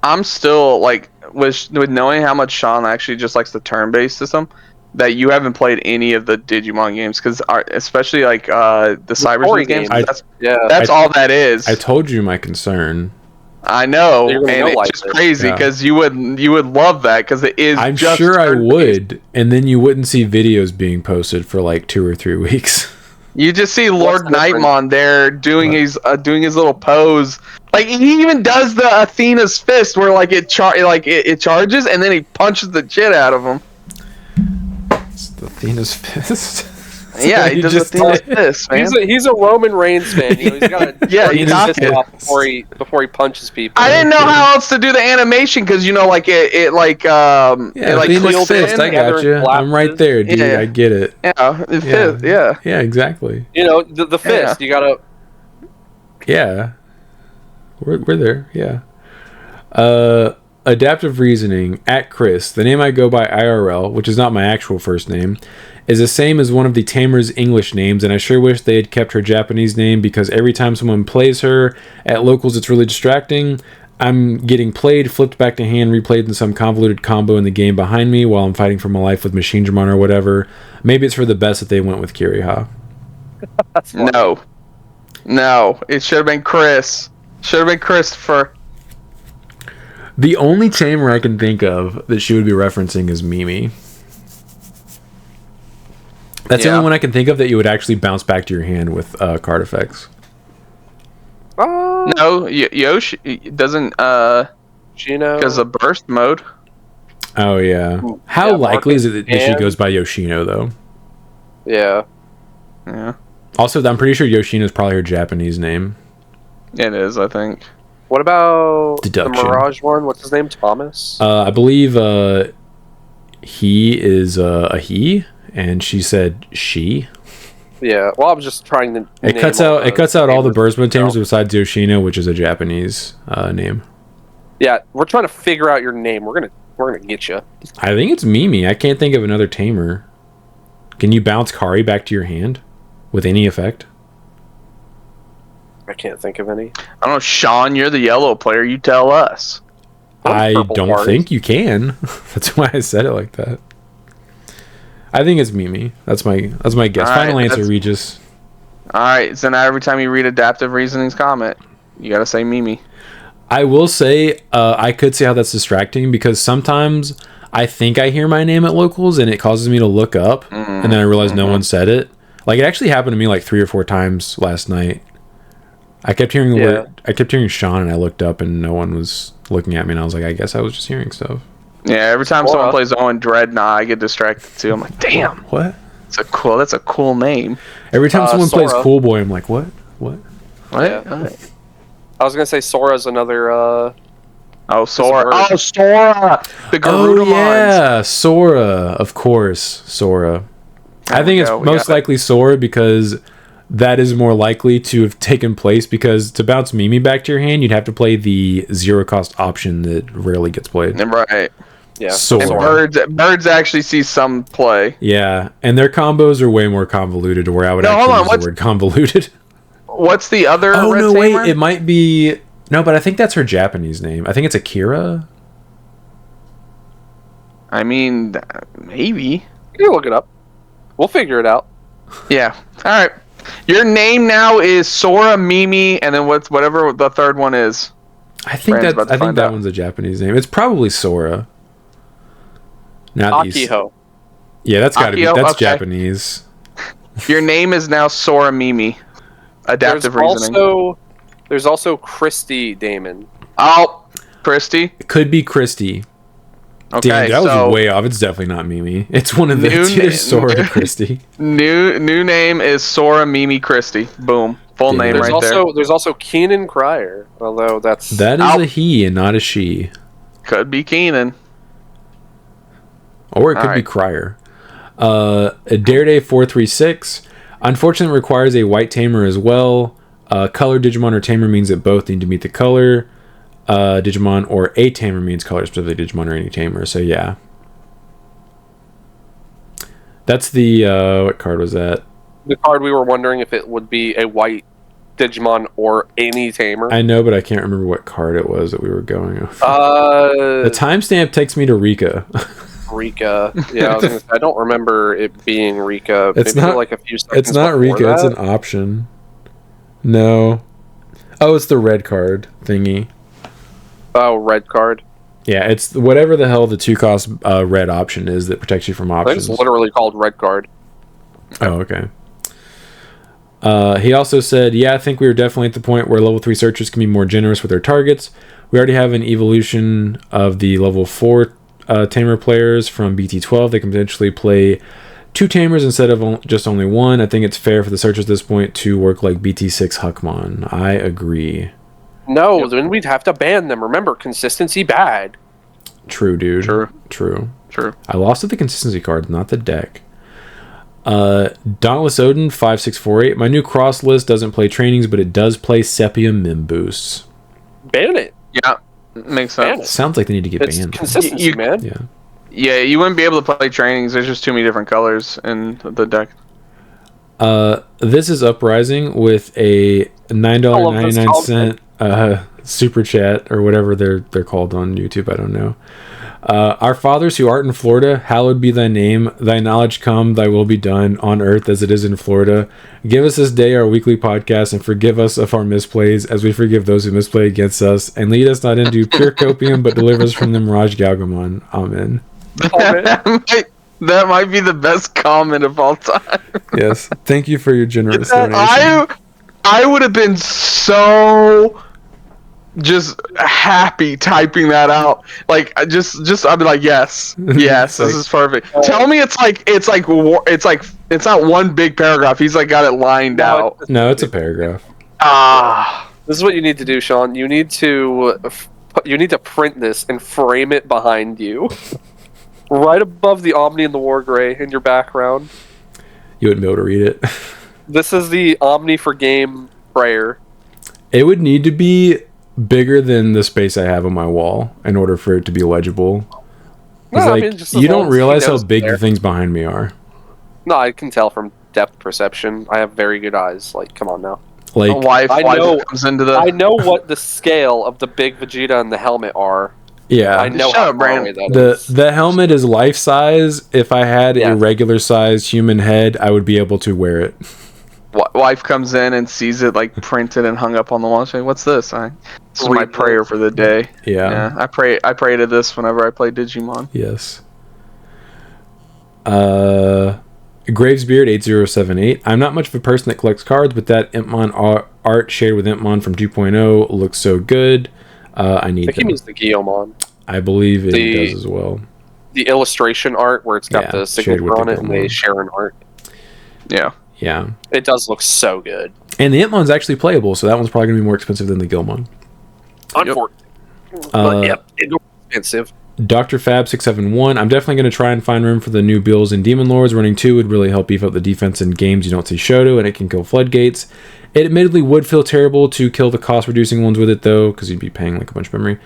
I'm still like with knowing how much Sean actually just likes the turn-based system, that you haven't played any of the Digimon games, because especially like the Cyber games, that's all that is. I told you my concern. I know, and it's just crazy because you would love that, because it is. I'm sure I would, and then you wouldn't see videos being posted for like 2 or 3 weeks. You just see Lord Nightmon there doing his little pose. Like, he even does the Athena's fist, where like it charges, and then he punches the shit out of him. It's the Athena's fist. Yeah, he does Athena's fist, man. He's a Roman Reigns fan. You know, he's got to he knocks it off before he punches people. I didn't know how else to do the animation, because like Athena's fist. I got you. I'm right there, dude. I get it. Yeah, exactly. You know, the fist. You gotta. Yeah, we're there. Yeah. Adaptive Reasoning at Chris, the name I go by IRL, which is not my actual first name, is the same as one of the Tamer's English names, and I sure wish they had kept her Japanese name, because every time someone plays her at locals, it's really distracting. I'm getting played, flipped back to hand, replayed in some convoluted combo in the game behind me while I'm fighting for my life with Machine Dramon or whatever. Maybe it's for the best that they went with Kiriha. No, it should have been Chris. Should have been Christopher. The only tamer I can think of that she would be referencing is Mimi. That's the only one I can think of that you would actually bounce back to your hand with card effects. No, Yoshi doesn't. Because of burst mode. Oh yeah. How likely is it that she goes by Yoshino though? Yeah. Yeah. Also, I'm pretty sure Yoshino is probably her Japanese name. It is, I think. What about Deduction. the Mirage one? What's his name? Thomas? I believe he is a he, and she said she. Yeah, well, I was just trying to. It cuts out all the burst mode tamers besides Yoshino, which is a Japanese name. Yeah, we're trying to figure out your name. We're gonna get you. I think it's Mimi. I can't think of another tamer. Can you bounce Kari back to your hand with any effect? I can't think of any. I don't know, Sean. You're the yellow player. You tell us. I don't think you can. That's why I said it like that. I think it's Mimi. That's my guess. Final answer, Regis. All right, so now every time you read Adaptive Reasoning's comment, you gotta say Mimi. I will say, I could see how that's distracting because sometimes I think I hear my name at locals and it causes me to look up, and then I realize no one said it. Like, it actually happened to me like 3 or 4 times last night. I kept hearing the word. I kept hearing Sean, and I looked up, and no one was looking at me, and I was like, I guess I was just hearing stuff. Yeah, every time someone plays Owen Dreadnought, I get distracted too. I'm like, damn, what? That's a cool name. Every time someone plays Cool Boy, I'm like, what? Yeah. I was gonna say Sora's another. Sora! Oh, Sora! The Garudamon. Oh yeah, Sora. Of course, Sora. I think it's most likely Sora because that is more likely to have taken place, because to bounce Mimi back to your hand, you'd have to play the 0-cost option that rarely gets played. Right. Yeah. Sora. And birds actually see some play. Yeah, and their combos are way more convoluted, to where I would actually use the word convoluted. What's the other? Oh no, wait, it might be no, but I think that's her Japanese name. I think it's Akira. I mean, maybe. You look it up. We'll figure it out. Yeah. All right. Your name now is Sora, Mimi, and then whatever the third one is. I think that one's a Japanese name. It's probably Sora. Not Akiho. Yeah, that's got to be. That's okay. Japanese. Your name is now Sora Mimi. Adaptive reasoning. There's also Christy Damon. Oh, Christy? It could be Christy. Okay, damn, that was way off. It's definitely not Mimi. It's one of the two. Sora Christy. New name is Sora Mimi Christy. Boom. Full name right there. There's also Keenan Cryer, although that is a he and not a she. Could be Keenan. Or it could be Cryer. Dareday 436. Unfortunately, requires a white tamer as well. Color Digimon or tamer means that both need to meet the color. Digimon or a tamer means color specifically Digimon or any tamer. So yeah, that's the what card was that? The card we were wondering if it would be a white Digimon or any tamer. I know, but I can't remember what card it was that we were going over. The timestamp takes me to Rika. Rika. Yeah, I don't remember it being Rika. It's not like a few seconds. It's not Rika. That. It's an option. No. Oh, it's the red card thingy. Oh, red card. Yeah, it's whatever the hell the 2-cost red option is that protects you from options. It's literally called red card. Oh, okay. He also said, yeah, I think we were definitely at the point where level 3 searchers can be more generous with their targets. We already have an evolution of the level 4 tamer players from BT12. They can potentially play 2 tamers instead of just only 1. I think it's fair for the searchers at this point to work like BT6 Huckmon. I agree. No, then we'd have to ban them. Remember, consistency bad. True, dude. True. I lost at the consistency cards, not the deck. Dauntless Odin 5648. My new cross list doesn't play trainings, but it does play Sepia Mim boosts. Ban it. Yeah, makes sense. Sounds like they need to get banned. Consistency, man. Yeah, you wouldn't be able to play trainings. There's just too many different colors in the deck. This is Uprising with a $9.99 super chat or whatever they're called on YouTube. I don't know. Our fathers who art in Florida, hallowed be thy name. Thy knowledge come, thy will be done on earth as it is in Florida. Give us this day our weekly podcast and forgive us of our misplays as we forgive those who misplay against us. And lead us not into pure copium, but deliver us from the Mirage Galgamon. Amen. That might be the best comment of all time. Yes. Thank you for your generous donation. I would have been so just happy typing that out. Like just I'd be like, yes, this is perfect. Tell me it's not one big paragraph. He's like got it lined out. No, it's a paragraph. This is what you need to do, Sean. You need to print this and frame it behind you. Right above the Omni and the Wargray in your background. You wouldn't be able to read it. This is the Omni4Game prayer. It would need to be bigger than the space I have on my wall in order for it to be legible. No, you don't realize how big the things behind me are. No, I can tell from depth perception. I have very good eyes. Like, come on now. Like, I know what the scale of the big Vegeta and the helmet are. Yeah, I know how far away that is. The helmet is life size. If I had a regular size human head, I would be able to wear it. Wife comes in and sees it like printed and hung up on the wall. She's like, "What's this?" This is my prayer for the day. Yeah. I pray to this whenever I play Digimon. Yes. Gravesbeard 8078. I'm not much of a person that collects cards, but that Appmon art shared with Appmon from 2.0 looks so good. I need. I think he means the Guillemon. I believe it does as well. The illustration art where it's got the signature on it, and they share an art. Yeah. Yeah. It does look so good. And the Appmon's actually playable, so that one's probably going to be more expensive than the Guillemon. Unfortunately. But yep, it's expensive. Dr. Fab 671. I'm definitely going to try and find room for the new Bills and Demon Lords. Running 2 would really help beef up the defense in games you don't see Shoto, and it can kill floodgates. It admittedly would feel terrible to kill the cost-reducing ones with it, though, because you'd be paying like a bunch of memory.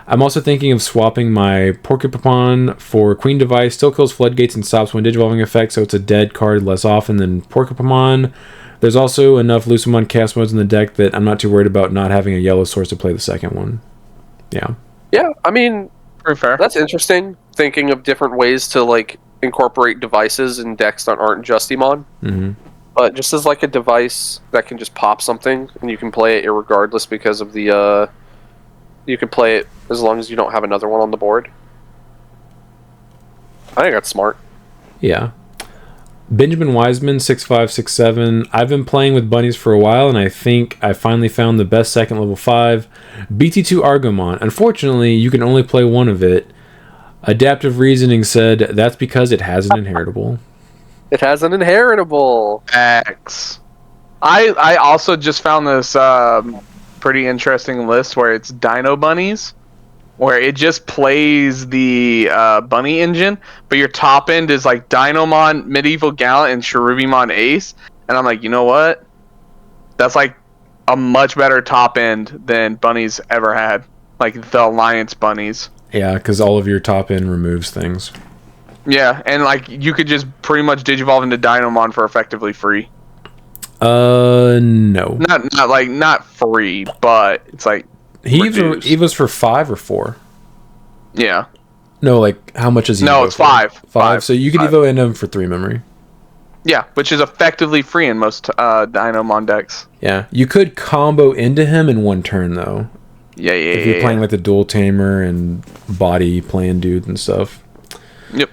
I'm also thinking of swapping my Porcupine for Queen Device. Still kills floodgates and stops when digivolving effects, so it's a dead card less often than Porcupine. There's also enough Lucamon cast modes in the deck that I'm not too worried about not having a yellow source to play the second one. Yeah. Yeah, I mean, pretty fair. That's interesting, thinking of different ways to like incorporate devices in decks that aren't just Emon. Mm-hmm. But just as like a device that can just pop something and you can play it irregardless because of the you can play it as long as you don't have another one on the board. I think that's smart. Yeah. Benjamin Wiseman 6567. I've been playing with bunnies for a while, and I think I finally found the best second level 5 BT2 Argomon. Unfortunately, you can only play one of it. Adaptive Reasoning said that's because it has an inheritable. It has an inheritable. X. I also just found this pretty interesting list where it's Dino Bunnies, where it just plays the bunny engine, but your top end is like Dinomon, Medieval Gallant, and Cherubimon Ace. And I'm like, you know what? That's like a much better top end than bunnies ever had. Like the Alliance bunnies. Yeah, because all of your top end removes things. Yeah, and like you could just pretty much digivolve into Dinomon for effectively free. No. Not free, but it's like Evo's for 5 or 4? Yeah. No, like how much is Evo? No, it's for? 5. 5. So you could Evo into them for 3 memory. Yeah, which is effectively free in most Dinomon decks. Yeah, you could combo into him in 1 turn though. Yeah. If you're playing like the Dual Tamer and body playing dudes and stuff. Yep.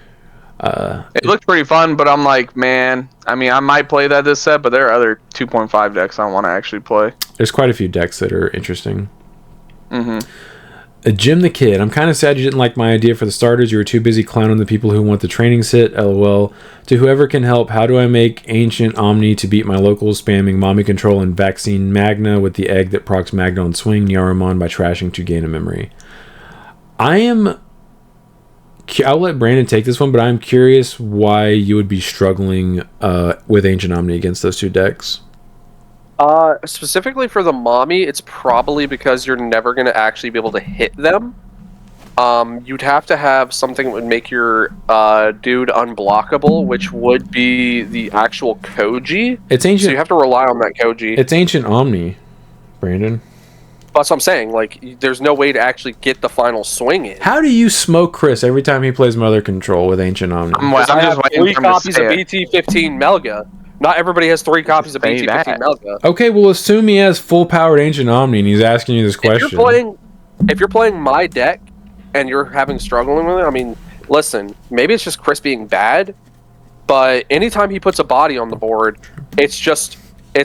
It looked pretty fun, but I'm like, man, I mean, I might play that this set, but there are other 2.5 decks I want to actually play. There's quite a few decks that are interesting. Mm-hmm. Jim the Kid. I'm kind of sad you didn't like my idea for the starters. You were too busy clowning the people who want the training sit. LOL. To whoever can help, how do I make Ancient Omni to beat my locals spamming Mommy Control and Vaccine Magna with the egg that procs Magna on Swing Nyaramon by trashing to gain a memory? I'll let Brandon take this one, but I'm curious why you would be struggling with Ancient Omni against those 2 decks. Specifically for the Mommy, it's probably because you're never going to actually be able to hit them. You'd have to have something that would make your dude unblockable, which would be the actual Koji. It's Ancient. So you have to rely on that Koji. It's Ancient Omni, Brandon. That's what I'm saying. Like, there's no way to actually get the final swing in. How do you smoke Chris every time he plays Mother Control with Ancient Omni? I have 3 copies of BT15 Melga. Not everybody has 3 copies of BT15 Melga. Okay, well, assume he has full-powered Ancient Omni, and he's asking you this question. If you're playing my deck, and you're having struggling with it, I mean, listen, maybe it's just Chris being bad, but anytime he puts a body on the board, it's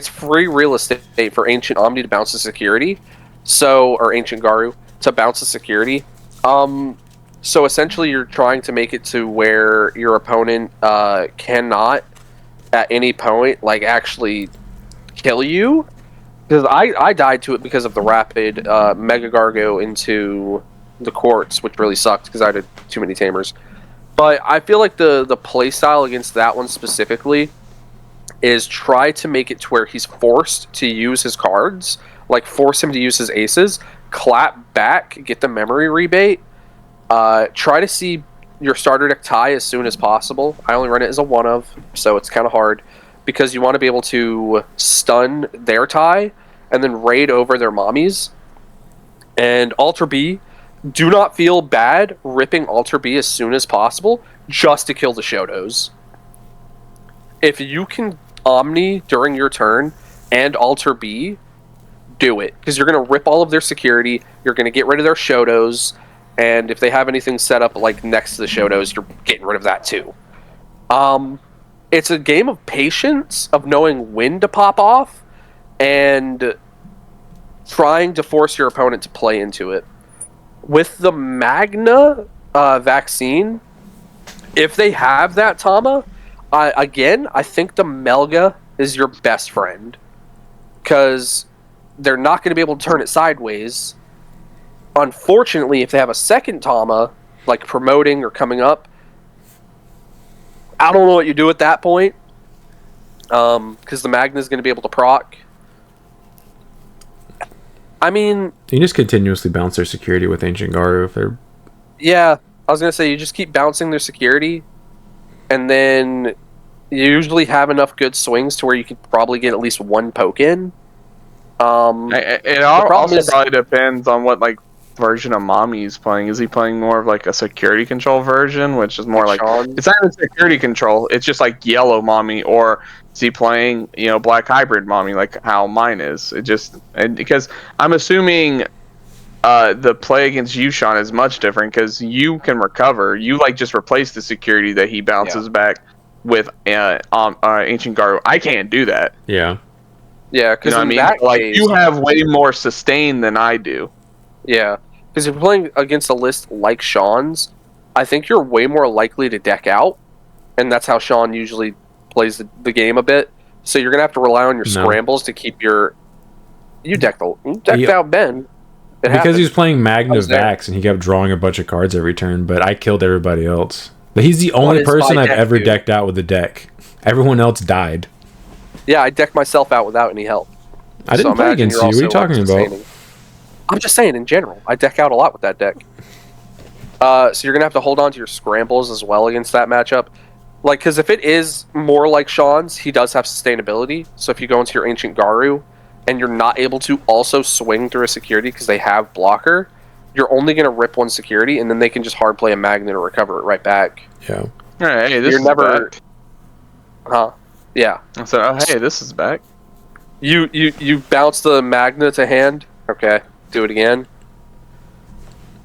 free real estate for Ancient Omni to bounce the security. Or Ancient Garu to bounce the security. So essentially you're trying to make it to where your opponent cannot at any point like actually kill you. Because I died to it because of the rapid Mega Gargo into the Quartz, which really sucked because I had too many Tamers. But I feel like the playstyle against that one specifically is try to make it to where he's forced to use his cards. Like, force him to use his aces, clap back, get the memory rebate, try to see your starter deck tie as soon as possible. I only run it as a 1-of, so it's kind of hard, because you want to be able to stun their tie, and then raid over their mommies. And Alter B, do not feel bad ripping Alter B as soon as possible, just to kill the Shotos. If you can Omni during your turn and Alter B, do it. Because you're going to rip all of their security, you're going to get rid of their Shotos, and if they have anything set up like next to the Shotos, you're getting rid of that too. It's a game of patience, of knowing when to pop off, and trying to force your opponent to play into it. With the Magna vaccine, if they have that Tama, I think the Melga is your best friend. Because they're not going to be able to turn it sideways. Unfortunately, if they have a second Tama, like promoting or coming up, I don't know what you do at that point. Because the Magna is going to be able to proc. I mean, you can just continuously bounce their security with Ancient Garu if they're... Yeah, I was going to say, you just keep bouncing their security, and then you usually have enough good swings to where you could probably get at least one poke in. It also probably depends on what like version of Mommy he's playing. Is he playing more of like a security control version, which is more like it's not even security control, it's just like yellow Mommy, or is he playing, black hybrid Mommy like how mine is? Because I'm assuming the play against you, Sean, is much different because you can recover. You like just replace the security that he bounces back with Ancient Garu. I can't do that. Yeah. Yeah, because you have way more sustain than I do. Yeah, because if you're playing against a list like Sean's, I think you're way more likely to deck out, and that's how Sean usually plays the game a bit. So you're gonna have to rely on your scrambles to keep your. You decked out Ben. Because he was playing Magna Vax and he kept drawing a bunch of cards every turn, but I killed everybody else. But he's the only person I've ever decked out with a deck. Everyone else died. Yeah, I decked myself out without any help. I didn't play against you. What are you talking about? I'm just saying, in general, I deck out a lot with that deck. So you're going to have to hold on to your scrambles as well against that matchup. Like, because if it is more like Sean's, he does have sustainability. So if you go into your Ancient Garu, and you're not able to also swing through a security because they have blocker, you're only going to rip one security, and then they can just hard play a Magnet or recover it right back. Yeah. Hey, this is back. Huh? Yeah. I said, hey, this is back. You bounce the Magna to hand. Okay, do it again.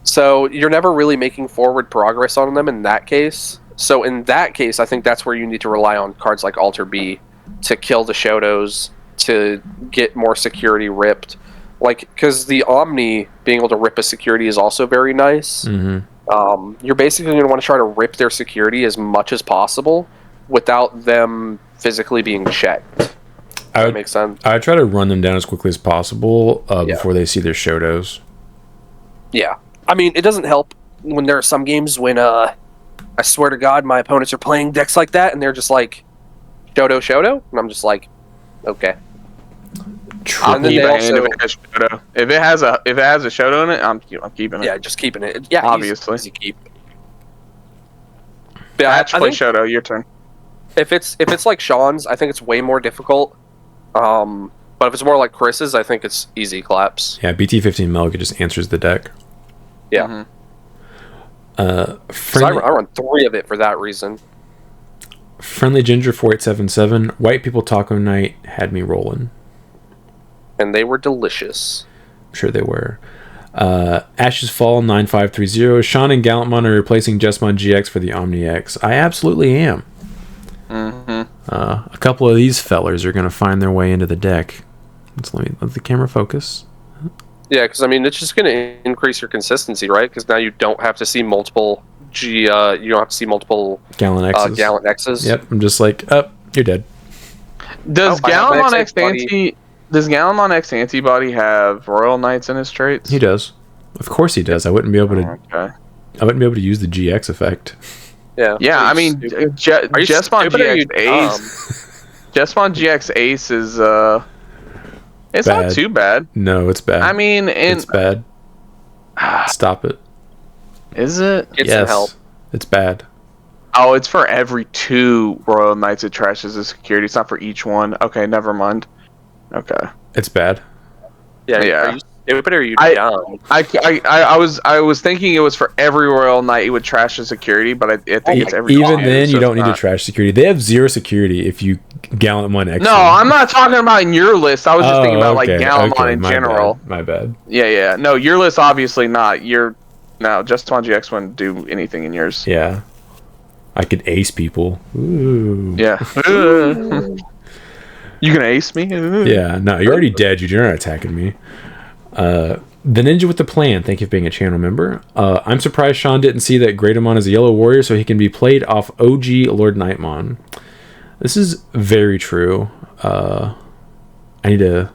So you're never really making forward progress on them in that case. So in that case, I think that's where you need to rely on cards like Alter B to kill the Shotos, to get more security ripped. Like, because the Omni being able to rip a security is also very nice. Mm-hmm. You're basically going to want to try to rip their security as much as possible without them physically being checked. That makes sense. I try to run them down as quickly as possible before they see their Shotos. Yeah. I mean, it doesn't help when there are some games when, I swear to God, my opponents are playing decks like that, and they're just like, Shoto? And I'm just like, okay. I'll keep it if it has a Shoto in it, I'm keeping it. Yeah, just keeping it. Yeah, obviously. Easy keep. Match play Shoto, your turn. If it's like Sean's, I think it's way more difficult. But if it's more like Chris's, I think it's easy claps. Yeah, BT15 Melga just answers the deck. Yeah. Mm-hmm. I run 3 of it for that reason. Friendly Ginger 4877, White People Taco Night had me rolling. And they were delicious. I'm sure they were. Ashes Fall 9530, Sean and Gallantmon are replacing Jesmon GX for the Omni X. I absolutely am. Mm-hmm. A couple of these fellers are going to find their way into the deck. Let the camera focus. Yeah, because I mean, it's just going to increase your consistency, right? Because now you don't have to see multiple you don't have to see multiple Gallant X's. Yep, I'm just like, you're dead. Does Gallantmon X Antibody have Royal Knights in his traits? He does. Of course he does. I wouldn't be able to. Okay. I wouldn't be able to use the GX effect. Yeah. Yeah, I mean, Jesmon GX Ace. Jesmon GX Ace is it's bad. not too bad. No, it's bad. I mean, it's bad. Stop it. Is it? Get some help. It's bad. Oh, it's for every 2 Royal Knights it trashes the security. It's not for each one. Okay, never mind. Okay. It's bad. Yeah. Yeah. Are you stupid or are you dumb? I was thinking it was for every Royal Knight it would trash the security, but I think it's every. Even then, you don't need to trash security. They have 0 security if you Gallantmon X. No, I'm not talking about in your list. I was just thinking about like okay, Gallantmon in general. My bad. Yeah. No, your list obviously not. No, Justimonji X wouldn't do anything in yours. Yeah. I could ace people. Ooh. Yeah. You gonna ace me? Yeah, no, you're already dead. You're not attacking me. The Ninja with the Plan, thank you for being a channel member. I'm surprised Sean didn't see that Greatamon is a yellow warrior so he can be played off OG Lord Nightmon. This is very true. I need to...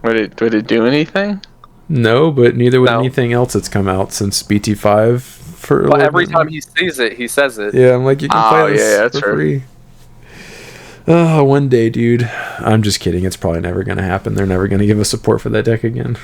Would it do anything? No, but neither would anything else that's come out since BT5 for... But every time he sees it, he says it. Yeah, I'm like, you can play this for free. Oh, one day, dude. I'm just kidding. It's probably never going to happen. They're never going to give us support for that deck again.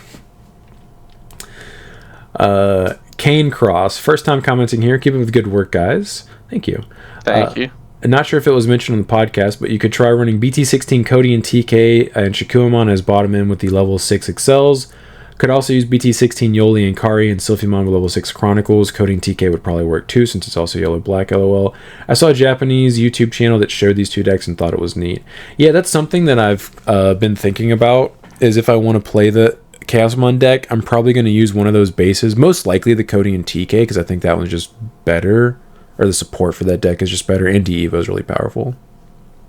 Kane Cross. First time commenting here. Keep up with the good work, guys. Thank you. Thank you. I'm not sure if it was mentioned on the podcast, but you could try running BT16 Cody and TK and Shakuamon as bottom end with the level 6 Excels. Could also use BT16 Yoli and Kari and Sylphimon with level 6 Chronicles. Cody and TK would probably work too, since it's also yellow-black, lol. I saw a Japanese YouTube channel that showed these two decks and thought it was neat. Yeah, that's something that I've been thinking about, is if I want to play the Chaosmon deck, I'm probably going to use one of those bases. Most likely the Cody and TK, because I think that one's just better, or the support for that deck is just better, and D-Evo is really powerful.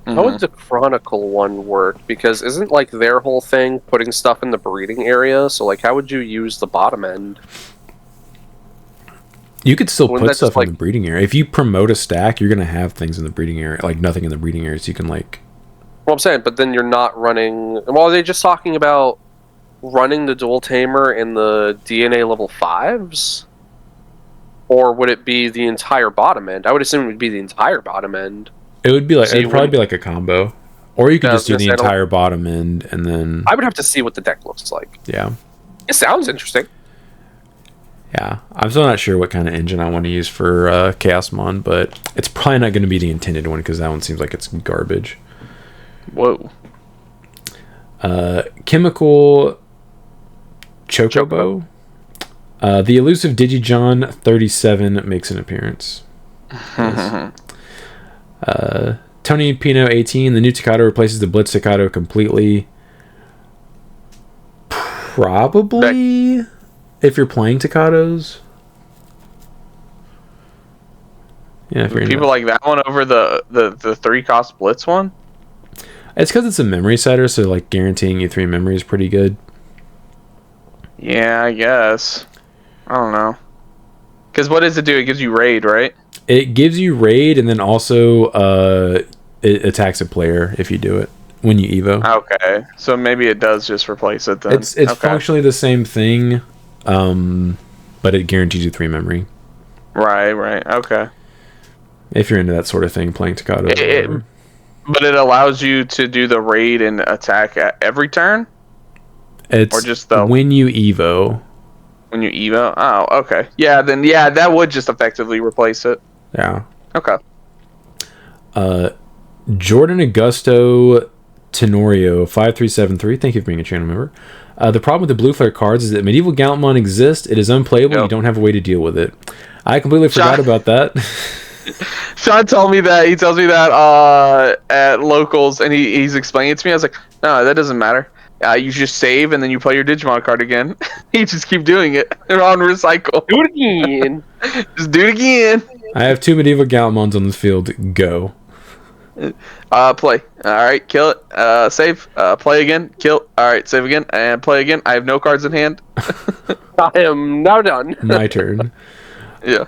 How would the Chronicle one work? Because isn't like their whole thing putting stuff in the breeding area? So like, how would you use the bottom end? You could still put stuff in the breeding area. If you promote a stack, you're gonna have things in the breeding area, like nothing in the breeding area. So you can like. Well, I'm saying, but then you're not running. Well, are they just talking about running the Dual Tamer in the DNA level 5s? Or would it be the entire bottom end? I would assume it would be the entire bottom end. It would be like it'd probably be like a combo, or you could just do the entire bottom end and then. I would have to see what the deck looks like. Yeah, it sounds interesting. Yeah, I'm still not sure what kind of engine I want to use for Chaosmon, but it's probably not going to be the intended one because that one seems like it's garbage. Whoa. Chemical Chocobo. The elusive Digimon 37 makes an appearance. Tony Pino 18. The new Takato replaces the Blitz Takato completely. Probably, if you're playing Takatos. Yeah, if you're people like that one over the 3-cost Blitz one. It's because it's a memory setter, so like guaranteeing you 3 memory is pretty good. Yeah, I guess. I don't know. Because what does it do? It gives you raid, right? It gives you raid, and then also it attacks a player if you do it when you Evo. Okay, so maybe it does just replace it then. It's functionally the same thing, but it guarantees you 3 memory. Right. Okay. If you're into that sort of thing, playing Takato. But it allows you to do the raid and attack at every turn? It's or just when you Evo. When you Evo? Oh, okay. Yeah, then that would just effectively replace it. Yeah. Okay. Jordan Augusto Tenorio 5373. Thank you for being a channel member. The problem with the Blue Flare cards is that Medieval Gallantmon exists. It is unplayable. Yep. You don't have a way to deal with it. I completely forgot about that. Sean told me that. He tells me that at locals, and he's explaining it to me. I was like, no, that doesn't matter. You just save, and then you play your Digimon card again. You just keep doing it. They're on recycle. Do it again. Just do it again. I have 2 Medieval Gallantmons on this field. Go. Play. Alright, kill it. Save. Play again. Kill. Alright, save again. And play again. I have no cards in hand. I am now done. My turn. Yeah.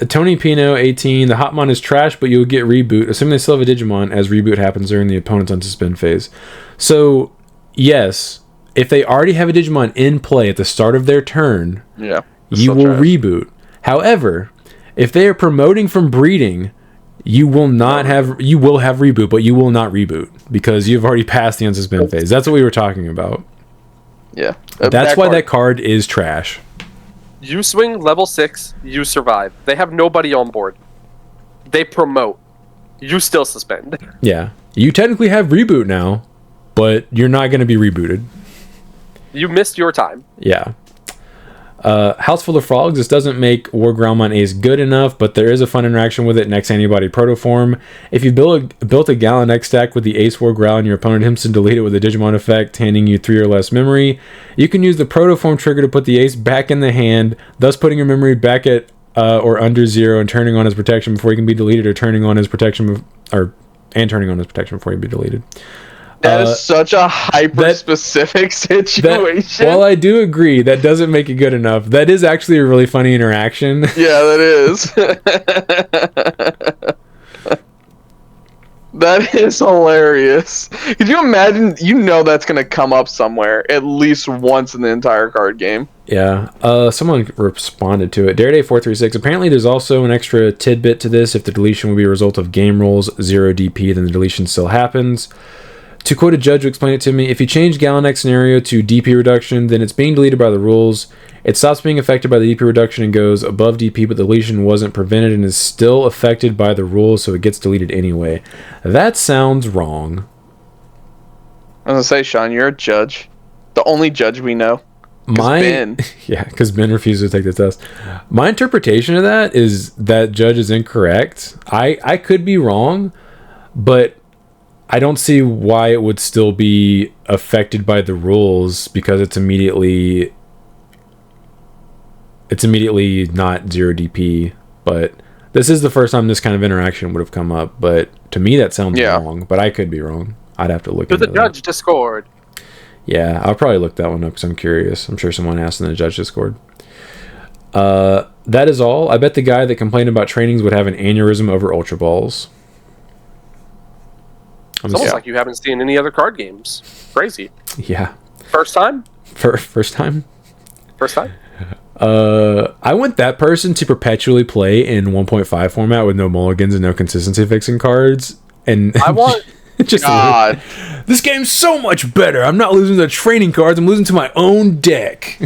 Tony Pino 18. The Hotmon is trash, but you'll get reboot, assuming they still have a Digimon, as reboot happens during the opponent's unsuspend phase. So, yes, if they already have a Digimon in play at the start of their turn, you will reboot. However, if they are promoting from breeding, you will not have reboot, but you will not reboot because you've already passed the unsuspend phase. That's what we were talking about. Yeah. That's why that card is trash. You swing level 6, you survive. They have nobody on board. They promote. You still suspend. Yeah. You technically have reboot now, but you're not going to be rebooted. You missed your time. Yeah. House Full of Frogs. This doesn't make War Growlmon Ace good enough, but there is a fun interaction with it next Antibody Protoform. If you built a Gallon X stack with the Ace War Growl and your opponent attempts to delete it with a Digimon effect, handing you 3 or less memory, you can use the Protoform trigger to put the Ace back in the hand, thus putting your memory back at or under 0 and turning on his protection before he can be deleted, or turning on his protection before he be deleted. That is such a hyper-specific situation. While I do agree, that doesn't make it good enough. That is actually a really funny interaction. Yeah, that is. That is hilarious. Could you imagine? You know that's going to come up somewhere at least once in the entire card game. Yeah. Someone responded to it. Dareday436. Apparently, there's also an extra tidbit to this. If the deletion would be a result of game rules 0 DP, then the deletion still happens. To quote a judge who explained it to me, if you change Gallon X scenario to DP reduction, then it's being deleted by the rules. It stops being affected by the DP reduction and goes above DP, but the deletion wasn't prevented and is still affected by the rules, so it gets deleted anyway. That sounds wrong. I was going to say, Sean, you're a judge. The only judge we know. Ben. Yeah, because Ben refuses to take the test. My interpretation of that is that judge is incorrect. I could be wrong, but I don't see why it would still be affected by the rules, because it's immediately not 0 DP. But this is the first time this kind of interaction would have come up. But to me, that sounds wrong. But I could be wrong. I'd have to look into the judge Discord. Yeah, I'll probably look that one up because I'm curious. I'm sure someone asked in the judge Discord. That is all. I bet the guy that complained about trainings would have an aneurysm over Ultra Balls. It's almost like you haven't seen any other card games. Crazy. Yeah. First time? First time? First time? I want that person to perpetually play in 1.5 format with no mulligans and no consistency fixing cards. And I want... just God. This game's so much better. I'm not losing to training cards. I'm losing to my own deck.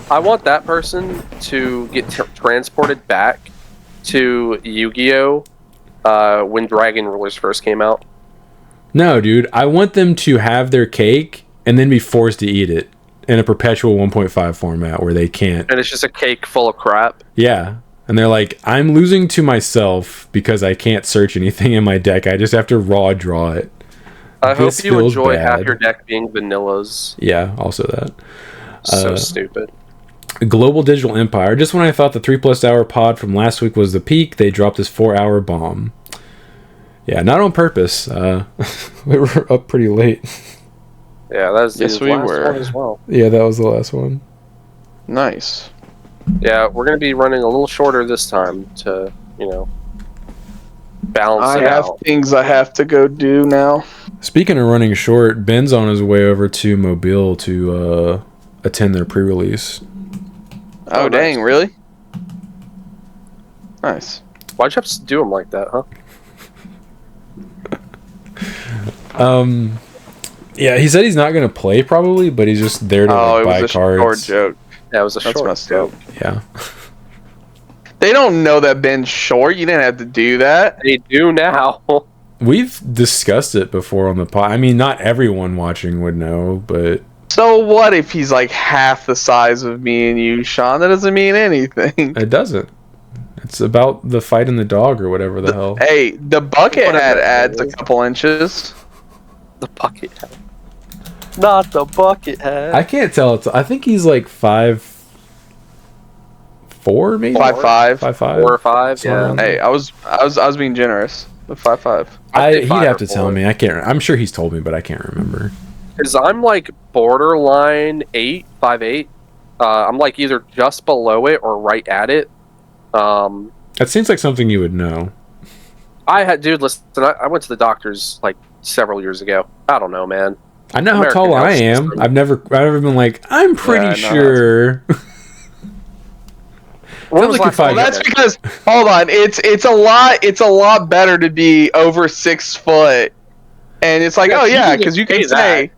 I want that person to get transported back to Yu-Gi-Oh! When Dragon Rulers first came out. No, dude. I want them to have their cake and then be forced to eat it in a perpetual 1.5 format where they can't. And it's just a cake full of crap. Yeah. And they're like, I'm losing to myself because I can't search anything in my deck. I just have to raw draw it. I hope you enjoy half your deck being vanillas. Yeah, also that. So stupid. Global Digital Empire. Just when I thought the 3+ hour pod from last week was the peak, they dropped this 4-hour bomb. Yeah, not on purpose. We were up pretty late. Yeah, that's yes, the last one as well. Yeah, that was the last one. Nice. Yeah, we're going to be running a little shorter this time to, balance it out. I have things I have to go do now. Speaking of running short, Ben's on his way over to Mobile to attend their pre-release. Oh, dang, nice. Really? Nice. Why'd you have to do them like that, huh? Yeah, he said he's not going to play probably, but he's just there to buy cards. Short joke. Yeah, it was a short joke. Yeah. They don't know that Ben's short. You didn't have to do that. They do now. We've discussed it before on the pod. I mean, not everyone watching would know, but... So what if he's like half the size of me and you, Sean? That doesn't mean anything. It doesn't. It's about the fight in the dog or whatever the hell. Hey, the bucket hat adds a couple inches. The bucket hat. Not the bucket hat. I can't tell. I think he's like 5'4", maybe 5'5", 5'5", 4 or 5. Yeah. Hey, I was being generous. 5'5". He'd have to tell me. I can't. I'm sure he's told me, but I can't remember. Because I'm like borderline 5'8". I'm like either just below it or right at it. That seems like something you would know. Dude, listen, I went to the doctors like several years ago. I don't know, man. I know how tall I am. System. I've never been like, I'm pretty sure. Well, that's because hold on, it's a lot better to be over 6 foot, and it's like, because you can say,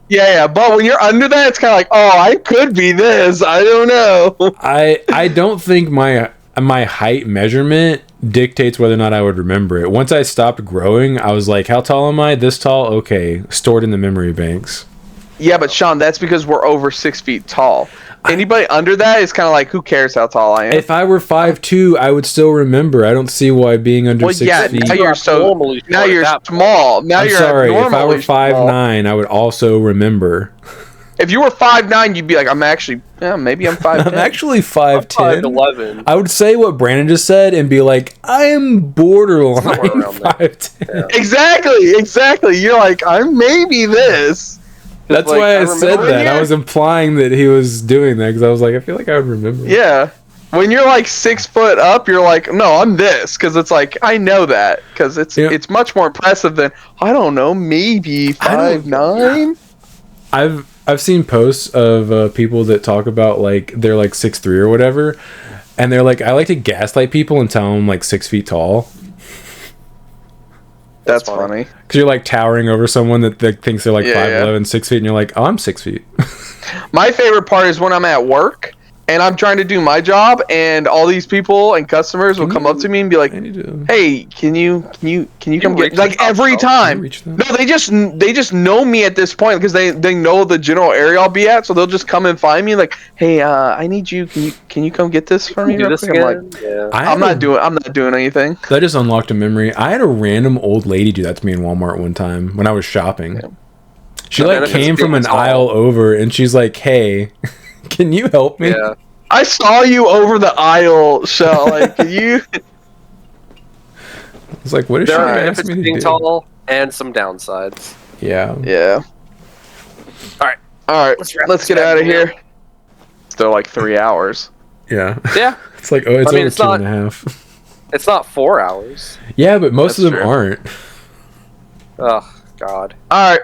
but when you're under that, it's kind of like, I could be this. I don't know. I don't think my height measurement dictates whether or not I would remember it. Once I stopped growing, I was like, how tall am I? This tall? Okay. Stored in the memory banks. Yeah, but Sean, that's because we're over 6 feet tall. Anybody under that is kind of like, who cares how tall I am? If I were 5'2", I would still remember. I don't see why being under 6 feet. Now you're small. Now I'm you're sorry. If I were abnormally 5'9", I would also remember. If you were 5'9", you'd be like, I'm actually, maybe I'm 5'10". I'm actually 5'10". 5'11". I would say what Brandon just said and be like, I am borderline Somewhere around there. 5'10". Yeah. Exactly. You're like, I'm maybe this. That's like, why I said that. you're- I was implying that he was doing that because I was like, I feel like I would remember. Yeah. When you're like 6 foot up, you're like, no, I'm this, because it's like I know that, because it's much more impressive than, I don't know, maybe 5'9". I've seen posts of people that talk about like they're like 6'3" or whatever, and they're like, I like to gaslight people and tell them like 6 feet tall. That's funny. Because you're like towering over someone that thinks they're like 5'11", 6 feet, and you're like, oh, I'm 6 feet. My favorite part is when I'm at work and I'm trying to do my job, and all these people and customers will come up to me and be like, "Hey, can you come get?" Like every time. No, they just know me at this point because they know the general area I'll be at, so they'll just come and find me like, "Hey, I need you. Can you come get this for me?" Do this again? I'm like, I'm not doing anything. That just unlocked a memory. I had a random old lady do that to me in Walmart one time when I was shopping. Yeah. She like came from an aisle over, and she's like, "Hey, can you help me?" Yeah. I saw you over the aisle, Shell. Like, can you? I was like, "What is she There are asking benefits me to to being do?" tall and some downsides. Yeah. Yeah. All right. Let's get out of here. Still like 3 hours. Yeah. Yeah. It's like, oh, it's over 2.5. It's not 4 hours. Yeah, but most of them aren't. Oh God. All right.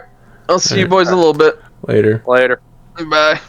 I'll see you boys in a little bit. Later. Later. Bye.